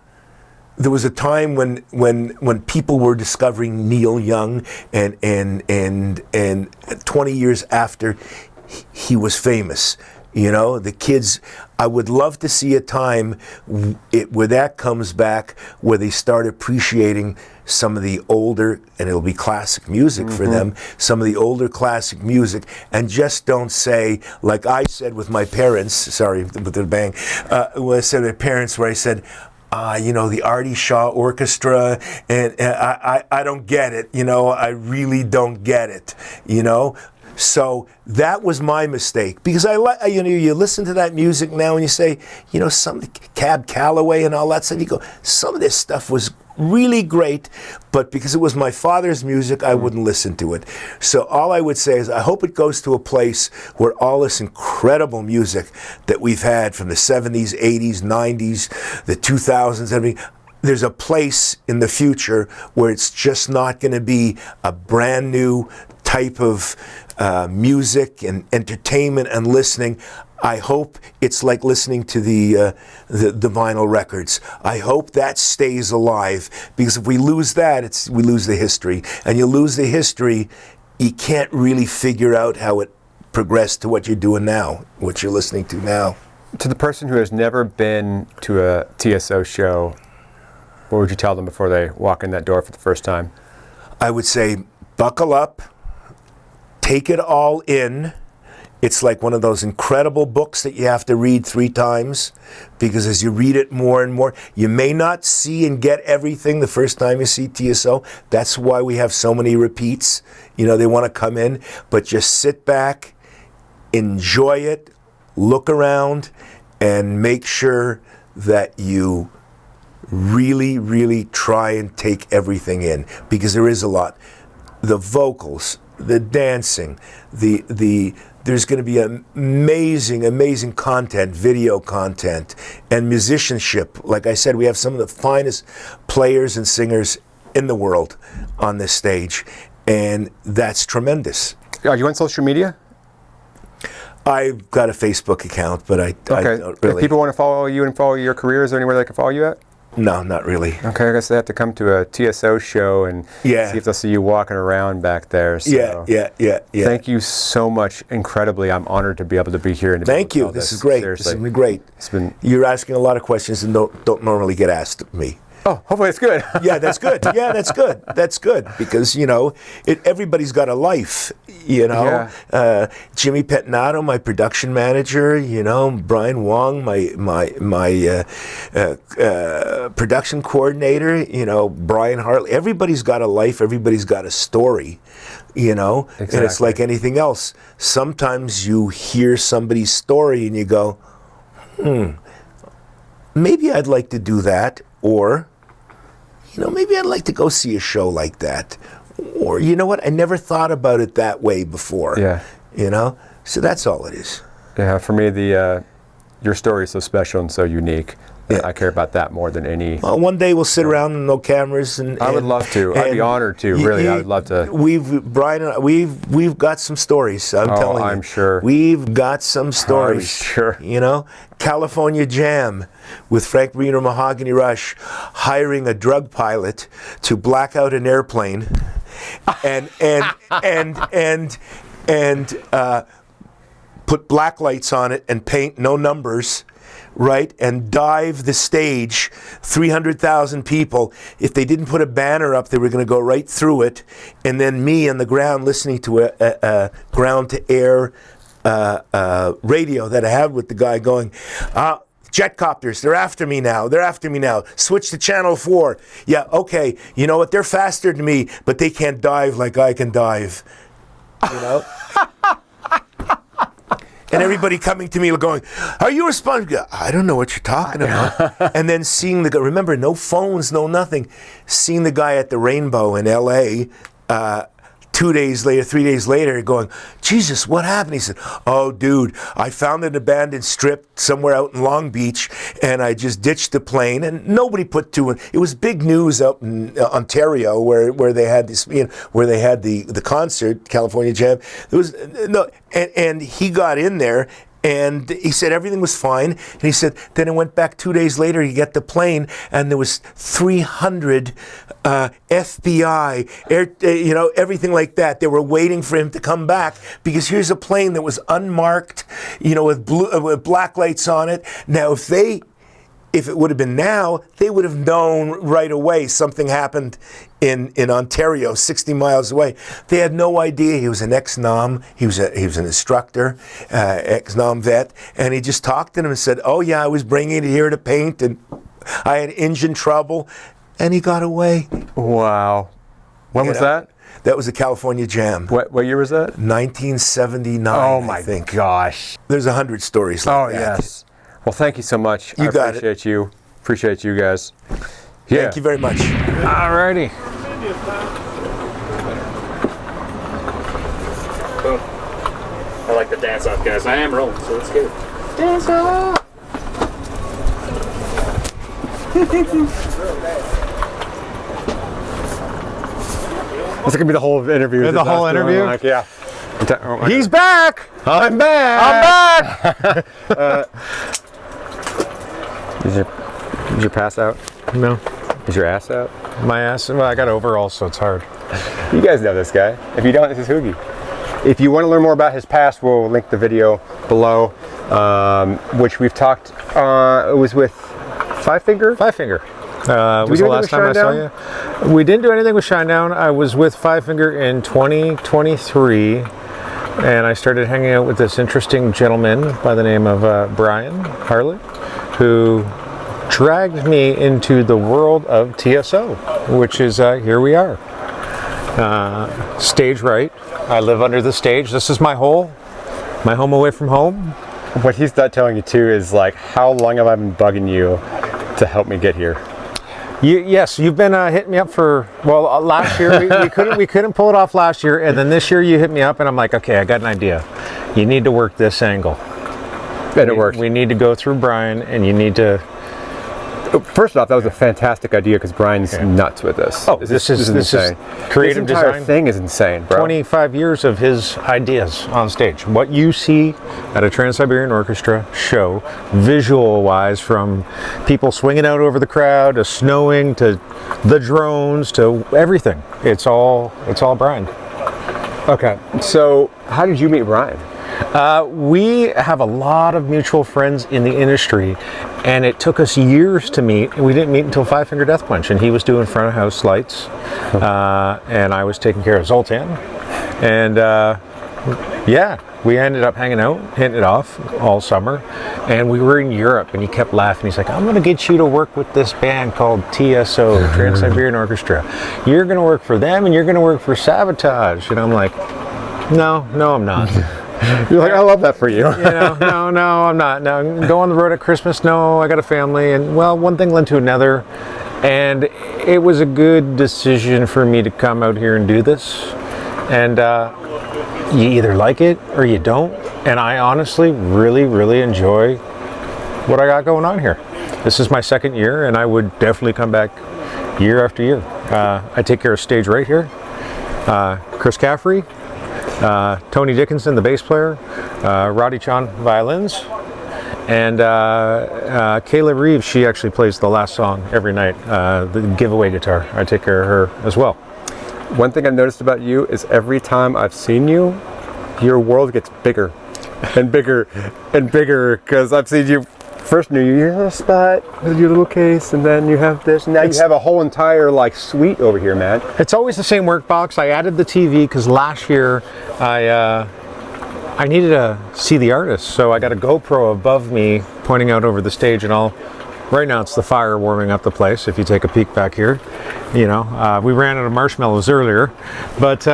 there was a time when people were discovering Neil Young, and 20 years after he was famous." You know, the kids, I would love to see a time where that comes back, where they start appreciating some of the older, and it'll be classic music for them, some of the older classic music, and just don't say, like I said with my parents, sorry, with the bang, when I said to my parents, where I said, you know, the Artie Shaw Orchestra, and I don't get it, you know, I really don't get it, you know. So that was my mistake, because you know, you listen to that music now and you say, you know, some Cab Calloway and all that stuff, you go, some of this stuff was really great, but because it was my father's music, I wouldn't listen to it. So all I would say is I hope it goes to a place where all this incredible music that we've had from the 70s, 80s, 90s, the 2000s, everything, there's a place in the future where it's just not going to be a brand new type of music and entertainment and listening. I hope it's like listening to the vinyl records. I hope that stays alive, because if we lose that, we lose the history. And you lose the history, you can't really figure out how it progressed to what you're doing now, what you're listening to now. To the person who has never been to a TSO show, what would you tell them before they walk in that door for the first time? I would say, buckle up, take it all in. It's like one of those incredible books that you have to read 3 times, because as you read it more and more, you may not see and get everything the first time you see TSO. That's why we have so many repeats. You know, they want to come in, but just sit back, enjoy it, look around, and make sure that you really, really try and take everything in, because there is a lot. The vocals, the dancing, there's going to be amazing content, video content, and musicianship. Like I said, we have some of the finest players and singers in the world on this stage, and that's tremendous. Are you on social media? I've got a Facebook account, but I don't really. If people want to follow you and follow your career, is there anywhere they can follow you at? No, not really. Okay, I guess they have to come to a TSO show and see if they'll see you walking around back there. So Yeah. Thank you so much. Incredibly, I'm honored to be able to be here. And Thank you. This is great. Seriously. This has been great. You're asking a lot of questions and don't normally get asked of me. Oh, hopefully it's good. Yeah, that's good. Yeah, that's good. That's good, because, you know, everybody's got a life, you know. Yeah. Jimmy Pettinato, my production manager, you know, Brian Wong, my production coordinator, you know, Brian Hartley. Everybody's got a life. Everybody's got a story, you know? And it's like anything else. Sometimes you hear somebody's story and you go, maybe I'd like to do that, or, you know, maybe I'd like to go see a show like that. Or, you know what, I never thought about it that way before. Yeah. You know? So that's all it is. Yeah, for me, your story is so special and so unique. Yeah. I care about that more than any. Well, one day we'll sit around and no cameras, and I would love to. I'd be honored to. Really, I would love to. Brian and I, we've got some stories. I'm telling you. I'm sure. We've got some stories. I'm sure. You know, California Jam with Frank Wiener, Mahogany Rush, hiring a drug pilot to black out an airplane, and put black lights on it and paint no numbers. Right, and dive the stage, 300,000 people. If they didn't put a banner up, they were going to go right through it. And then me on the ground listening to a ground-to-air radio that I had with the guy going, jet copters, they're after me now. They're after me now. Switch to channel 4. Yeah, okay. You know what? They're faster than me, but they can't dive like I can dive. You know? And everybody coming to me going, are you responsible? I don't know what you're talking about. And then seeing the guy, remember, no phones, no nothing. Seeing the guy at the Rainbow in L.A., 2 days later, 3 days later, going, Jesus, what happened? He said, oh, dude, I found an abandoned strip somewhere out in Long Beach, and I just ditched the plane, and nobody put two in. It was big news out in Ontario where they had this, you know, where they had the concert, California Jam. There was no, and he got in there. And he said everything was fine. And he said, then it went back 2 days later, he got the plane, and there was 300 FBI, you know, everything like that. They were waiting for him to come back because here's a plane that was unmarked, you know, with black lights on it. Now, if it would have been now, they would have known right away something happened in Ontario, 60 miles away. They had no idea. He was an ex-Nom. He was an instructor, ex-Nom vet, and he just talked to them and said, oh yeah, I was bringing it here to paint, and I had engine trouble, and he got away. Wow. When was that? That was the California Jam. What year was that? 1979, oh my I think. Gosh. There's 100 stories like that. Oh, yes. Well, thank you so much. You got it. Appreciate you. Appreciate you guys. Yeah. Thank you very much. Alrighty. I like the dance off, guys. I am rolling, so let's go. Dance off! This is gonna be the whole interview. The whole interview? Like, yeah. He's back! I'm back! I'm back! Is your pass out? No. Is your ass out? My ass, well, I got overalls, so it's hard. You guys know this guy. If you don't, this is Hoogie. If you want to learn more about his past, we'll link the video below, which we've talked, it was with Five Finger? Five Finger. Was the last time I saw you? We didn't do anything with Shinedown. I was with Five Finger in 2023, and I started hanging out with this interesting gentleman by the name of Brian Harley, who dragged me into the world of TSO, which is here we are. Stage right. I live under the stage. This is my home away from home. What he's not telling you too is like, how long have I been bugging you to help me get here? Yes, you've been hitting me up for, well, last year we couldn't pull it off last year, and then this year you hit me up, and I'm like, okay, I got an idea. You need to work this angle. And it worked. We need to go through Brian, and you need to. First off, that was a fantastic idea because Brian's nuts with this. Oh, this is insane. Creative this entire design. Thing is insane, bro. 25 years of his ideas on stage. What you see at a Trans-Siberian Orchestra show, visual-wise, from people swinging out over the crowd, to snowing, to the drones, to everything. It's all Brian. Okay, so how did you meet Brian? We have a lot of mutual friends in the industry, and it took us years to meet. We didn't meet until Five Finger Death Punch, and he was doing front of house lights, and I was taking care of Zoltan. And Yeah, we ended up hanging out, hitting it off all summer, and we were in Europe, and he kept laughing. He's like, I'm going to get you to work with this band called TSO, Trans-Siberian Orchestra. You're going to work for them, and you're going to work for Sabotage. And I'm like, no, I'm not. You're like, I love that for you. No, I'm not. No, go on the road at Christmas. No, I got a family. And well, one thing led to another. And it was a good decision for me to come out here and do this. And you either like it or you don't. And I honestly really, really enjoy what I got going on here. This is my second year, and I would definitely come back year after year. I take care of stage right here. Chris Caffrey, Tony Dickinson, the bass player, Roddy Chan, violins, and Kayla Reeves, she actually plays the last song every night, the giveaway guitar. I take care of her as well. One thing I've noticed about you is every time I've seen you, your world gets bigger and bigger and bigger, because I've seen you first knew your little spot with your little case, and then you have this, and now you have a whole entire like suite over here, man. It's always the same work box. I added the TV because last year I needed to see the artist, so I got a GoPro above me pointing out over the stage, and right now it's the fire warming up the place. If you take a peek back here, we ran out of marshmallows earlier, but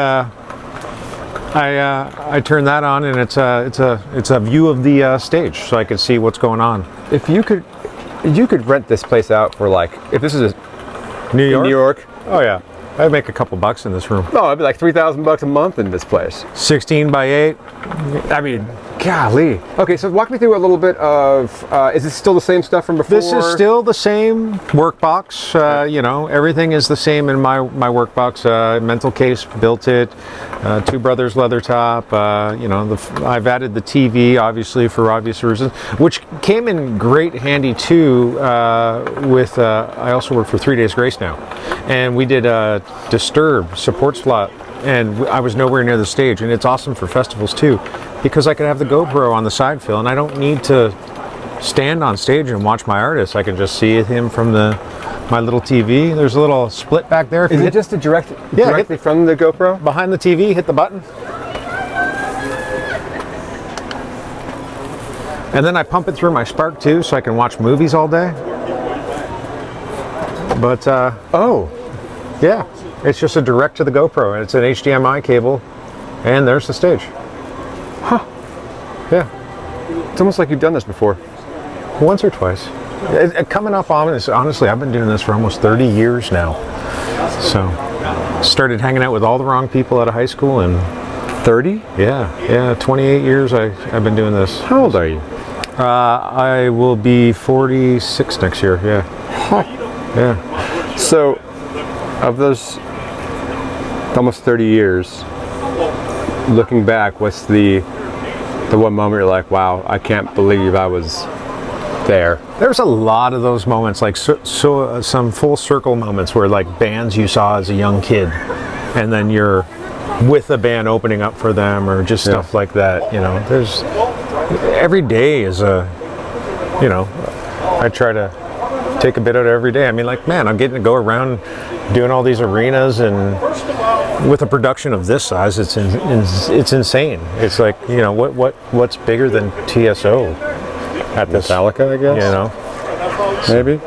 I turned that on, and it's a view of the stage, so I can see what's going on. If you could rent this place out for like, if this is New York. Oh yeah, I'd make a couple bucks in this room. No, it'd be like $3,000 a month in this place. 16 by 8. I mean, golly. Okay, so walk me through a little bit of, is this still the same stuff from before? This is still the same work box. Everything is the same in my work box. Mental case, built it. Two Brothers leather top. I've added the TV, obviously, for obvious reasons, which came in great handy too. I also work for 3 Days Grace now, and we did a Disturbed support slot. And I was nowhere near the stage, and it's awesome for festivals too, because I could have the GoPro on the side fill, and I don't need to stand on stage and watch my artist. I can just see him from my little TV. There's a little split back there. Is it just directly from the GoPro? Behind the TV, hit the button. And then I pump it through my Spark too, so I can watch movies all day. But yeah. It's just a direct to the GoPro, and it's an HDMI cable, and there's the stage. Huh. Yeah. It's almost like you've done this before. Once or twice. Coming up on this, honestly, I've been doing this for almost 30 years now. So, started hanging out with all the wrong people out of high school, and 30? Yeah, 28 years I've been doing this. How old are you? I will be 46 next year, yeah. Huh. Yeah. So, of those almost 30 years, looking back, what's the one moment you're like, wow, I can't believe I was there? There's a lot of those moments, like some full circle moments where like bands you saw as a young kid, and then you're with a band opening up for them, or just stuff like that. There's every day is I try to take a bit out of every day. I mean, like, man, I'm getting to go around doing all these arenas, and with a production of this size, it's insane. It's like, what's bigger than TSO at this? Metallica, I guess. Maybe.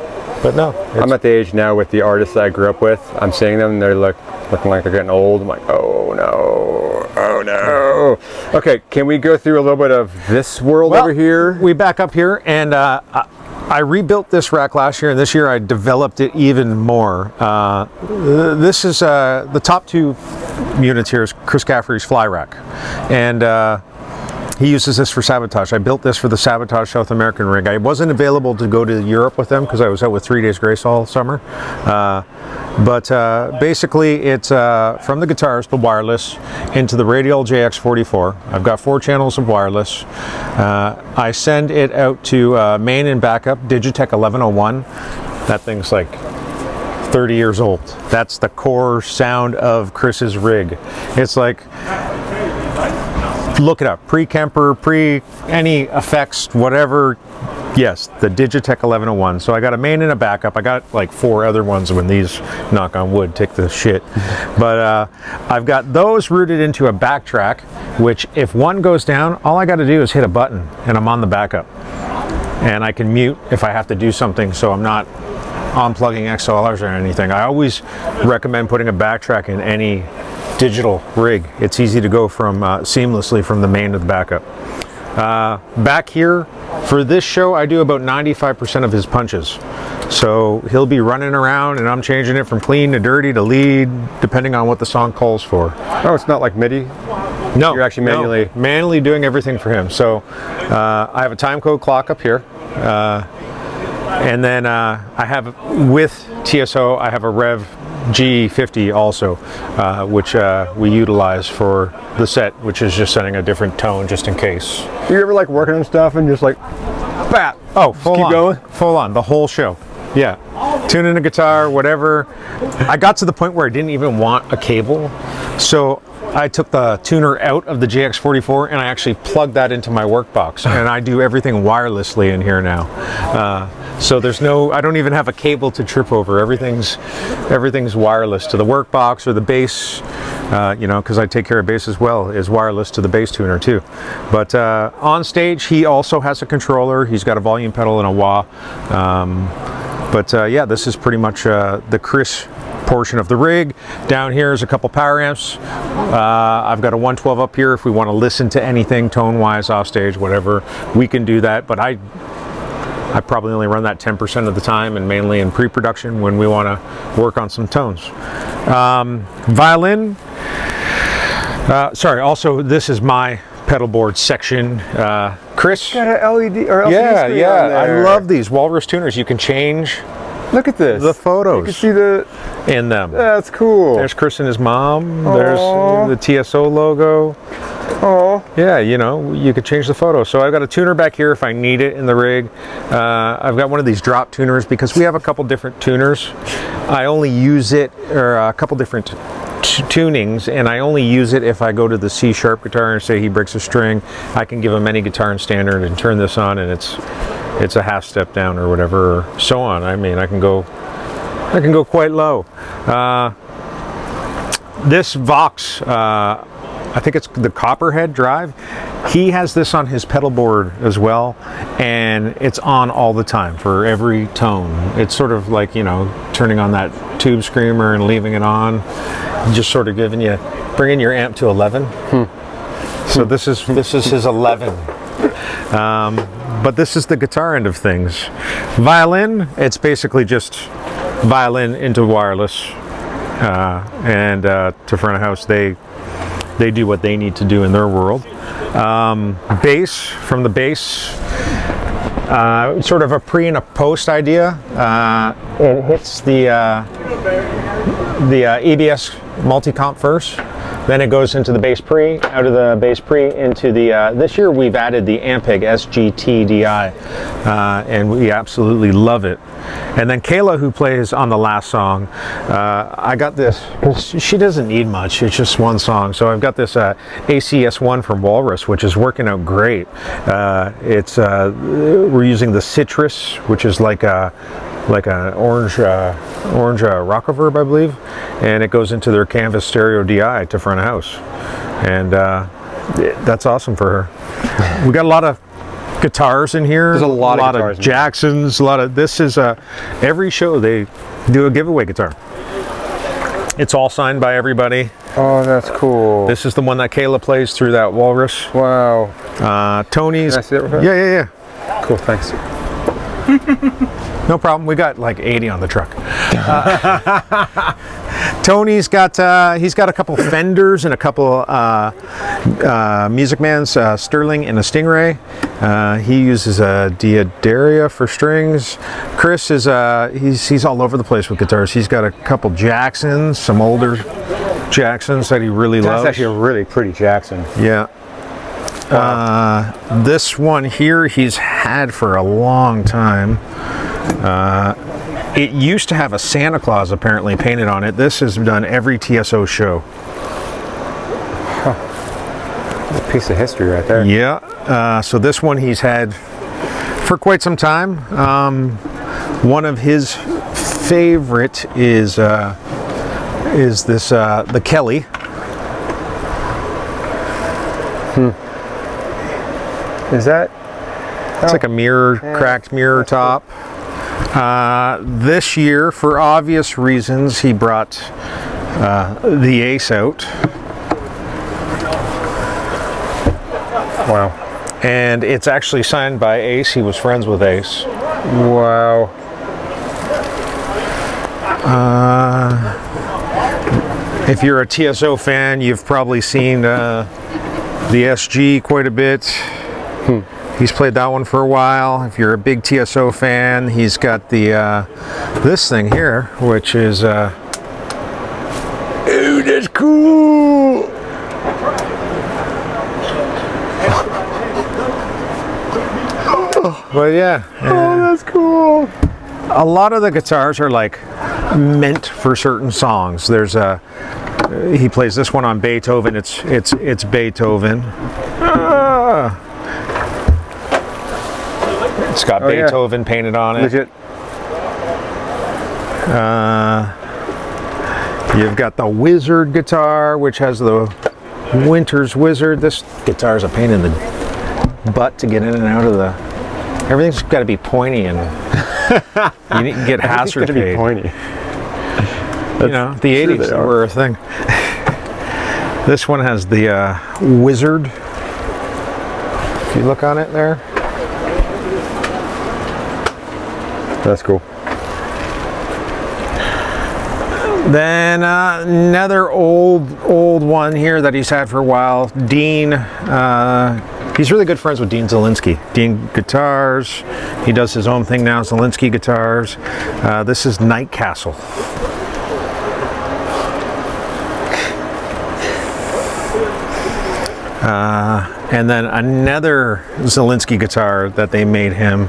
But no, I'm at the age now with the artists that I grew up with. I'm seeing them, and they're looking like they're getting old. I'm like, oh no. Okay, can we go through a little bit of this world over here? We back up here, and I rebuilt this rack last year, and this year I developed it even more. This is the top two units here is Chris Caffrey's fly rack, and he uses this for Sabotage. I built this for the Sabotage South American rig. I wasn't available to go to Europe with them because I was out with 3 Days Grace all summer. But basically it's from the guitars, the wireless, into the Radial JX44. I've got 4 channels of wireless. I send it out to main and backup, Digitech 1101. That thing's like 30 years old. That's the core sound of Chris's rig. It's like, look it up, pre-Kemper, any effects, whatever. Yes, the Digitech 1101. So I got a main and a backup. I got like 4 other ones when these, knock on wood, take the shit. But I've got those rooted into a backtrack, which if one goes down, all I got to do is hit a button and I'm on the backup. And I can mute if I have to do something, so I'm not unplugging XLRs or anything. I always recommend putting a backtrack in any digital rig. It's easy to go from seamlessly from the main to the backup. Back here, for this show, I do about 95% of his punches. So he'll be running around and I'm changing it from clean to dirty to lead, depending on what the song calls for. Oh, it's not like MIDI? No. You're actually manually... manually doing everything for him. So I have a time code clock up here. And then I have, with TSO, I have a Rev G50 also, which we utilize for the set, which is just setting a different tone just in case. You ever like working on stuff and just like, bat? Oh, full keep on. going? Full on, the whole show. Yeah, tuning a guitar, whatever. I got to the point where I didn't even want a cable, so I took the tuner out of the JX44 and I actually plugged that into my workbox, and I do everything wirelessly in here now. So there's no, I don't even have a cable to trip over. Everything's wireless to the workbox, or the bass, you know, because I take care of bass as well, is wireless to the bass tuner too. But on stage, he also has a controller. He's got a volume pedal and a wah. Yeah, this is pretty much the Chris portion of the rig. Down here is a couple power amps. I've got a 112 up here if we want to listen to anything tone-wise, off stage, whatever, we can do that. But I probably only run that 10% of the time, and mainly in pre-production when we want to work on some tones. Violin. Sorry, also this is my pedal board section. Chris. Got an LED or LCD Yeah, screen yeah. on there. I love these Walrus tuners. You can change Look at this. the photos You can see the... in them. That's cool. There's Chris and his mom. Aww. There's the TSO logo. Oh. Yeah, you know, you could change the photo. So I've got a tuner back here if I need it in the rig. I've got one of these drop tuners because we have a couple different tuners. I only use it, or a couple different tunings, and I only use it if I go to the C sharp guitar and say he breaks a string. I can give him any guitar in standard and turn this on, and it's a half step down or whatever, or so on. I mean, I can go quite low. This Vox, I think it's the Copperhead drive. He has this on his pedal board as well, and it's on all the time for every tone. It's sort of like, you know, turning on that tube screamer and leaving it on, just sort of bringing your amp to 11. So this is his 11. But this is the guitar end of things. Violin, it's basically just violin into wireless, and to front of house they do what they need to do in their world. Bass, from the bass, sort of a pre and a post idea. It hits the EBS multi-comp first, then it goes into the bass pre, out of the bass pre into the, this year we've added the Ampeg SGT DI, and we absolutely love it. And then Kayla, who plays on the last song, I got this, she doesn't need much, it's just one song. So I've got this ACS1 from Walrus, which is working out great. We're using the Citrus, which is like an orange Rockoverb, I believe, and it goes into their Canvas Stereo DI to front of house, and that's awesome for her. We got a lot of guitars in here. There's a lot of guitars of Jacksons, a lot of, this is every show they do a giveaway guitar. It's all signed by everybody. Oh, that's cool. This is the one that Kayla plays through that Walrus. Wow. Tony's. Can I see it real quick? Yeah. Cool, thanks. No problem. We got like 80 on the truck. Tony's got he's got a couple Fenders and a couple Music Man's Sterling and a Stingray. He uses a Diadaria for strings. Chris is he's all over the place with guitars. He's got a couple Jacksons, some older Jacksons that he really loves. That's actually a really pretty Jackson. Yeah. This one here he's had for a long time. It used to have a Santa Claus apparently painted on it. This has done every TSO show. That's a piece of history right there. Yeah. So this one he's had for quite some time. One of his favorite is this the Kelly. Is that? It's like a mirror, cracked mirror top. This year, for obvious reasons, he brought the Ace out. Wow. And it's actually signed by Ace. He was friends with Ace. Wow. If you're a TSO fan, you've probably seen the SG quite a bit. He's played that one for a while. If you're a big TSO fan, he's got the this thing here, which is Ooh, that's cool. but yeah. Oh, that's cool. A lot of the guitars are like meant for certain songs. There's a he plays this one on Beethoven. It's Beethoven. It's got Beethoven painted on it. Legit. You've got the Wizard guitar, which has the Winter's Wizard. This guitar is a pain in the butt to get in and out of the. Everything's got to be pointy and you need to get hazard Be pointy. You know, the 80s were a thing. This one has the Wizard. If you look on it there. That's cool. Then another old one here that he's had for a while. Dean. He's really good friends with Dean Zielinski. Dean Guitars. He does his own thing now, Zielinski Guitars. This is Night Castle. And then another Zielinski guitar that they made him.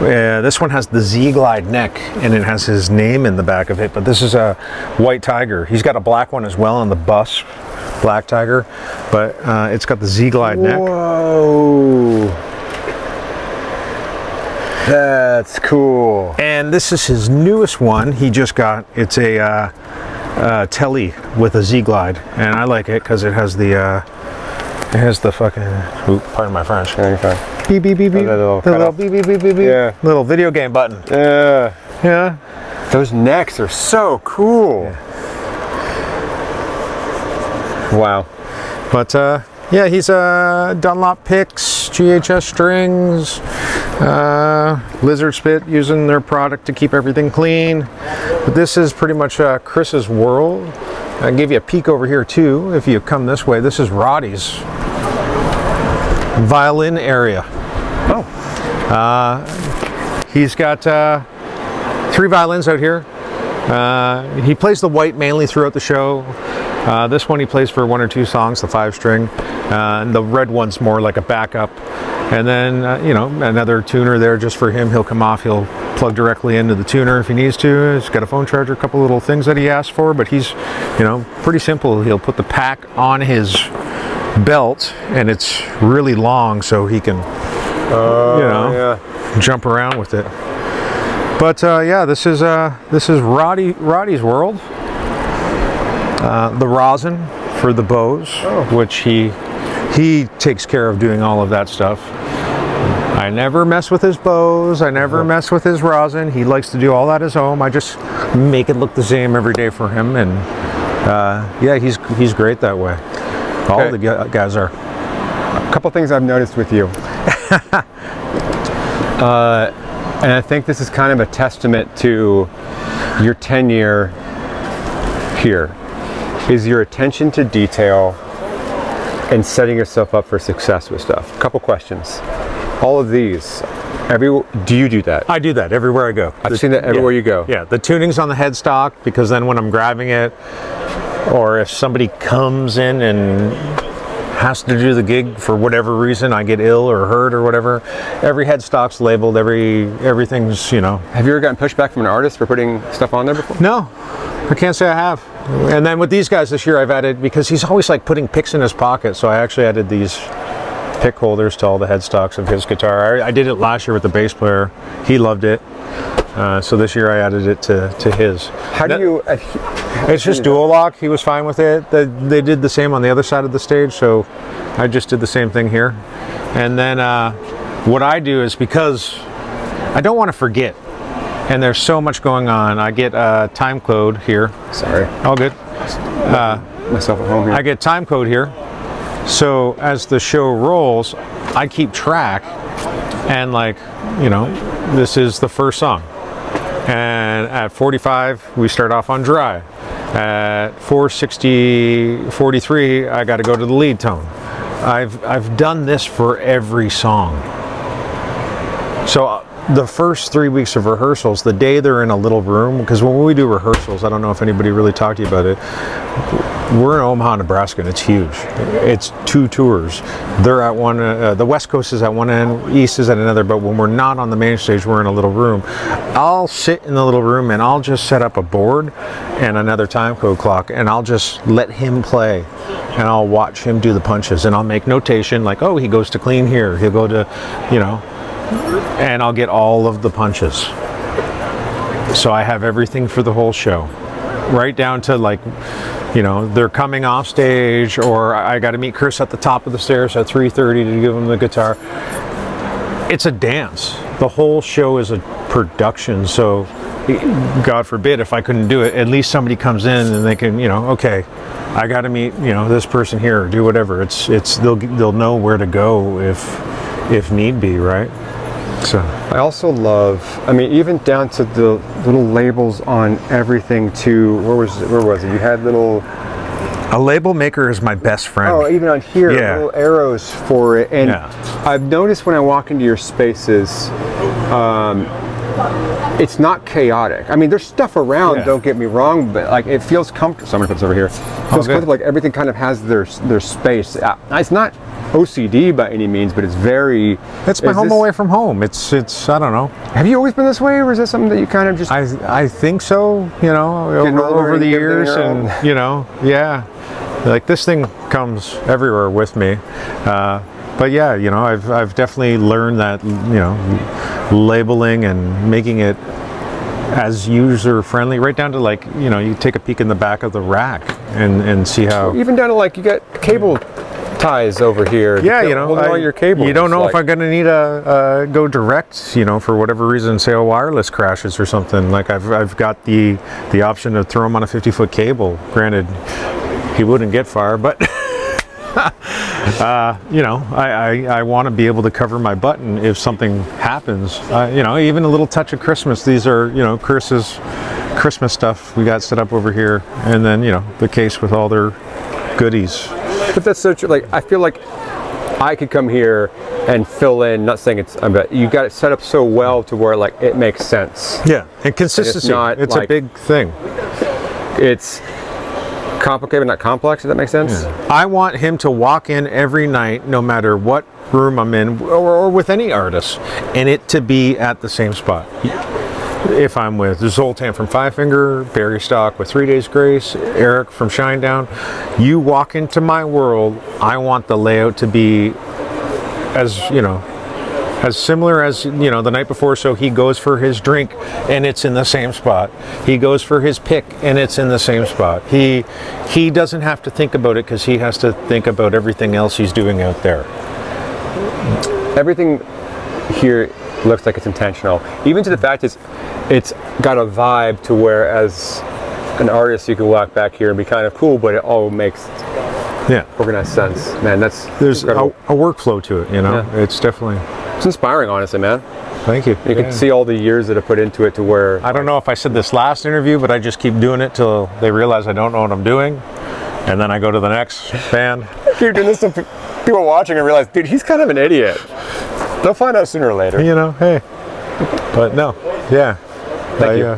This one has the Z-Glide neck and it has his name in the back of it, but this is a White Tiger. He's got a black one as well on the bus, Black Tiger, but it's got the Z-Glide neck. Whoa. That's cool. And this is his newest one. He just got, it's a Telly with a Z-Glide, and I like it because it has the fucking, ooh, pardon my French. Okay. Beep, beep, beep, beep. Little beep, beep, beep, beep, beep. Yeah. Little video game button. Yeah. Those necks are so cool. Yeah. Wow. But yeah, he's Dunlop picks, GHS strings, Lizard Spit, using their product to keep everything clean. But this is pretty much Chris's world. I'll give you a peek over here too if you come this way. This is Roddy's violin area. Oh. He's got 3 violins out here. He plays the white mainly throughout the show. This one he plays for 1 or 2 songs, the 5-string. And the red one's more like a backup. And then, you know, another tuner there just for him. He'll come off, he'll plug directly into the tuner if he needs to. He's got a phone charger, a couple little things that he asked for, but he's, you know, pretty simple. He'll put the pack on his belt and it's really long so he can, you know, jump around with it. But yeah, this is Roddy's world. The rosin for the bows, which he takes care of doing all of that stuff. I never mess with his bows. I never mess with his rosin. He likes to do all that at his home. I just make it look the same every day for him, and yeah, he's great that way. All the guys are. A couple things I've noticed with you. And I think this is kind of a testament to your tenure here, is your attention to detail and setting yourself up for success with stuff. A couple questions. All of these, do you do that? I do that everywhere I go. I've seen that everywhere you go. Yeah, the tuning's on the headstock, because then when I'm grabbing it, or if somebody comes in and has to do the gig for whatever reason, I get ill or hurt or whatever, every headstock's labeled, everything's, you know. Have you ever gotten pushback from an artist for putting stuff on there before? No, I can't say I have. And then with these guys this year, I've added, because he's always like putting picks in his pocket, so I actually added these pick holders to all the headstocks of his guitar. I did it last year with the bass player. He loved it. So this year I added it to his. How do you? It's just dual lock. He was fine with it. They did the same on the other side of the stage, so I just did the same thing here. And then what I do is, because I don't want to forget, and there's so much going on, I get a time code here. Sorry. All good. Myself at home here. I get time code here. So as the show rolls, I keep track, and like, you know, this is the first song. And at 45, we start off on dry. At 4:43, I got to go to the lead tone. I've done this for every song. So the first 3 weeks of rehearsals, the day they're in a little room, because when we do rehearsals, I don't know if anybody really talked to you about it, we're in Omaha, Nebraska, and it's huge. It's 2 tours. They're at one, the West Coast is at one end, East is at another, but when we're not on the main stage, we're in a little room. I'll sit in the little room and I'll just set up a board and another time code clock, and I'll just let him play, and I'll watch him do the punches, and I'll make notation like, oh, he goes to clean here, he'll go to, you know, and I'll get all of the punches. So I have everything for the whole show, right down to, like, you know, they're coming off stage, or I got to meet Chris at the top of the stairs at 3:30 to give him the guitar. It's a dance. The whole show is a production. So God forbid if I couldn't do it, at least somebody comes in and they can, you know, okay, I got to meet, you know, this person here, or do whatever. It's they'll know where to go if need be, right? So I also love, I mean, even down to the little labels on everything too. Where was it? You had little... A label maker is my best friend. Oh, even on here, Yeah. little arrows for it. And Yeah. I've noticed when I walk into your spaces, it's not chaotic. I mean, there's stuff around, Yeah. don't get me wrong, but like it feels comfortable. Someone puts over here. It feels good. comfortable, like everything kind of has their space. It's not OCD by any means, but it's very... It's my is home this- away from home. It's I don't know. Have you always been this way, or is that something that you kind of just... I think so, you know, Getting older over and the getting years, your and own. you know, yeah, like this thing comes everywhere with me. But yeah, you know, I've definitely learned that, you know, labeling and making it as user friendly, right down to, like, you know, you take a peek in the back of the rack and see how. Even down to, like, you got cable ties over here. Yeah, you know, all your cables. you don't know like, if I'm going to need a go direct, you know, for whatever reason, say a wireless crashes or something. Like I've got the option to throw him on a 50-foot cable. Granted, he wouldn't get far, but you know, I want to be able to cover my button if something happens. You know, even a little touch of Christmas. These are, you know, Chris's Christmas stuff we got set up over here, and then, you know, the case with all their goodies. But that's so true. Like, I feel like I could come here and fill in. Not saying it's, but you got it set up so well to where, like, it makes sense. Yeah, and consistency. It's like, a big thing. It's complicated, but not complex. Does that make sense? Yeah. I want him to walk in every night, no matter what room I'm in, or with any artist, and it to be at the same spot. If I'm with Zoltan from Five Finger, Barry Stock with 3 Days Grace, Eric from Shinedown, you walk into my world, I want the layout to be as, you know, as similar as, you know, the night before. So he goes for his drink and it's in the same spot. He goes for his pick and it's in the same spot. He doesn't have to think about it, because he has to think about everything else he's doing out there. Everything here looks like it's intentional. Even to the fact it's got a vibe to where, as an artist, you can walk back here and be kind of cool, but it all makes organized sense. Man, there's a workflow to it, you know. Yeah. It's definitely, it's inspiring, honestly, man. thank you. You can see all the years that are put into it to where... I don't know if I said this last interview, but I just keep doing it till they realize I don't know what I'm doing, and then I go to the next band. Keep doing this to people watching and realize, dude, he's kind of an idiot. They'll find out sooner or later. You know, hey. But no, yeah. Thank you.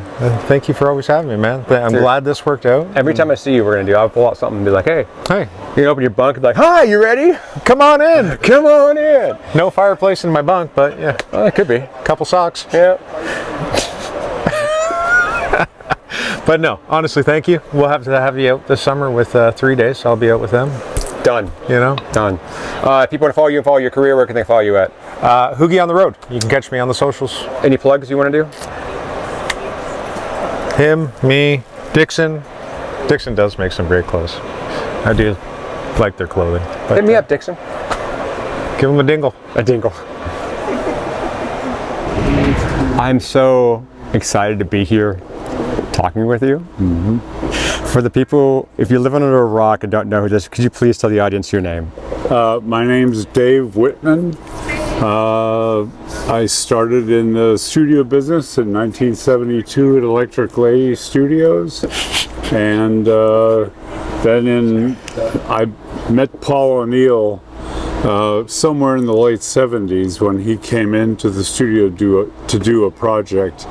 Thank you for always having me, man. I'm glad this worked out. Every time I see you, I'll pull out something and be like, hey. Hey, You can open your bunk and be like, hi, you ready? come on in. Come on in. No fireplace in my bunk, but yeah, Well, it could be. couple socks. Yeah. But no, honestly, thank you. We'll have to have you out this summer with 3 days. I'll be out with them. Done. You know, Done. If people want to follow you and follow your career, where can they follow you at? Hoogie on the road. You can catch me on the socials. Any plugs you want to do? Him, me, Dixon. Dixon does make some great clothes. I do like their clothing. But, Hit me up, Dixon. give them a dingle. A dingle. I'm so excited to be here talking with you. For the people, if you live under a rock and don't know who this, could you please tell the audience your name? My name's Dave Whitman. I started in the studio business in 1972 at Electric Lady Studios, and then I met Paul O'Neill somewhere in the late 70s when he came into the studio to do a project,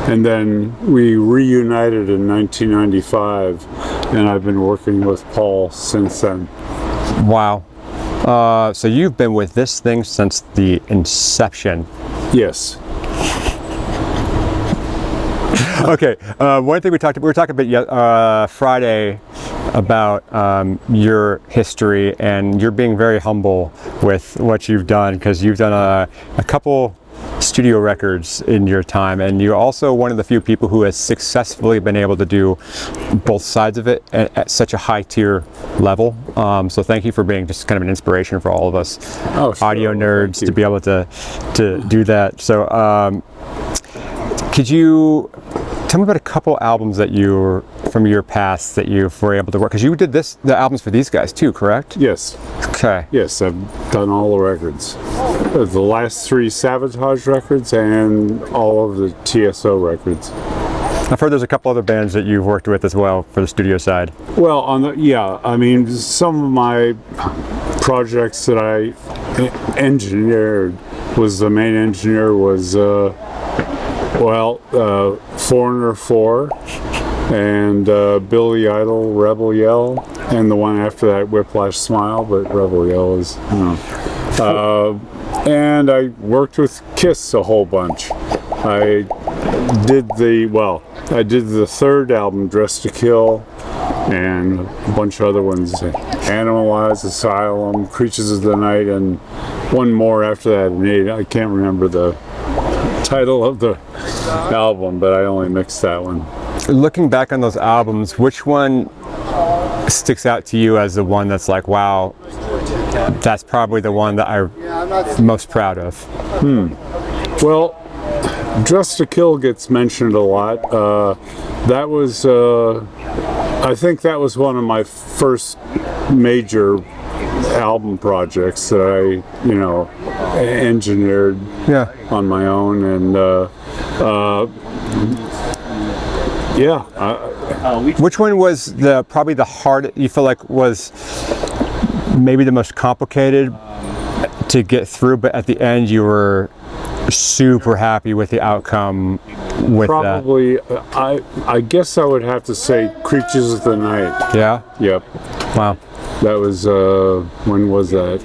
and then we reunited in 1995, and I've been working with Paul since then. Wow. So you've been with this thing since the inception. Yes. Okay. One thing we were talking about Friday about your history, and you're being very humble with what you've done, because you've done a couple studio records in your time, and you're also one of the few people who has successfully been able to do both sides of it at such a high tier level. So thank you for being just kind of an inspiration for all of us audio nerds to be able to do that. So could you tell me about a couple albums that from your past that you were able to work? Because you did the albums for these guys too, correct? Yes. Okay. Yes, I've done all the records. The last 3 Sabotage records and all of the TSO records. I've heard there's a couple other bands that you've worked with as well for the studio side. Well, I mean, some of my projects that I engineered the main engineer was Foreigner 4 and Billy Idol, Rebel Yell, and the one after that, Whiplash Smile, but Rebel Yell is, and I worked with Kiss a whole bunch. I did the third album, Dressed to Kill, and a bunch of other ones, Animalized, Asylum, Creatures of the Night, and one more after that, and I can't remember the title of the album, but I only mixed that one. Looking back on those albums, which one sticks out to you as the one that's like, wow, that's probably the one that I'm most proud of? Well, Dressed to Kill gets mentioned a lot. That was, I think that was one of my first major album projects that I, engineered on my own, and which one was probably the hardest, you feel like was maybe the most complicated to get through, but at the end you were super happy with the outcome with probably, that? I guess I would have to say Creatures of the Night. Yeah? Yep. Wow. That was, when was that?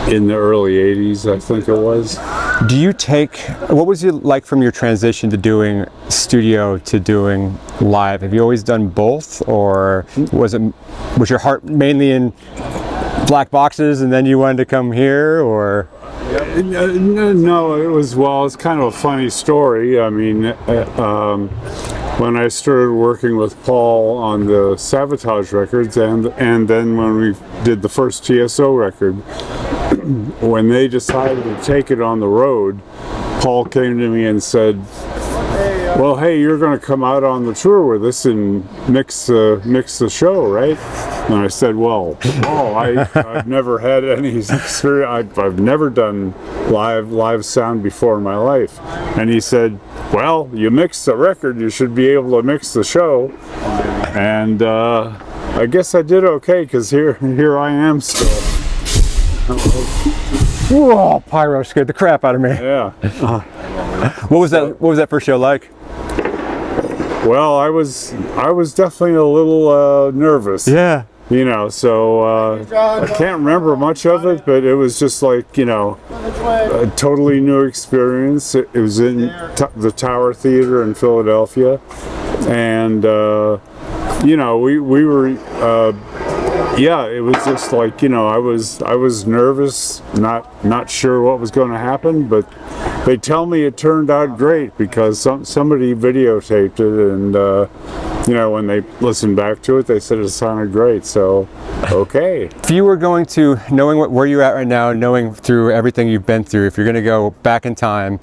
In the early 80s, I think it was. What was it like from your transition to doing studio to doing live? Have you always done both, or was your heart mainly in black boxes and then you wanted to come here, or? No, it's kind of a funny story. I mean, when I started working with Paul on the Sabotage records, and then when we did the first TSO record, when they decided to take it on the road, Paul came to me and said, well, hey, you're going to come out on the tour with us and mix the show, right? And I said, well, I've never had any experience. I've never done live sound before in my life. And he said, well, you mixed the record, you should be able to mix the show. And I guess I did okay, because here I am still. Whoa, pyro scared the crap out of me. Yeah. What was that first show like? Well, I was definitely a little nervous. Yeah. So I can't remember much of it, but it was just like, a totally new experience. It was in the Tower Theater in Philadelphia, and we were. It was just like, I was nervous, not sure what was going to happen, but they tell me it turned out great because somebody videotaped it, and you know, when they listened back to it, they said it sounded great. So, okay. If you were going to, knowing where you're at right now, knowing through everything you've been through, if you're going to go back in time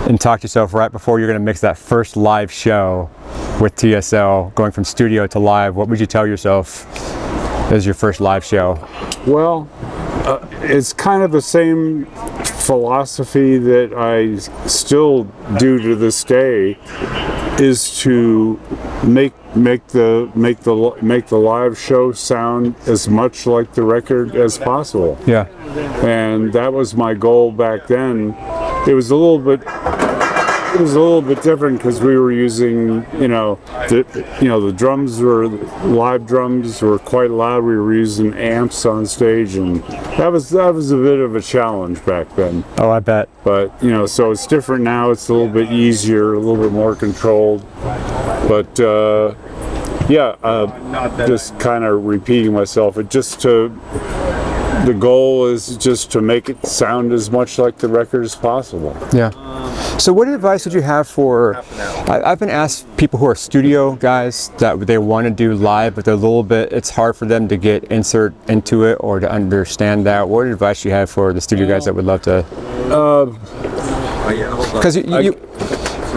and talk to yourself right before you're going to mix that first live show with TSL, going from studio to live, what would you tell yourself as your first live show? Well, it's kind of the same philosophy that I still do to this day, is to make the live show sound as much like the record as possible. Yeah. And that was my goal back then. It was a little bit different because we were using, the drums were, live drums were quite loud. We were using amps on stage, and that was a bit of a challenge back then. Oh, I bet. But, so it's different now. It's a little bit easier, a little bit more controlled. But, just kind of repeating myself. The goal is just to make it sound as much like the record as possible. Yeah. So what advice would you have for, I've been asked people who are studio guys that they want to do live, but it's hard for them to get into it or to understand that. What advice do you have for the studio guys that would love to? Because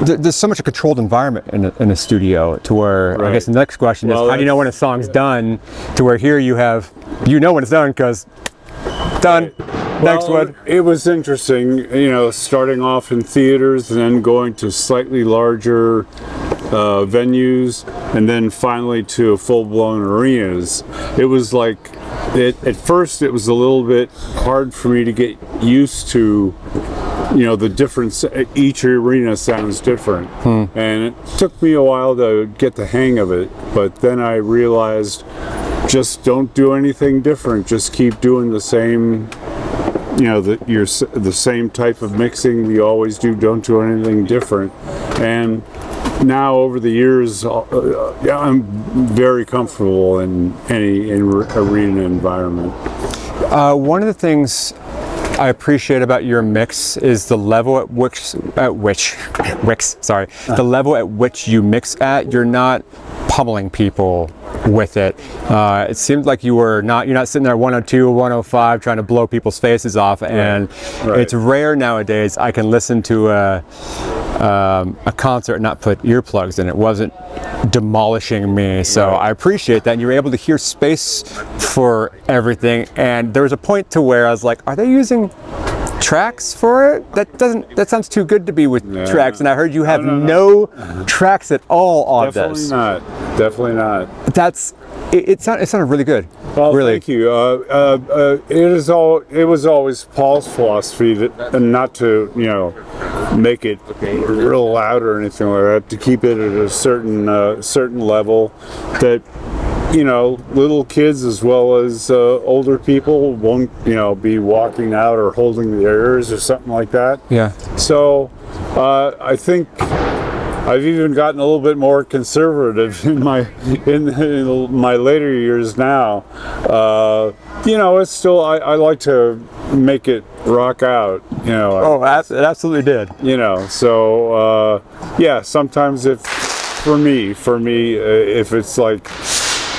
there's so much a controlled environment in a studio to where, right. I guess the next question is, how do you know when a song's done, to where here you have, when it's done because done. Next one. It was interesting, starting off in theaters and then going to slightly larger venues and then finally to full-blown arenas. It was like, at first it was a little bit hard for me to get used to, the difference. Each arena sounds different. And it took me a while to get the hang of it, but then I realized, just don't do anything different. Just keep doing the same, the same type of mixing you always do. Don't do anything different. And now over the years, I'm very comfortable in any arena environment. One of the things I appreciate about your mix is the level the level at which you mix at. You're not pummeling people with it. It seemed like you're not sitting there 102, 105 trying to blow people's faces off, and it's rare nowadays I can listen to a concert and not put earplugs in. It wasn't demolishing me, so I appreciate that. And you were able to hear space for everything, and there was a point to where I was like, are they using tracks for it? That sounds too good to be with tracks. And I heard you have no tracks at all on this. Definitely not. It sounded really good. Well, really. Thank you. It was always Paul's philosophy and not to make it real loud or anything like that. To keep it at a certain level that little kids as well as older people won't be walking out or holding their ears or something like that. Yeah. So I think I've even gotten a little bit more conservative in my later years now. It's still I like to make it rock out. It absolutely did. So sometimes for me, if it's like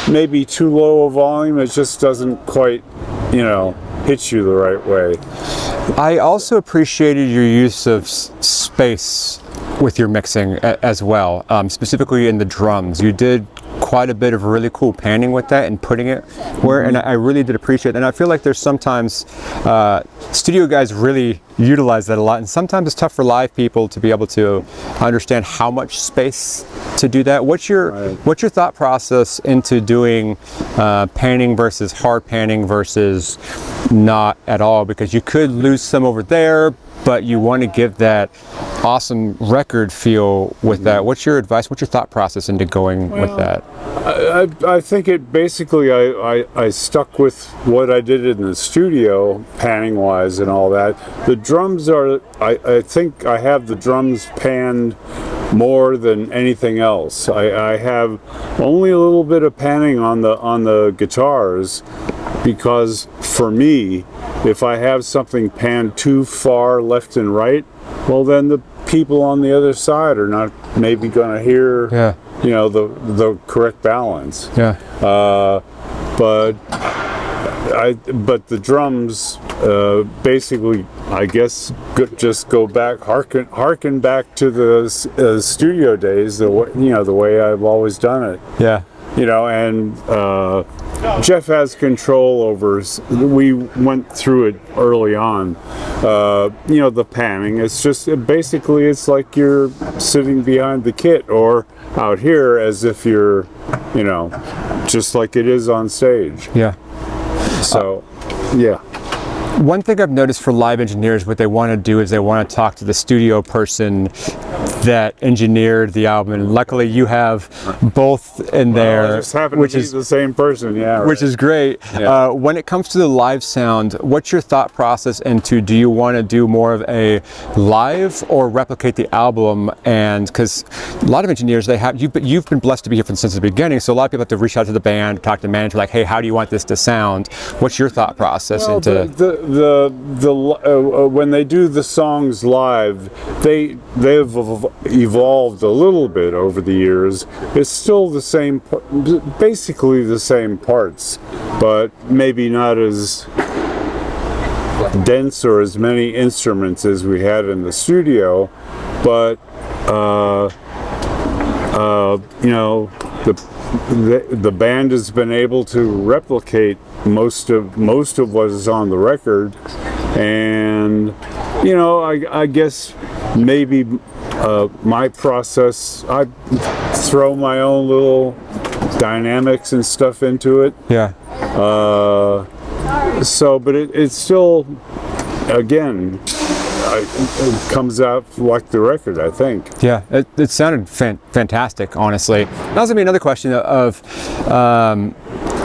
maybe too low a volume, it just doesn't quite hit you the right way. I also appreciated your use of space with your mixing as well, specifically in the drums. You did quite a bit of really cool panning with that and putting it where, and I really did appreciate it. And I feel like there's sometimes studio guys really utilize that a lot, and sometimes it's tough for live people to be able to understand how much space to do that. What's your thought process into doing panning versus hard panning versus not at all? Because you could lose some over there, but you want to give that awesome record feel with that. What's your advice? What's your thought process into going with that? I think it basically, I stuck with what I did in the studio, panning wise and all that. The drums are, I think I have the drums panned more than anything else. I have only a little bit of panning on the guitars, because for me, if I have something panned too far left and right, well, then the people on the other side are not maybe going to hear, you know, the correct balance. Yeah. But the drums basically, I guess, just go back, harken back to the studio days. The way I've always done it. Yeah. You know, and Jeff has control over. We went through it early on. You know, the panning. It's just basically it's like you're sitting behind the kit or out here as if you're, you know, just like it is on stage. Yeah. So, yeah. One thing I've noticed for live engineers, what they want to do is they want to talk to the studio person that engineered the album, and luckily you have both in there, just happen to be the same person, yeah. Right. Which is great. Yeah. When it comes to the live sound, what's your thought process into? Do you want to do more of a live or replicate the album? And because a lot of engineers, you've been blessed to be here since the beginning, so a lot of people have to reach out to the band, talk to the manager, like, hey, how do you want this to sound? What's your thought process into? When they do the songs live, they've evolved a little bit over the years. It's still the same, basically the same parts, but maybe not as dense or as many instruments as we had in the studio. But you know, the band has been able to replicate most of what is on the record, and you know, I guess maybe my process, I throw my own little dynamics and stuff into it. Yeah. So, but it's still, again, it comes out like the record, I think. Yeah, it sounded fantastic, honestly. That was going to be another question of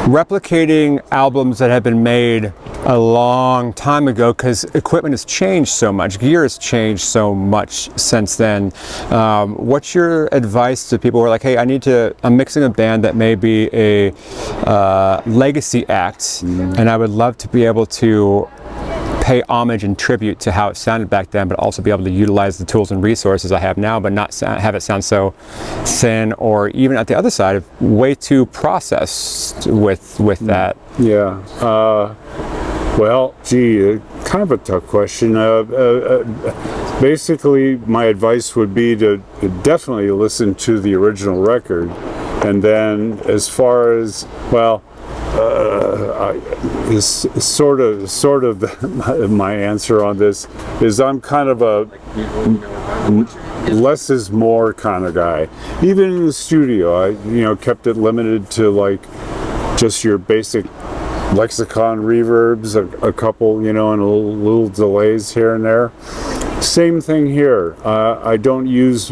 replicating albums that have been made a long time ago, because equipment has changed so much, gear has changed so much since then. What's your advice to people who are like, hey, I'm mixing a band that may be a legacy act, and I would love to be able to pay homage and tribute to how it sounded back then, but also be able to utilize the tools and resources I have now, but not have it sound so thin, or even at the other side, way too processed with that. Yeah. Well, gee, kind of a tough question. Basically, my advice would be to definitely listen to the original record, and then as far as, well, is sort of my answer on this is I'm kind of a less is more kind of guy. Even in the studio, I kept it limited to like just your basic lexicon reverbs, a couple, and a little delays here and there. Same thing here. I don't use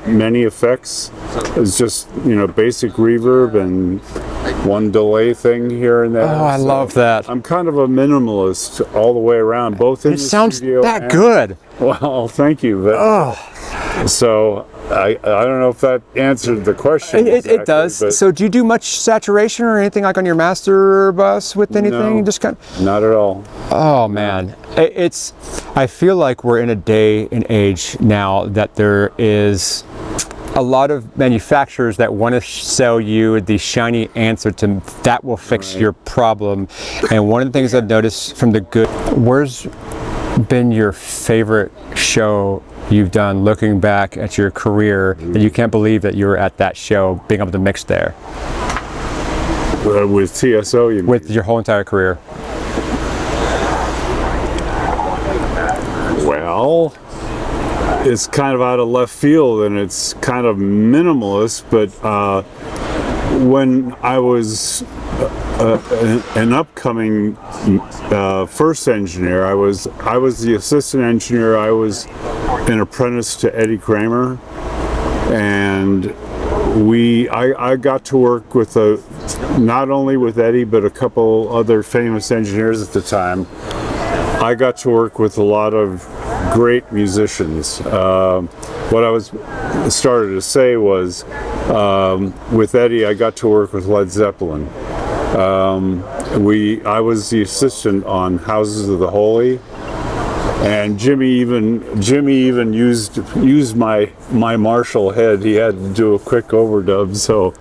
many effects. It's just basic reverb and one delay thing here and there. Oh, I love that. I'm kind of a minimalist all the way around, both in the studio. It sounds that good. Well, thank you. But, so I don't know if that answered the question. It does. But, so do you do much saturation or anything like on your master bus with anything? No, just not at all. Oh man, I feel like we're in a day and age now that there is a lot of manufacturers that want to sell you the shiny answer to that will fix your problem. And one of the things I've noticed from where's been your favorite show you've done looking back at your career that you can't believe that you were at that show being able to mix there? With TSO, you mean? With your whole entire career. Well, it's kind of out of left field and it's kind of minimalist, but when I was an upcoming first engineer, I was the assistant engineer. I was an apprentice to Eddie Kramer, and I got to work with not only with Eddie but a couple other famous engineers at the time. I got to work with a lot of great musicians. What I started to say was, with Eddie, I got to work with Led Zeppelin. I was the assistant on Houses of the Holy, And Jimmy even used my Marshall head. He had to do a quick overdub, so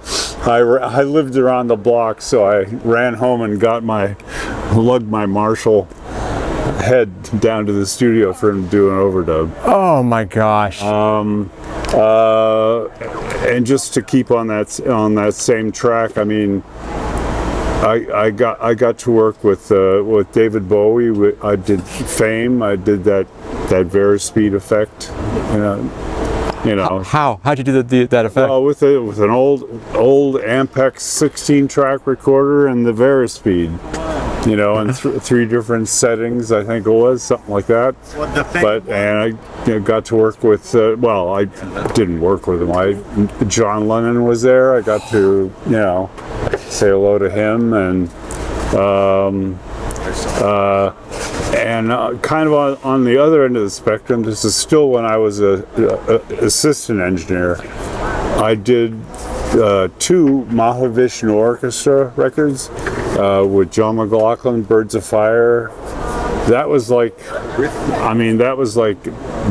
I lived around the block, so I ran home and lugged my Marshall head down to the studio for him to do an overdub. Oh my gosh. And just to keep on that same track, I mean, I got to work with David Bowie. I did Fame. I did that Verispeed effect. You know. How'd you do that effect? Well, with an old Ampex 16-track recorder and the Verispeed. You know, in three different settings, I think it was, something like that. And I got to work with, well, I didn't work with him. John Lennon was there. I got to, say hello to him, and kind of on the other end of the spectrum, this is still when I was a assistant engineer. I did 2 Mahavishnu Orchestra records with John McLaughlin, Birds of Fire. That was like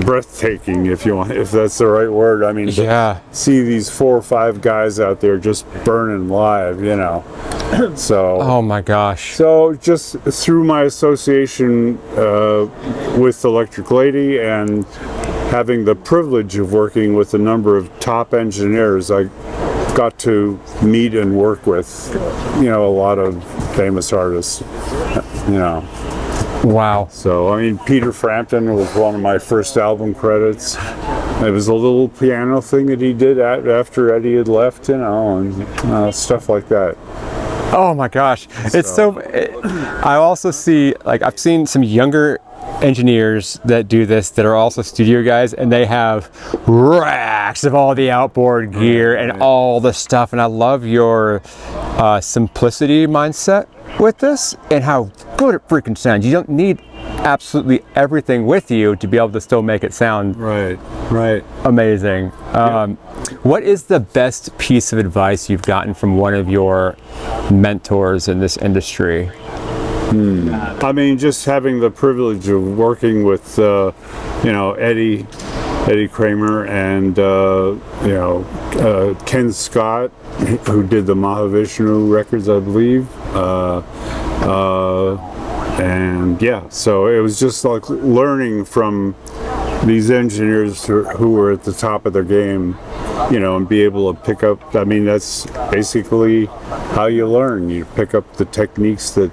breathtaking, if that's the right word. I mean, yeah. See these 4 or 5 guys out there just burning live, So. Oh my gosh. So just through my association with Electric Lady and having the privilege of working with a number of top engineers, I got to meet and work with, a lot of famous artists, Wow. So, I mean, Peter Frampton was one of my first album credits. It was a little piano thing that he did after Eddie had left, and stuff like that. Oh my gosh. It's so I also see, I've seen some younger engineers that do this that are also studio guys, and they have racks of all the outboard gear and all the stuff, and I love your simplicity mindset with this and how good it freaking sounds. You don't need absolutely everything with you to be able to still make it sound right amazing. What is the best piece of advice you've gotten from one of your mentors in this industry? I mean, just having the privilege of working with Eddie Kramer and Ken Scott, who did the Mahavishnu records, I believe. And yeah, so it was just like learning from these engineers who were at the top of their game, and be able to pick up. I mean, that's basically how you learn. You pick up the techniques that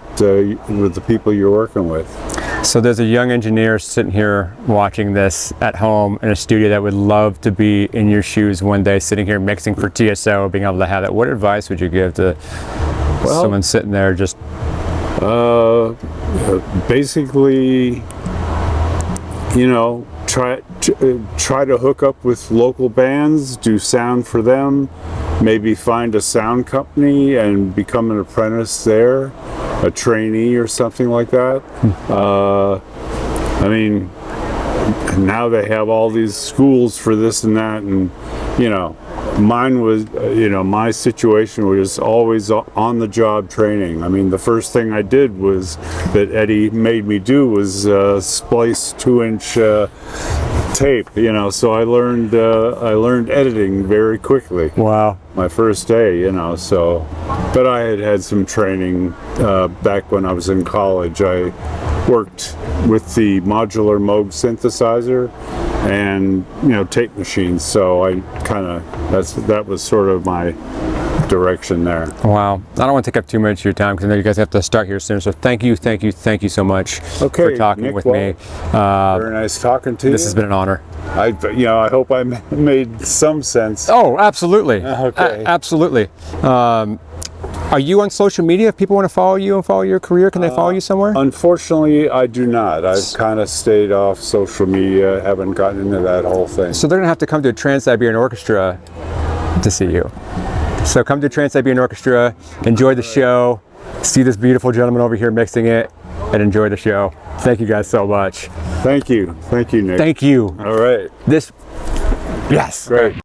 with the people you're working with. So there's a young engineer sitting here watching this at home in a studio that would love to be in your shoes one day, sitting here mixing for TSO, being able to have that. What advice would you give to someone sitting there just... basically, try to hook up with local bands, do sound for them, maybe find a sound company and become an apprentice there, a trainee or something like that. I mean, now they have all these schools for this and that, and mine was, my situation was always on the job training. I mean, the first thing I did was that Eddie made me do was splice 2-inch tape, so I learned editing very quickly. Wow. My first day, but I had some training back when I was in college. I worked with the modular Moog synthesizer and tape machines, so I that was sort of my direction there. Wow. I don't want to take up too much of your time because I know you guys have to start here soon, so thank you so much for talking Nick, with me. Very nice talking to you. This has been an honor. I hope I made some sense. Oh, absolutely. Okay. Absolutely. Are you on social media? If people want to follow you and follow your career, can they follow you somewhere? Unfortunately, I do not. I've kind of stayed off social media, haven't gotten into that whole thing. So they're going to have to come to a Trans-Siberian Orchestra to see you. So come to Trans-Siberian Orchestra, enjoy the show, see this beautiful gentleman over here mixing it, and enjoy the show. Thank you guys so much. Thank you, Nick. Thank you. All right. Yes. Great.